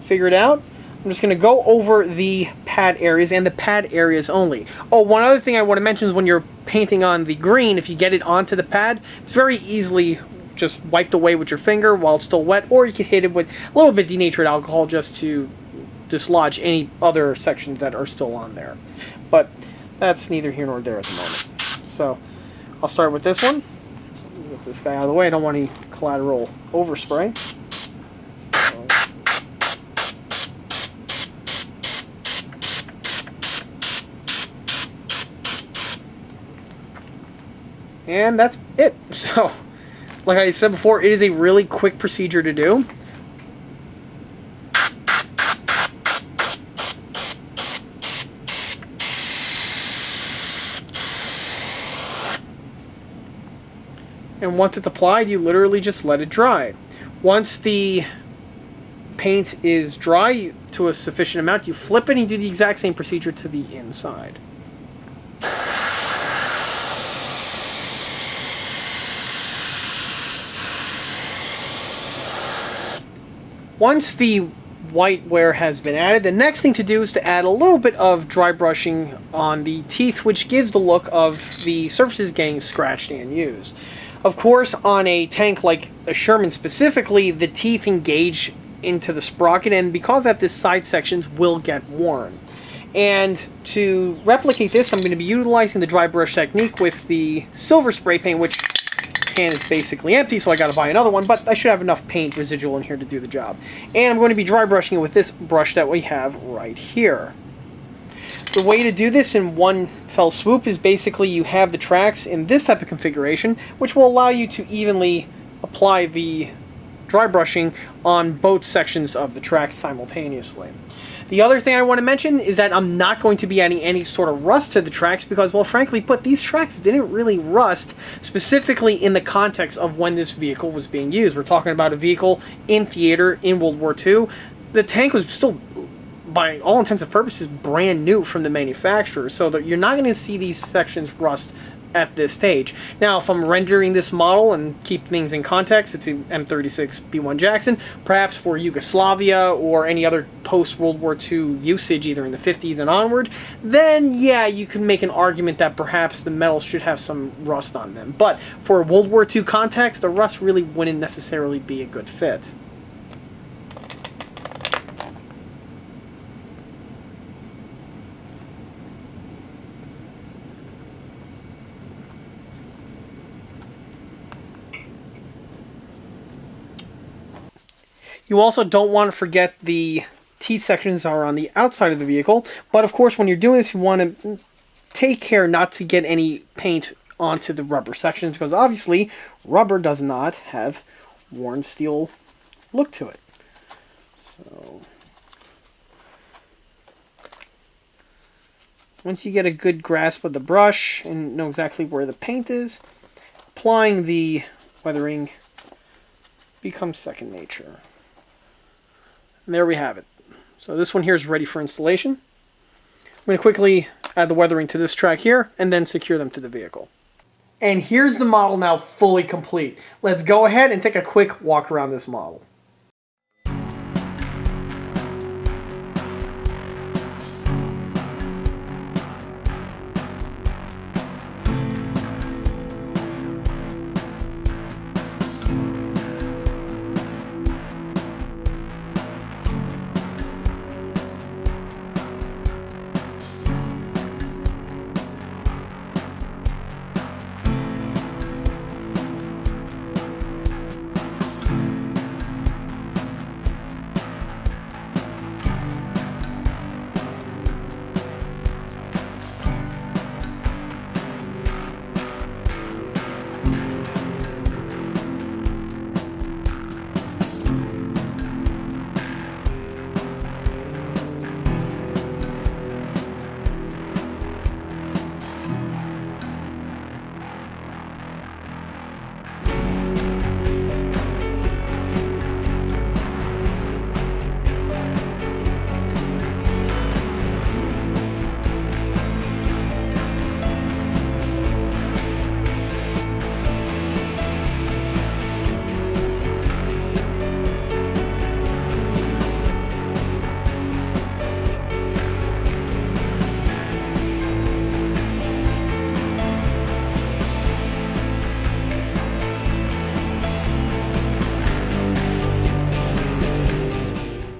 figured out, I'm just going to go over the pad areas and the pad areas only. Oh, one other thing I want to mention is when you're painting on the green, if you get it onto the pad, it's very easily just wiped away with your finger while it's still wet, or you can hit it with a little bit denatured alcohol just to dislodge any other sections that are still on there. But that's neither here nor there at the moment. So I'll start with this one. Get this guy out of the way. I don't want any collateral overspray. And that's it. So, like I said before, it is a really quick procedure to do. And once it's applied, you literally just let it dry. Once the paint is dry to a sufficient amount, you flip it and you do the exact same procedure to the inside. Once the white wear has been added, the next thing to do is to add a little bit of dry brushing on the teeth, which gives the look of the surfaces getting scratched and used. Of course, on a tank like a Sherman specifically, the teeth engage into the sprocket, and because that, the side sections will get worn. And to replicate this, I'm going to be utilizing the dry brush technique with the silver spray paint, which can is basically empty, so I got to buy another one, but I should have enough paint residual in here to do the job. And I'm going to be dry brushing it with this brush that we have right here. The way to do this in one fell swoop is basically you have the tracks in this type of configuration, which will allow you to evenly apply the dry brushing on both sections of the track simultaneously. The other thing I want to mention is that I'm not going to be adding any sort of rust to the tracks because, well, frankly put, these tracks didn't really rust, specifically in the context of when this vehicle was being used. We're talking about a vehicle in theater in World War II. The tank was still, by all intents and purposes, brand new from the manufacturer, so that you're not going to see these sections rust at this stage. Now, if I'm rendering this model and keep things in context, it's an M36B1 Jackson, perhaps for Yugoslavia or any other post-World War II usage, either in the 50s and onward, then yeah, you can make an argument that perhaps the metals should have some rust on them. But for a World War II context, the rust really wouldn't necessarily be a good fit. You also don't want to forget the teeth sections are on the outside of the vehicle, but of course when you're doing this you want to take care not to get any paint onto the rubber sections, because obviously rubber does not have worn steel look to it. So once you get a good grasp of the brush and know exactly where the paint is, applying the weathering becomes second nature. And there we have it. So this one here is ready for installation. I'm going to quickly add the weathering to this track here and then secure them to the vehicle. And here's the model now fully complete. Let's go ahead and take a quick walk around this model.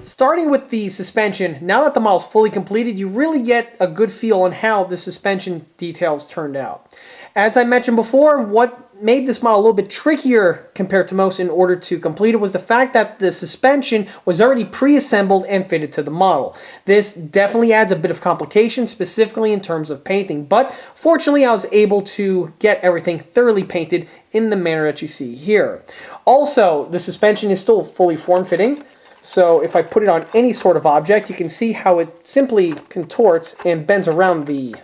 Starting with the suspension, now that the model's fully completed, you really get a good feel on how the suspension details turned out. As I mentioned before, what made this model a little bit trickier compared to most in order to complete it was the fact that the suspension was already pre-assembled and fitted to the model. This definitely adds a bit of complication, specifically in terms of painting, but fortunately I was able to get everything thoroughly painted in the manner that you see here. Also, the suspension is still fully form-fitting, so if I put it on any sort of object, you can see how it simply contorts and bends around the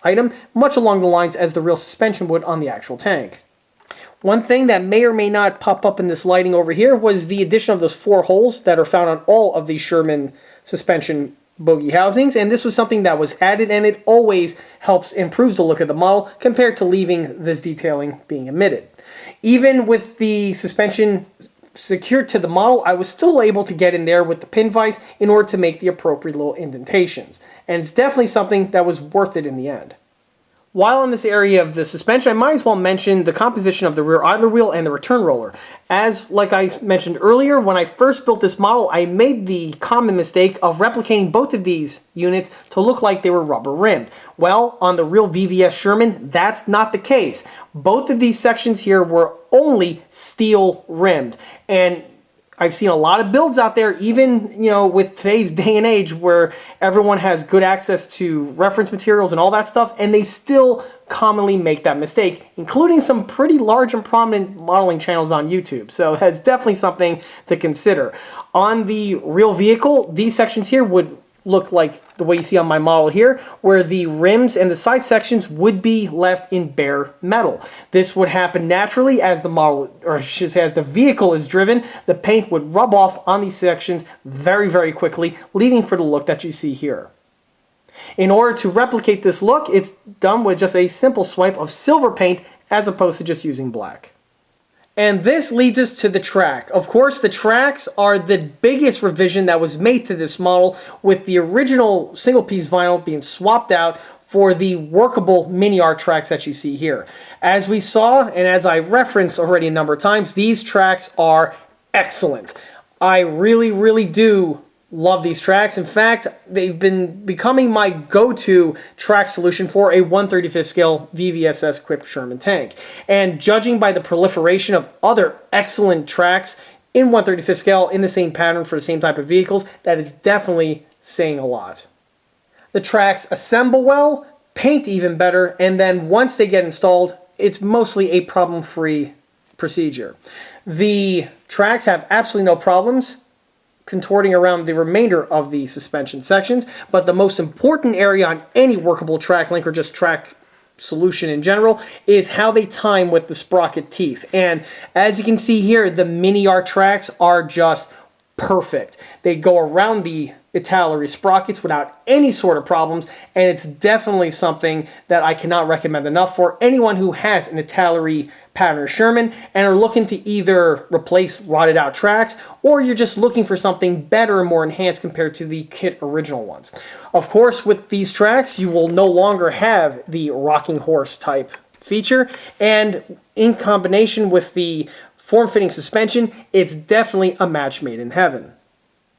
item, much along the lines as the real suspension would on the actual tank. One thing that may or may not pop up in this lighting over here was the addition of those 4 holes that are found on all of the Sherman suspension bogie housings, and this was something that was added, and it always helps improve the look of the model compared to leaving this detailing being omitted. Even with the suspension secured to the model, I was still able to get in there with the pin vise in order to make the appropriate little indentations, and it's definitely something that was worth it in the end. While on this area of the suspension, I might as well mention the composition of the rear idler wheel and the return roller. As, like I mentioned earlier, when I first built this model, I made the common mistake of replicating both of these units to look like they were rubber rimmed. Well, on the real VVS Sherman, that's not the case. Both of these sections here were only steel rimmed, and I've seen a lot of builds out there, even, with today's day and age where everyone has good access to reference materials and all that stuff, and they still commonly make that mistake, including some pretty large and prominent modeling channels on YouTube. So that's definitely something to consider. On the real vehicle, these sections here would look like the way you see on my model here, where the rims and the side sections would be left in bare metal. This would happen naturally as the model, or as the vehicle is driven. The paint would rub off on these sections very, very quickly, leading for the look that you see here. In order to replicate this look, it's done with just a simple swipe of silver paint as opposed to just using black. And this leads us to the track. Of course, the tracks are the biggest revision that was made to this model, with the original single-piece vinyl being swapped out for the workable miniart tracks that you see here. As we saw, and as I referenced already a number of times, these tracks are excellent. I really, really do love these tracks. In fact, they've been becoming my go-to track solution for a 1/35 scale VVSS equipped Sherman tank. And judging by the proliferation of other excellent tracks in 1/35 scale in the same pattern for the same type of vehicles, that is definitely saying a lot. The tracks assemble well, paint even better, and then once they get installed, it's mostly a problem-free procedure. The tracks have absolutely no problems contorting around the remainder of the suspension sections, but the most important area on any workable track link or just track solution in general is how they time with the sprocket teeth. And as you can see here, the miniart tracks are just perfect. They go around the Italeri sprockets without any sort of problems, and it's definitely something that I cannot recommend enough for anyone who has an Italeri pattern or Sherman and are looking to either replace rotted out tracks, or you're just looking for something better and more enhanced compared to the kit original ones. Of course, with these tracks, you will no longer have the rocking horse type feature, and in combination with the form-fitting suspension, it's definitely a match made in heaven.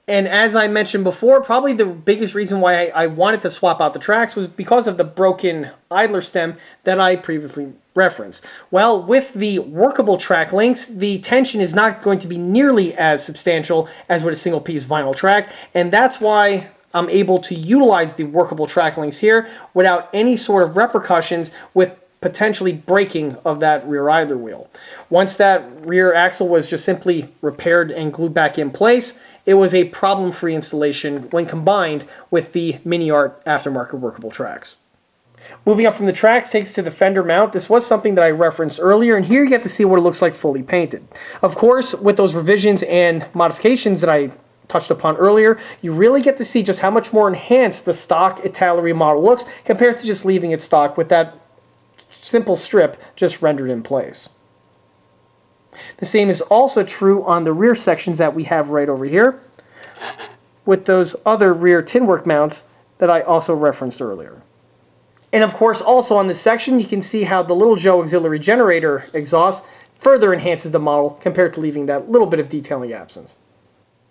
And as I mentioned before, probably the biggest reason why I wanted to swap out the tracks was because of the broken idler stem that I previously referenced. Well, with the workable track links, the tension is not going to be nearly as substantial as with a single-piece vinyl track, and that's why I'm able to utilize the workable track links here without any sort of repercussions with potentially breaking of that rear idler wheel. Once that rear axle was just simply repaired and glued back in place, it was a problem-free installation when combined with the miniart aftermarket workable tracks. Moving up from the tracks takes to the fender mount. This was something that I referenced earlier, and here you get to see what it looks like fully painted. Of course, with those revisions and modifications that I touched upon earlier, you really get to see just how much more enhanced the stock Italeri model looks compared to just leaving it stock with that simple strip just rendered in place. The same is also true on the rear sections that we have right over here with those other rear tinwork mounts that I also referenced earlier. And of course, also on this section, you can see how the Little Joe auxiliary generator exhaust further enhances the model compared to leaving that little bit of detailing absence.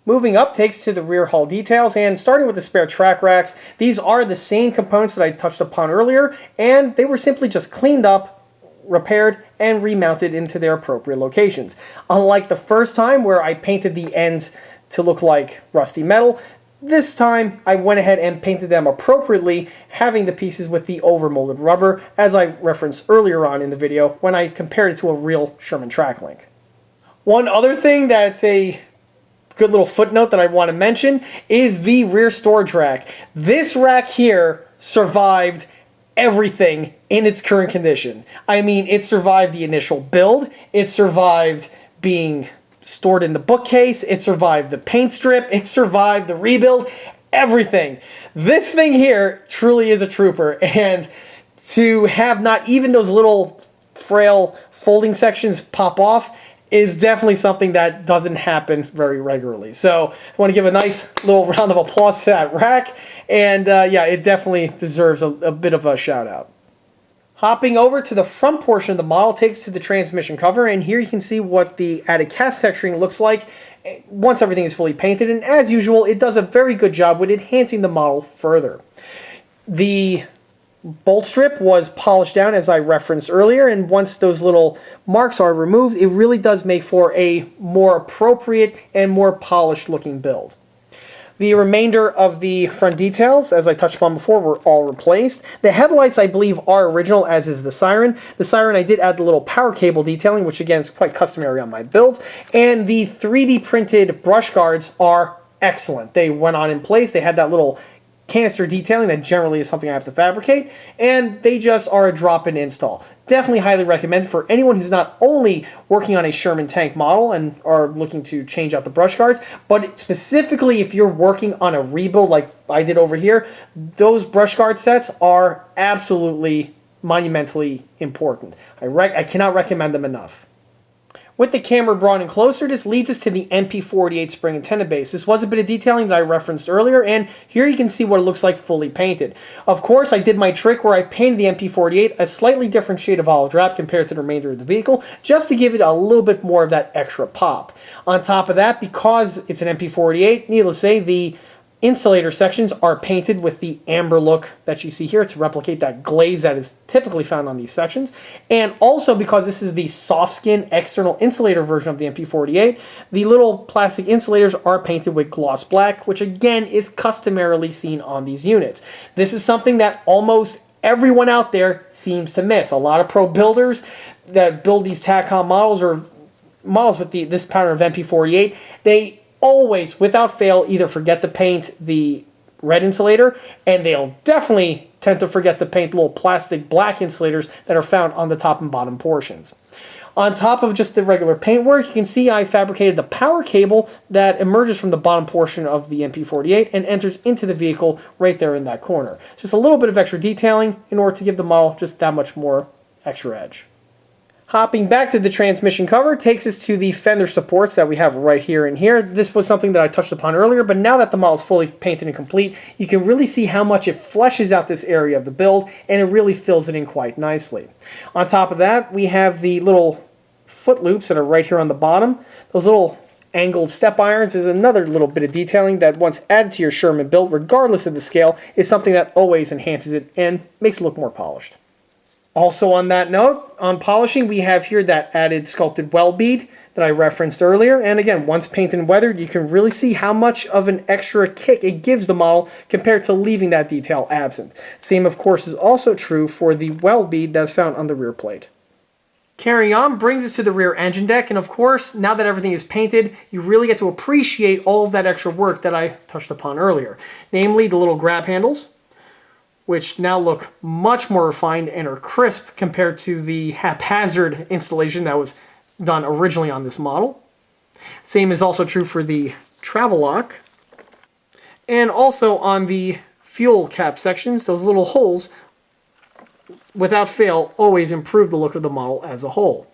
Moving up takes to the rear hull details, and starting with the spare track racks, these are the same components that I touched upon earlier, and they were simply just cleaned up, repaired and remounted into their appropriate locations. Unlike the first time where I painted the ends to look like rusty metal, this time I went ahead and painted them appropriately, having the pieces with the overmolded rubber, as I referenced earlier on in the video when I compared it to a real Sherman track link. One other thing that's a good little footnote that I want to mention is the rear storage rack. This rack here survived everything in its current condition. I mean, it survived the initial build, it survived being stored in the bookcase, it survived the paint strip, it survived the rebuild, everything. This thing here truly is a trooper, and to have not even those little frail folding sections pop off is definitely something that doesn't happen very regularly. So I want to give a nice little round of applause to that rack, and yeah, it definitely deserves a bit of a shout out. Hopping over to the front portion of the model takes to the transmission cover, and here you can see what the added cast texturing looks like once everything is fully painted, and as usual, it does a very good job with enhancing the model further. The bolt strip was polished down, as I referenced earlier, and once those little marks are removed, it really does make for a more appropriate and more polished looking build. The remainder of the front details, as I touched upon before, were all replaced. The headlights, I believe, are original, as is the siren. The siren, I did add the little power cable detailing, which again is quite customary on my builds. And the 3D printed brush guards are excellent. They went on in place. They had that little canister detailing that generally is something I have to fabricate, and they just are a drop-in install. Definitely highly recommend for anyone who's not only working on a Sherman tank model and are looking to change out the brush guards, but specifically if you're working on a rebuild like I did over here, those brush guard sets are absolutely monumentally important. I cannot recommend them enough. With the camera brought in closer, this leads us to the MP48 spring antenna base. This was a bit of detailing that I referenced earlier, and here you can see what it looks like fully painted. Of course, I did my trick where I painted the MP48 a slightly different shade of olive drab compared to the remainder of the vehicle, just to give it a little bit more of that extra pop. On top of that, because it's an MP48, needless to say, the insulator sections are painted with the amber look that you see here to replicate that glaze that is typically found on these sections. And also because this is the soft skin external insulator version of the MP48, the little plastic insulators are painted with gloss black, which again is customarily seen on these units. This is something that almost everyone out there seems to miss. A lot of pro builders that build these TACOM models or models with this pattern of MP48, they always, without fail, either forget to paint the red insulator, and they'll definitely tend to forget to paint little plastic black insulators that are found on the top and bottom portions. On top of just the regular paintwork, you can see I fabricated the power cable that emerges from the bottom portion of the MP48 and enters into the vehicle right there in that corner. Just a little bit of extra detailing in order to give the model just that much more extra edge. Hopping back to the transmission cover takes us to the fender supports that we have right here and here. This was something that I touched upon earlier, but now that the model is fully painted and complete, you can really see how much it fleshes out this area of the build, and it really fills it in quite nicely. On top of that, we have the little foot loops that are right here on the bottom. Those little angled step irons is another little bit of detailing that, once added to your Sherman build, regardless of the scale, is something that always enhances it and makes it look more polished. Also on that note, on polishing, we have here that added sculpted weld bead that I referenced earlier. And again, once painted and weathered, you can really see how much of an extra kick it gives the model compared to leaving that detail absent. Same, of course, is also true for the weld bead that's found on the rear plate. Carrying on brings us to the rear engine deck, and of course, now that everything is painted, you really get to appreciate all of that extra work that I touched upon earlier. Namely, the little grab handles, which now look much more refined and are crisp compared to the haphazard installation that was done originally on this model. Same is also true for the travel lock. And also on the fuel cap sections, those little holes, without fail, always improve the look of the model as a whole.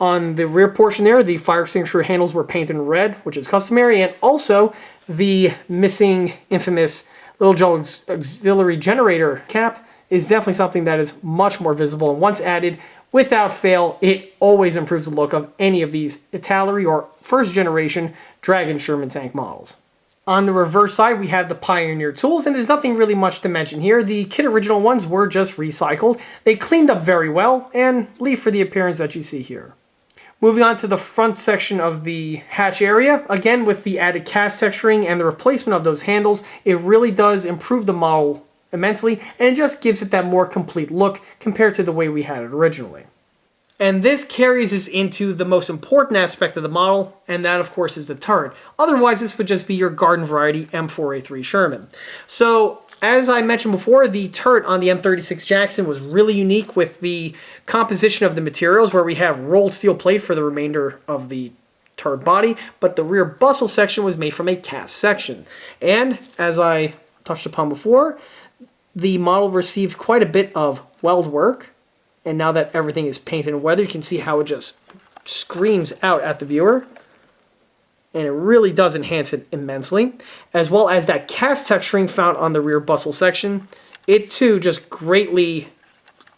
On the rear portion there, the fire extinguisher handles were painted in red, which is customary, and also the missing infamous little Joe auxiliary generator cap is definitely something that is much more visible, and once added, without fail, it always improves the look of any of these Italeri or first generation Dragon Sherman tank models. On the reverse side, we have the Pioneer tools, and there's nothing really much to mention here. The kit original ones were just recycled. They cleaned up very well and leave for the appearance that you see here. Moving on to the front section of the hatch area, again with the added cast texturing and the replacement of those handles, it really does improve the model immensely, and it just gives it that more complete look compared to the way we had it originally. And this carries us into the most important aspect of the model, and that of course is the turret. Otherwise, this would just be your garden variety M4A3 Sherman. So, as I mentioned before, the turret on the M36 Jackson was really unique with the composition of the materials, where we have rolled steel plate for the remainder of the turret body, but the rear bustle section was made from a cast section. And, as I touched upon before, the model received quite a bit of weld work. And now that everything is painted and weathered, you can see how it just screams out at the viewer. And it really does enhance it immensely. As well as that cast texturing found on the rear bustle section. It too just greatly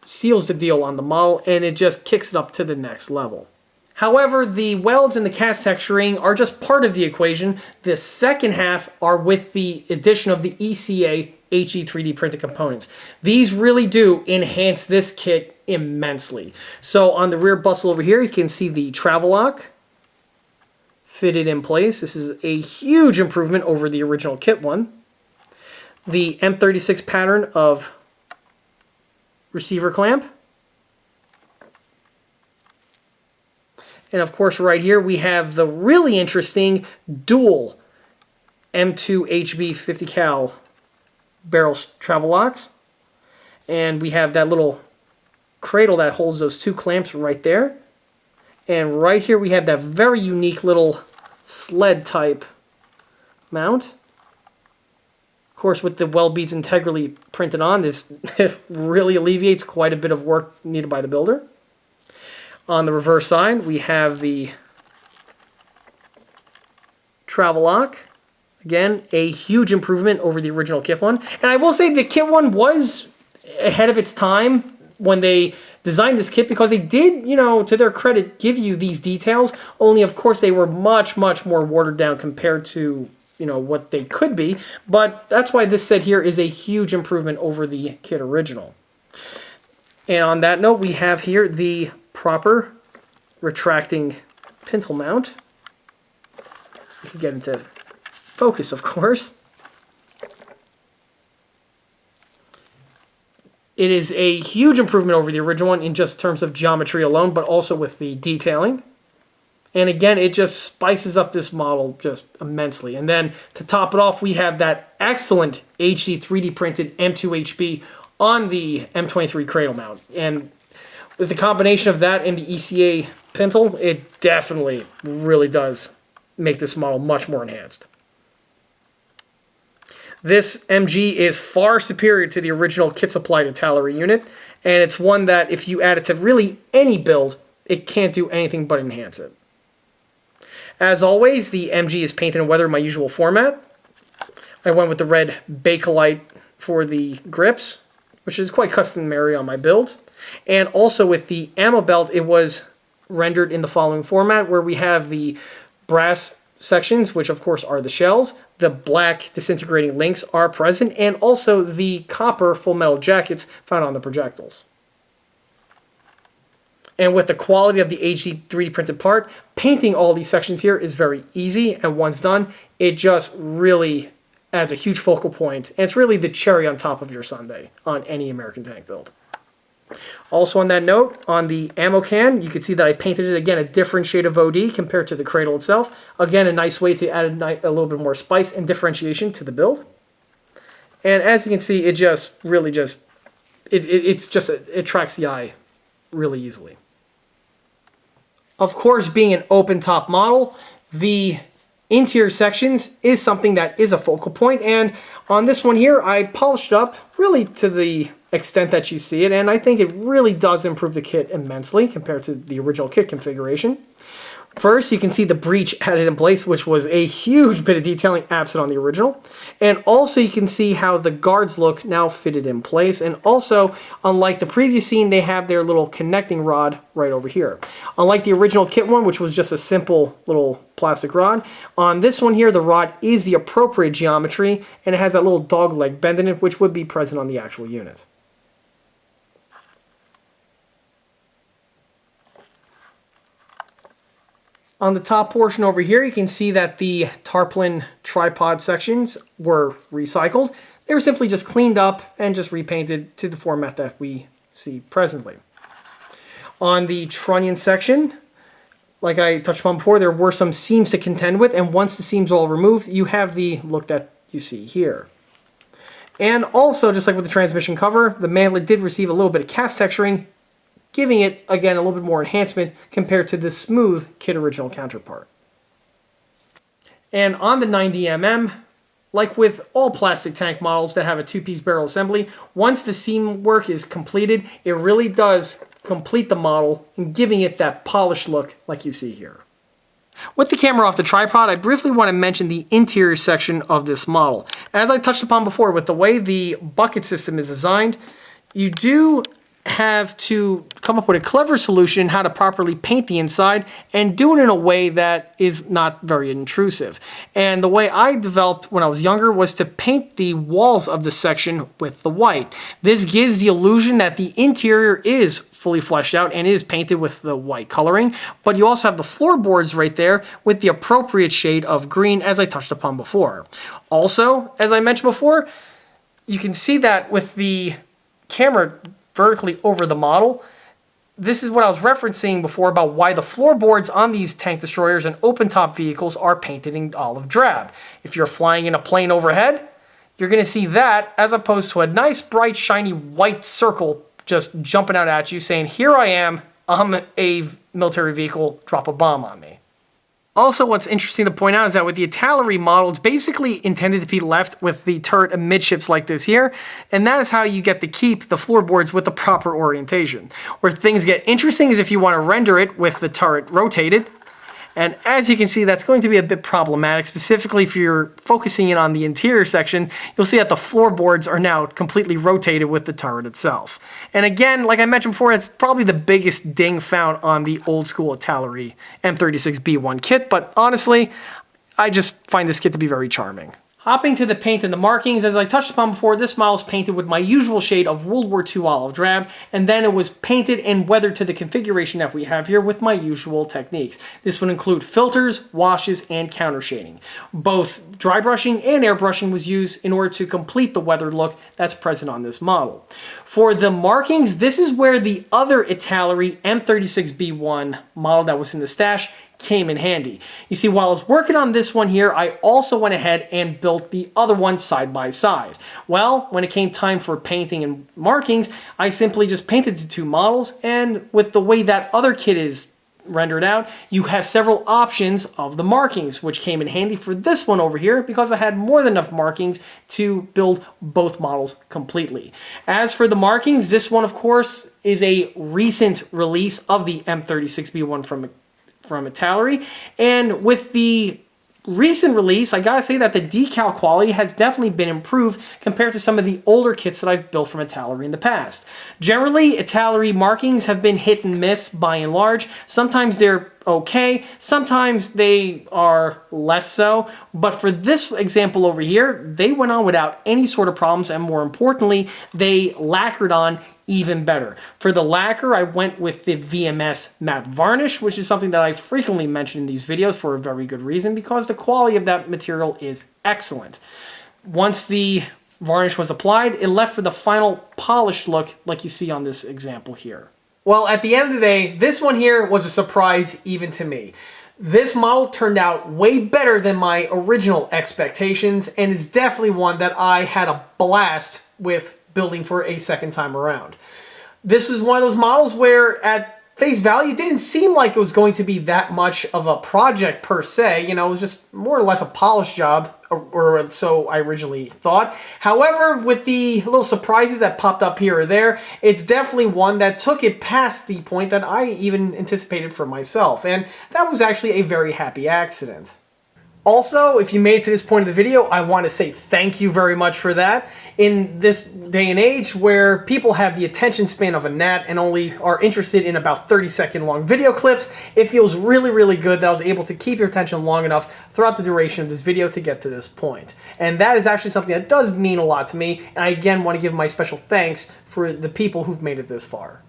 seals the deal on the model, and it just kicks it up to the next level. However, the welds and the cast texturing are just part of the equation. The second half are with the addition of the ECA HE 3D printed components. These really do enhance this kit immensely. So on the rear bustle over here, you can see the travel lock fitted in place. This is a huge improvement over the original kit one. The M36 pattern of receiver clamp. And of course right here we have the really interesting dual M2HB 50 cal barrel travel locks. And we have that little cradle that holds those two clamps right there. And right here we have that very unique little sled type mount. Of course, with the weld beads integrally printed on, this really alleviates quite a bit of work needed by the builder. On the reverse side, we have the travel lock. Again, a huge improvement over the original kit one. And I will say the kit one was ahead of its time when they designed this kit, because they did, you know, to their credit, give you these details. Only, of course, they were much, much more watered down compared to, you know, what they could be. But that's why this set here is a huge improvement over the kit original. And on that note, we have here the proper retracting pintle mount. You can get into focus, of course. It is a huge improvement over the original one in just terms of geometry alone, but also with the detailing. And again, it just spices up this model just immensely. And then to top it off, we have that excellent HD 3D printed M2HB on the M23 cradle mount. And with the combination of that and the ECA pintle, it definitely really does make this model much more enhanced. This MG is far superior to the original kit supplied Italeri unit, and it's one that if you add it to really any build, it can't do anything but enhance it. As always, the MG is painted and weathered in my usual format. I went with the red Bakelite for the grips, which is quite customary on my builds. And also with the ammo belt, it was rendered in the following format, where we have the brass sections, which of course are the shells. The black disintegrating links are present, and also the copper full metal jackets found on the projectiles. And with the quality of the HD 3D printed part, painting all these sections here is very easy, and once done, it just really adds a huge focal point, and it's really the cherry on top of your sundae on any American tank build. Also on that note, on the ammo can, you can see that I painted it again a different shade of OD compared to the cradle itself. Again, a nice way to add a little bit more spice and differentiation to the build. And as you can see, it just really just, it attracts the eye really easily. Of course, being an open top model, the interior sections is something that is a focal point, and on this one here, I polished up really to the extent that you see it, and I think it really does improve the kit immensely compared to the original kit configuration. First, you can see the breech added in place, which was a huge bit of detailing absent on the original. And also you can see how the guards look now fitted in place. And also, unlike the previous scene, they have their little connecting rod right over here. Unlike the original kit one, which was just a simple little plastic rod, on this one here, the rod is the appropriate geometry, and it has that little dog leg bend in it, which would be present on the actual unit. On the top portion over here, you can see that the tarpaulin tripod sections were recycled. They were simply just cleaned up and just repainted to the format that we see presently. On the trunnion section, like I touched upon before, there were some seams to contend with, and once the seams are all removed, you have the look that you see here. And also, just like with the transmission cover, the mantlet did receive a little bit of cast texturing, giving it, again, a little bit more enhancement compared to the smooth kit original counterpart. And on the 90mm, like with all plastic tank models that have a two-piece barrel assembly, once the seam work is completed, it really does complete the model in giving it that polished look like you see here. With the camera off the tripod, I briefly want to mention the interior section of this model. As I touched upon before, with the way the bucket system is designed, you do have to come up with a clever solution how to properly paint the inside and do it in a way that is not very intrusive. And the way I developed when I was younger was to paint the walls of the section with the white. This gives the illusion that the interior is fully fleshed out and is painted with the white coloring, but you also have the floorboards right there with the appropriate shade of green, as I touched upon before. Also, as I mentioned before, you can see that with the camera vertically over the model. This is what I was referencing before about why the floorboards on these tank destroyers and open-top vehicles are painted in olive drab. If you're flying in a plane overhead, you're going to see that as opposed to a nice, bright, shiny white circle just jumping out at you saying, here I am, I'm a military vehicle, drop a bomb on me. Also, what's interesting to point out is that with the Italeri model, it's basically intended to be left with the turret amidships like this here, and that is how you get to keep the floorboards with the proper orientation. Where things get interesting is if you want to render it with the turret rotated, and as you can see, that's going to be a bit problematic, specifically if you're focusing in on the interior section. You'll see that the floorboards are now completely rotated with the turret itself. And again, like I mentioned before, it's probably the biggest ding found on the old school Italeri M36B1 kit, but honestly, I just find this kit to be very charming. Hopping to the paint and the markings, as I touched upon before, this model is painted with my usual shade of World War II olive drab, and then it was painted and weathered to the configuration that we have here with my usual techniques. This would include filters, washes, and counter shading. Both dry brushing and airbrushing was used in order to complete the weathered look that's present on this model. For the markings, this is where the other Italeri M36B1 model that was in the stash came in handy. You see, while I was working on this one here, I also went ahead and built the other one side by side. Well, when it came time for painting and markings, I simply just painted the two models, and with the way that other kit is rendered out, you have several options of the markings, which came in handy for this one over here because I had more than enough markings to build both models completely. As for the markings, this one, of course, is a recent release of the M36B1 from Italeri, and with the recent release, I gotta say that the decal quality has definitely been improved compared to some of the older kits that I've built from Italeri in the past. Generally, Italeri markings have been hit and miss by and large. Sometimes they're okay, sometimes they are less so, but for this example over here, they went on without any sort of problems, and more importantly, they lacquered on even better. For the lacquer, I went with the VMS matte varnish, which is something that I frequently mention in these videos for a very good reason, because the quality of that material is excellent. Once the varnish was applied, it left for the final polished look like you see on this example here. Well, at the end of the day, this one here was a surprise even to me. This model turned out way better than my original expectations, and is definitely one that I had a blast with building for a second time around. This was one of those models where at Face value, it didn't seem like it was going to be that much of a project per se. You know, it was just more or less a polish job, or so I originally thought. However, with the little surprises that popped up here or there, it's definitely one that took it past the point that I even anticipated for myself, and that was actually a very happy accident. Also, if you made it to this point of the video, I want to say thank you very much for that. In this day and age where people have the attention span of a gnat and only are interested in about 30-second long video clips, it feels really, really good that I was able to keep your attention long enough throughout the duration of this video to get to this point. And that is actually something that does mean a lot to me, and I again want to give my special thanks for the people who've made it this far.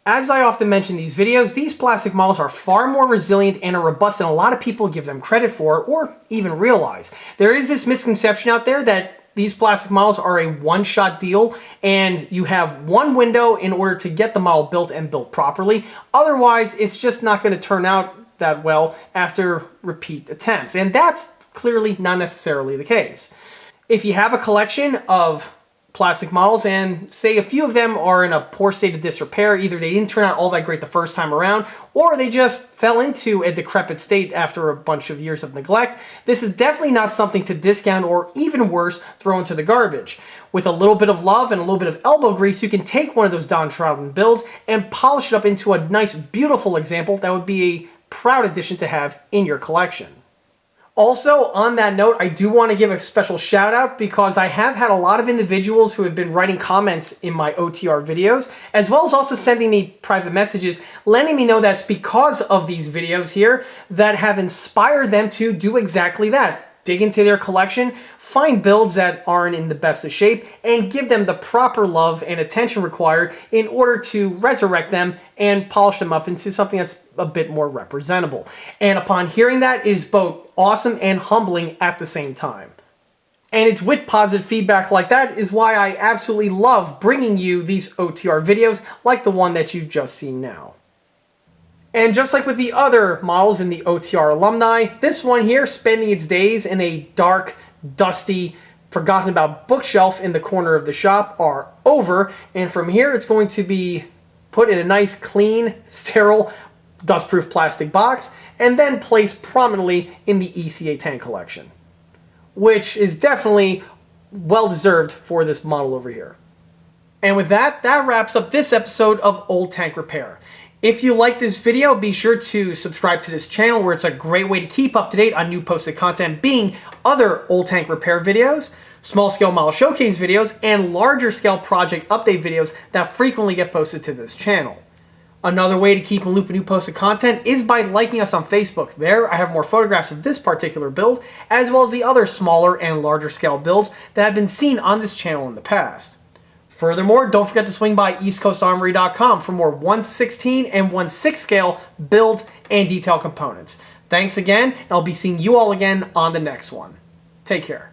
As I often mention in these videos, these plastic models are far more resilient and are robust than a lot of people give them credit for or even realize. There is this misconception out there that these plastic models are a one-shot deal and you have one window in order to get the model built and built properly. Otherwise, it's just not going to turn out that well after repeat attempts. And that's clearly not necessarily the case. If you have a collection of plastic models and say a few of them are in a poor state of disrepair, either they didn't turn out all that great the first time around or they just fell into a decrepit state after a bunch of years of neglect, this is definitely not something to discount or even worse, throw into the garbage. With a little bit of love and a little bit of elbow grease, you can take one of those downtrodden builds and polish it up into a nice, beautiful example that would be a proud addition to have in your collection. Also, on that note, I do want to give a special shout out because I have had a lot of individuals who have been writing comments in my OTR videos, as well as also sending me private messages, letting me know that's because of these videos here that have inspired them to do exactly that. Dig into their collection, find builds that aren't in the best of shape, and give them the proper love and attention required in order to resurrect them and polish them up into something that's a bit more representable. And upon hearing that, it is both awesome and humbling at the same time. And it's with positive feedback like that is why I absolutely love bringing you these OTR videos like the one that you've just seen now. And just like with the other models in the OTR alumni, this one here spending its days in a dark, dusty, forgotten about bookshelf in the corner of the shop are over, and from here it's going to be put in a nice, clean, sterile, dust-proof plastic box, and then placed prominently in the ECA tank collection, which is definitely well-deserved for this model over here. And with that, that wraps up this episode of Old Tank Repair. If you like this video, be sure to subscribe to this channel where it's a great way to keep up to date on new posted content, being other old tank repair videos, small scale model showcase videos, and larger scale project update videos that frequently get posted to this channel. Another way to keep in loop with new posted content is by liking us on Facebook. There I have more photographs of this particular build, as well as the other smaller and larger scale builds that have been seen on this channel in the past. Furthermore, don't forget to swing by eastcoastarmory.com for more 1/16 and 1/6 scale builds and detail components. Thanks again, and I'll be seeing you all again on the next one. Take care.